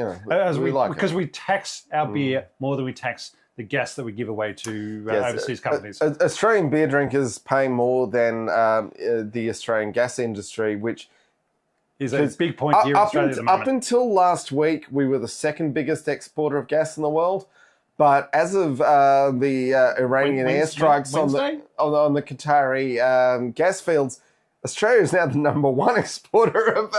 Speaker 1: because we tax our beer more than we tax the gas that we give away to overseas companies.
Speaker 2: Australian beer drinkers pay more than the Australian gas industry, which
Speaker 1: is a big point here in Australia at the moment.
Speaker 2: Up until last week, we were the 2nd biggest exporter of gas in the world. But as of the Iranian airstrikes on the Qatari gas fields, Australia is now the #1 exporter of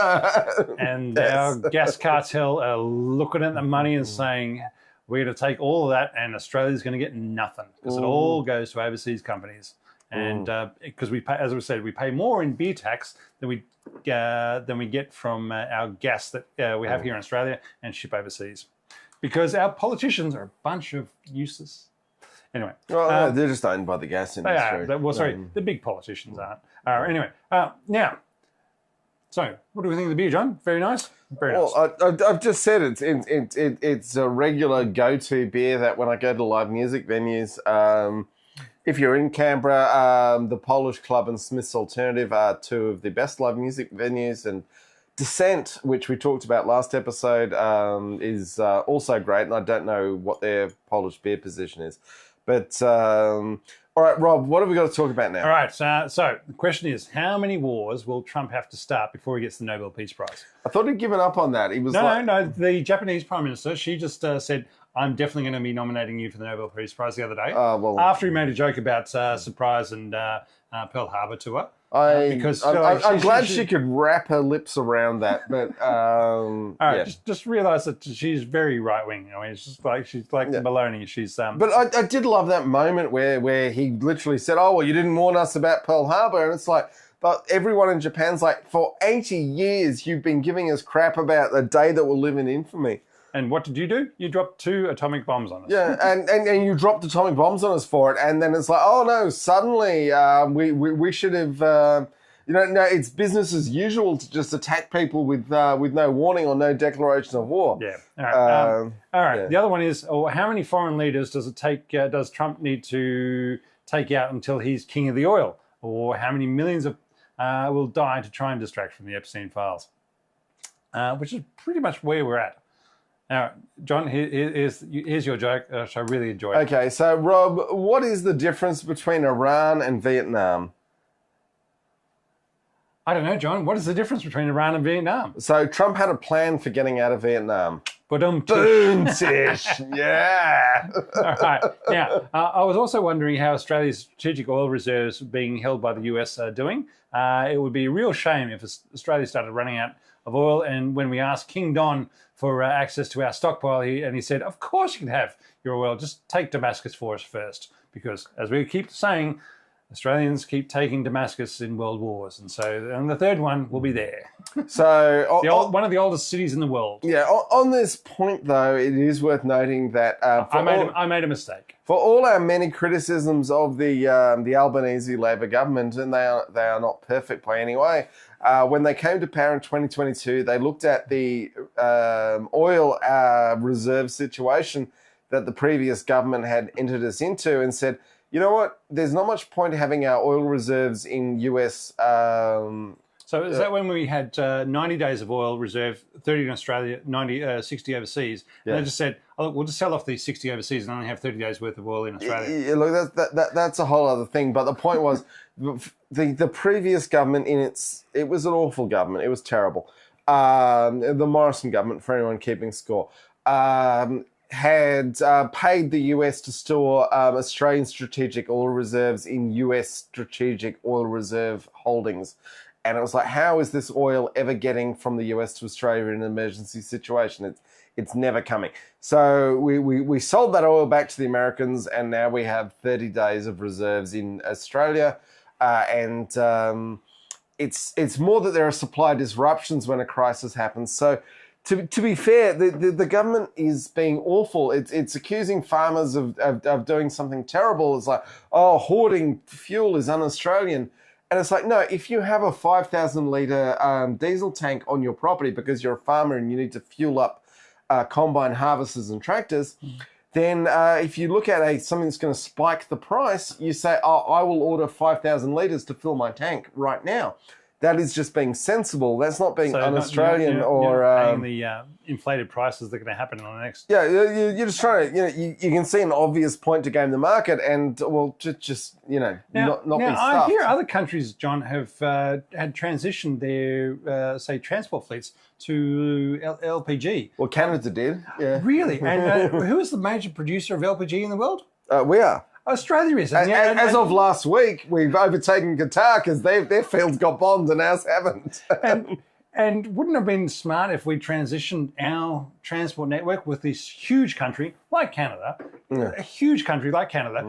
Speaker 1: and
Speaker 2: gas.
Speaker 1: Our gas cartel are looking at the money and saying, we're going to take all of that and Australia's going to get nothing because it all goes to overseas companies. And because we pay, as we said, we pay more in beer tax than we get from our gas that we have here in Australia and ship overseas. Because our politicians are a bunch of useless. Anyway.
Speaker 2: Well, they're just owned by the gas industry.
Speaker 1: The big politicians aren't. Anyway, now, so what do we think of the beer, John? Very nice? Very nice.
Speaker 2: Well, I've just said it's a regular go-to beer that when I go to live music venues, If you're in Canberra, the Polish Club and Smith's Alternative are two of the best live music venues, and Descent, which we talked about last episode, is also great, and I don't know what their Polish beer position is. But, all right, Rob, what have we got to talk about now?
Speaker 1: All right, so the question is, how many wars will Trump have to start before he gets the Nobel Peace Prize?
Speaker 2: I thought he'd given up on that. He was
Speaker 1: No, the Japanese Prime Minister, she just said, I'm definitely going to be nominating you for the Nobel Peace Prize the other day. After he made a joke about Surprise and Pearl Harbor to her.
Speaker 2: I'm glad she could wrap her lips around that, but
Speaker 1: all right, just realise that she's very right wing. I mean, she's like the baloney. She's
Speaker 2: But I did love that moment where he literally said, "Oh well, you didn't warn us about Pearl Harbor," and it's like, but everyone in Japan's like, for 80 years you've been giving us crap about the day that will live in infamy.
Speaker 1: And what did you do? You dropped 2 atomic bombs on us.
Speaker 2: Yeah, and you dropped atomic bombs on us for it, and then it's like, oh no, suddenly we should have, no, it's business as usual to just attack people with no warning or no declaration of war.
Speaker 1: Yeah. All right. Yeah. The other one is, how many foreign leaders does it take? Does Trump need to take out until he's king of the oil, or how many millions of will die to try and distract from the Epstein files? Which is pretty much where we're at. Now, John, here's your joke, which I really enjoyed.
Speaker 2: Okay, so Rob, what is the difference between Iran and Vietnam?
Speaker 1: I don't know, John. What is the difference between Iran and Vietnam?
Speaker 2: So Trump had a plan for getting out of Vietnam.
Speaker 1: Boom,
Speaker 2: tish. Yeah.
Speaker 1: All right. Now, I was also wondering how Australia's strategic oil reserves being held by the US are doing. It would be a real shame if Australia started running out of oil, and when we asked King Don for access to our stockpile, he said, of course you can have your oil, just take Damascus for us first, because as we keep saying, Australians keep taking Damascus in world wars, and the third one will be there.
Speaker 2: So
Speaker 1: one of the oldest cities in the world.
Speaker 2: Yeah. On this point, though, it is worth noting that
Speaker 1: I made a mistake.
Speaker 2: For all our many criticisms of the Albanese Labor government, and they are not perfect by any way, when they came to power in 2022, they looked at the oil reserve situation that the previous government had entered us into and said, you know what, there's not much point having our oil reserves in US.
Speaker 1: So is that when we had 90 days of oil reserve, 30 in Australia, 60 overseas? And they just said, oh, look, we'll just sell off these 60 overseas and only have 30 days worth of oil in Australia.
Speaker 2: Yeah, look, that's a whole other thing. But the point was, the previous government, it was an awful government. It was terrible. The Morrison government, for anyone keeping score, had paid the US to store Australian strategic oil reserves in US strategic oil reserve holdings. And it was like, how is this oil ever getting from the US to Australia in an emergency situation? It's never coming. So we sold that oil back to the Americans, and now we have 30 days of reserves in Australia. It's more that there are supply disruptions when a crisis happens. So to be fair, the government is being awful. It's accusing farmers of doing something terrible. It's like, oh, hoarding fuel is un-Australian. And it's like, no, if you have a 5,000 litre diesel tank on your property because you're a farmer and you need to fuel up combine harvesters and tractors, then if you look at something that's going to spike the price, you say, oh, I will order 5,000 litres to fill my tank right now. That is just being sensible. That's not being un-Australian or
Speaker 1: paying the inflated prices that are going to happen in the next.
Speaker 2: Yeah, you're just trying to. You can see an obvious point to game the market, and not be stuffed.
Speaker 1: I hear other countries, John, have had transitioned their say transport fleets to LPG.
Speaker 2: Well, Canada did. Yeah.
Speaker 1: Really? And who is the major producer of LPG in the world?
Speaker 2: We are.
Speaker 1: Australia is.
Speaker 2: As of last week, we've overtaken Qatar because their fields got bombed and ours haven't.
Speaker 1: and wouldn't it have been smart if we transitioned our transport network with this huge country like Canada, a huge country like Canada,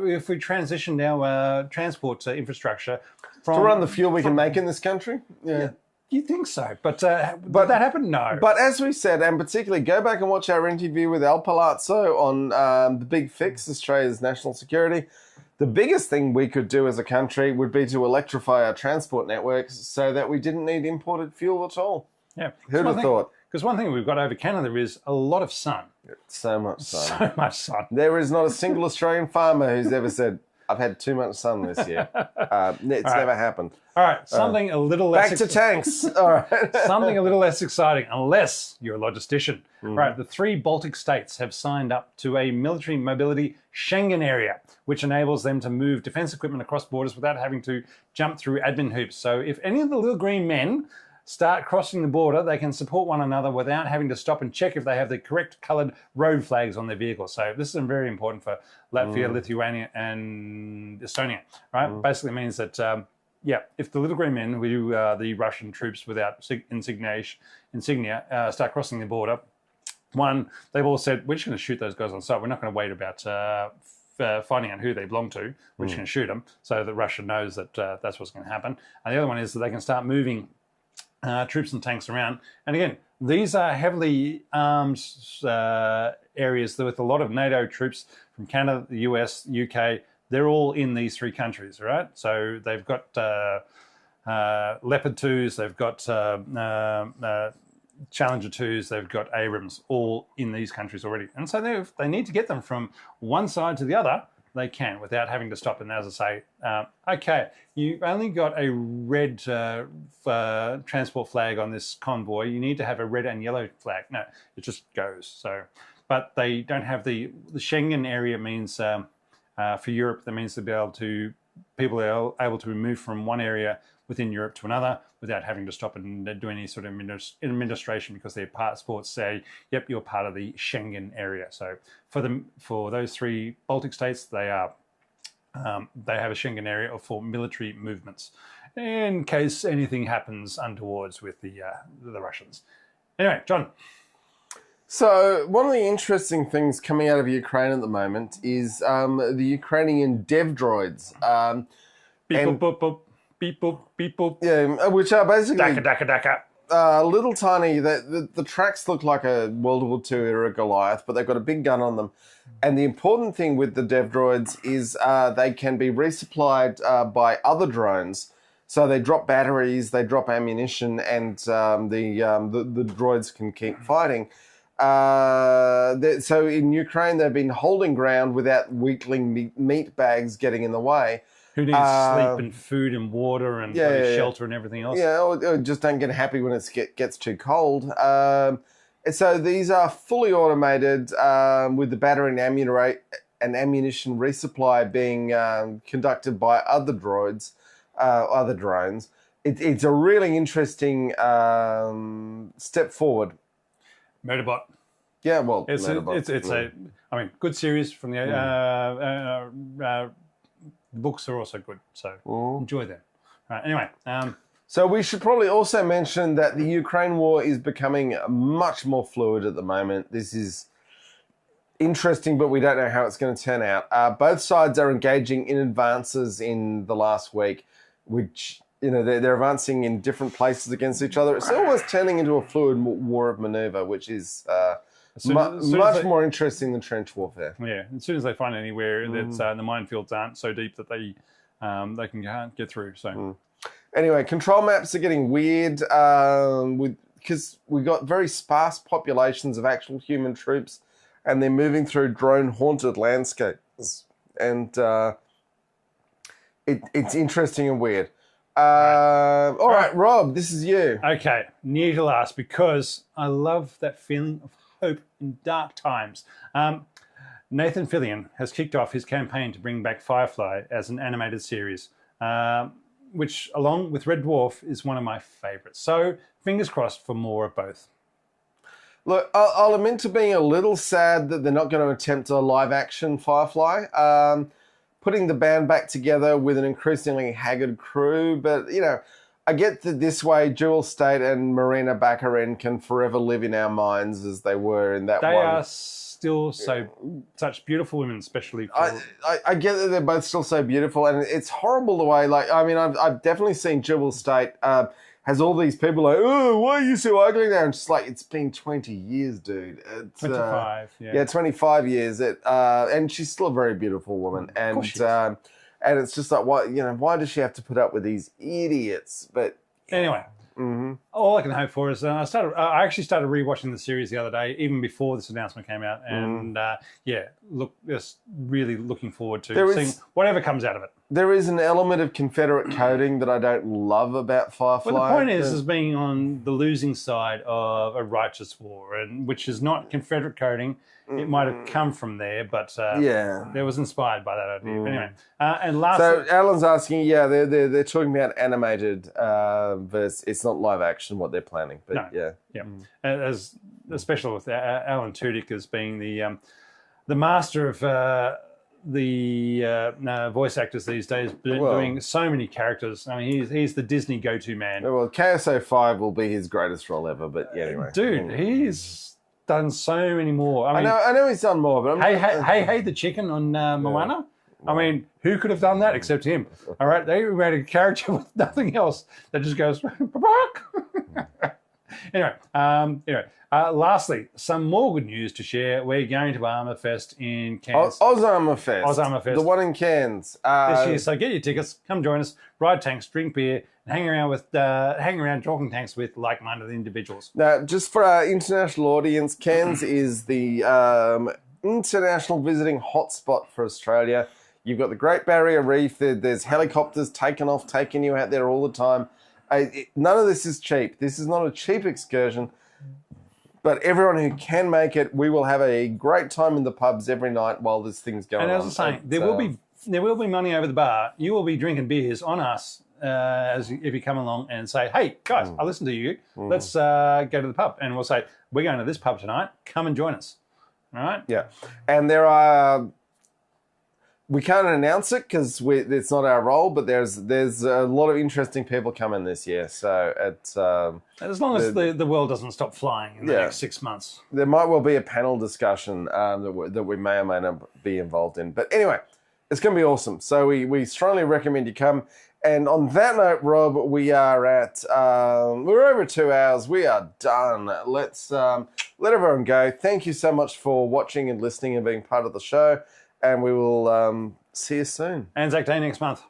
Speaker 1: if we transitioned our transport infrastructure
Speaker 2: to run the fuel we can make in this country? Yeah.
Speaker 1: You think so, but did that happen? No.
Speaker 2: But as we said, and particularly go back and watch our interview with Al Palazzo on the Big Fix, Australia's national security. The biggest thing we could do as a country would be to electrify our transport networks so that we didn't need imported fuel at all.
Speaker 1: Yeah.
Speaker 2: Who'd have thought?
Speaker 1: Because one thing we've got over Canada is a lot of sun.
Speaker 2: So much sun.
Speaker 1: So much sun.
Speaker 2: There is not a single Australian farmer who's ever said, I've had too much sun this year. It's
Speaker 1: right.
Speaker 2: never happened.
Speaker 1: All right, something a little less...
Speaker 2: Back to tanks. All right.
Speaker 1: Something a little less exciting, unless you're a logistician. Right, the 3 Baltic states have signed up to a military mobility Schengen area, which enables them to move defense equipment across borders without having to jump through admin hoops. So if any of the little green men start crossing the border, they can support one another without having to stop and check if they have the correct coloured road flags on their vehicle. So this is very important for Latvia, Lithuania, and Estonia. Right, basically means that if the little green men, who are the Russian troops without insignia, start crossing the border, one, they've all said, we're just going to shoot those guys on sight. We're not going to wait about finding out who they belong to. We're just going to shoot them so that Russia knows that that's what's going to happen. And the other one is that they can start moving troops and tanks around. And again, these are heavily armed areas with a lot of NATO troops from Canada, the US, UK. They're all in these 3 countries, right? So they've got Leopard 2s, they've got Challenger 2s, they've got Abrams, all in these countries already. And so if they need to get them from one side to the other, they can without having to stop. And as I say, okay, you've only got a red transport flag on this convoy. You need to have a red and yellow flag. No, it just goes. So, but they don't have the Schengen area means for Europe, that means people are able to move from one area within Europe to another without having to stop and do any sort of administration, because their passports say, yep, you're part of the Schengen area. So for those 3 Baltic states, they have a Schengen area for military movements in case anything happens untowards with the Russians. Anyway, John.
Speaker 2: So one of the interesting things coming out of Ukraine at the moment is the Ukrainian dev droids.
Speaker 1: Beep, boop, boop, boop. Beep, boop, beep, boop.
Speaker 2: Yeah, which are basically
Speaker 1: Daka.
Speaker 2: little tiny. The tracks look like a World War II era Goliath, but they've got a big gun on them. And the important thing with the dev droids is they can be resupplied by other drones. So they drop batteries, they drop ammunition, and the droids can keep fighting. So in Ukraine, they've been holding ground without weakling meat bags getting in the way.
Speaker 1: Who needs sleep and food and water and shelter and everything else?
Speaker 2: Yeah, or just don't get happy when it gets too cold. So these are fully automated with the battery and ammunition resupply being conducted by other drones. It's a really interesting step forward.
Speaker 1: Motorbot.
Speaker 2: Yeah, well,
Speaker 1: it's good series from the books are also good, so enjoy them. Right, anyway.
Speaker 2: So we should probably also mention that the Ukraine war is becoming much more fluid at the moment. This is interesting, but we don't know how it's going to turn out. Both sides are engaging in advances in the last week, which, they're advancing in different places against each other. It's almost turning into a fluid war of maneuver, which is much more interesting than trench warfare.
Speaker 1: Yeah, as soon as they find anywhere that's the minefields aren't so deep that they can get through. So
Speaker 2: anyway, control maps are getting weird because we got very sparse populations of actual human troops, and they're moving through drone haunted landscapes, and it's interesting and weird. All right, Rob, this is you.
Speaker 1: Okay, near to last, because I love that feeling of hope in dark times. Nathan Fillion has kicked off his campaign to bring back Firefly as an animated series, which, along with Red Dwarf, is one of my favourites. So, fingers crossed for more of both.
Speaker 2: Look, I'll admit to being a little sad that they're not going to attempt a live-action Firefly. Putting the band back together with an increasingly haggard crew, but, I get that this way Jewel State and Marina Baccarin can forever live in our minds as they were in that one.
Speaker 1: They are still such beautiful women, especially for...
Speaker 2: I get that they're both still so beautiful, and it's horrible the way, I've definitely seen Jewel State has all these people like, oh, why are you so ugly now? And just like, it's been 20 years, dude. It's,
Speaker 1: 25,
Speaker 2: Yeah, 25 years. And she's still a very beautiful woman. And and it's just like, why does she have to put up with these idiots? But
Speaker 1: anyway, all all I can hope for is I actually started rewatching the series the other day, even before this announcement came out, and just really looking forward to seeing whatever comes out of it.
Speaker 2: There is an element of Confederate coding that I don't love about Firefly.
Speaker 1: Well, the point is being on the losing side of a righteous war, and which is not Confederate coding. It might have come from there, but there was inspired by that idea. But anyway, and last.
Speaker 2: So Alan's asking, they're talking about animated verse. It's not live action what they're planning, but
Speaker 1: As especially with Alan Tudyk as being the master of the voice actors these days, doing so many characters. I mean, he's the Disney go-to man.
Speaker 2: Well, KSO 5 will be his greatest role ever, but anyway,
Speaker 1: dude, he's done so many more. I
Speaker 2: know he's done more, but
Speaker 1: hey, the chicken on Moana. I mean, who could have done that except him? All right, they made a character with nothing else that just goes. Anyway, lastly, some more good news to share. We're going to Armour Fest in Cairns.
Speaker 2: Armour Fest, the one in Cairns
Speaker 1: this year. So get your tickets, come join us, ride tanks, drink beer, and hang around talking tanks with like-minded individuals.
Speaker 2: Now, just for our international audience, Cairns is the international visiting hotspot for Australia. You've got the Great Barrier Reef. There's helicopters taking you out there all the time. None of this is cheap. This is not a cheap excursion. But everyone who can make it, we will have a great time in the pubs every night while this thing's going on.
Speaker 1: And as I was saying, there will be money over the bar. You will be drinking beers on us if you come along and say, "Hey guys, I listened to you. Let's go to the pub." And we'll say, "We're going to this pub tonight. Come and join us." All right?
Speaker 2: Yeah. And there are. We can't announce it because it's not our role, but there's a lot of interesting people coming this year. So it's
Speaker 1: as long as the world doesn't stop flying in the next 6 months.
Speaker 2: There might well be a panel discussion that we may or may not be involved in. But anyway, it's going to be awesome. So we strongly recommend you come. And on that note, Rob, we are at we're over 2 hours. We are done. Let's let everyone go. Thank you so much for watching and listening and being part of the show. And we will see you soon.
Speaker 1: Anzac Day next month.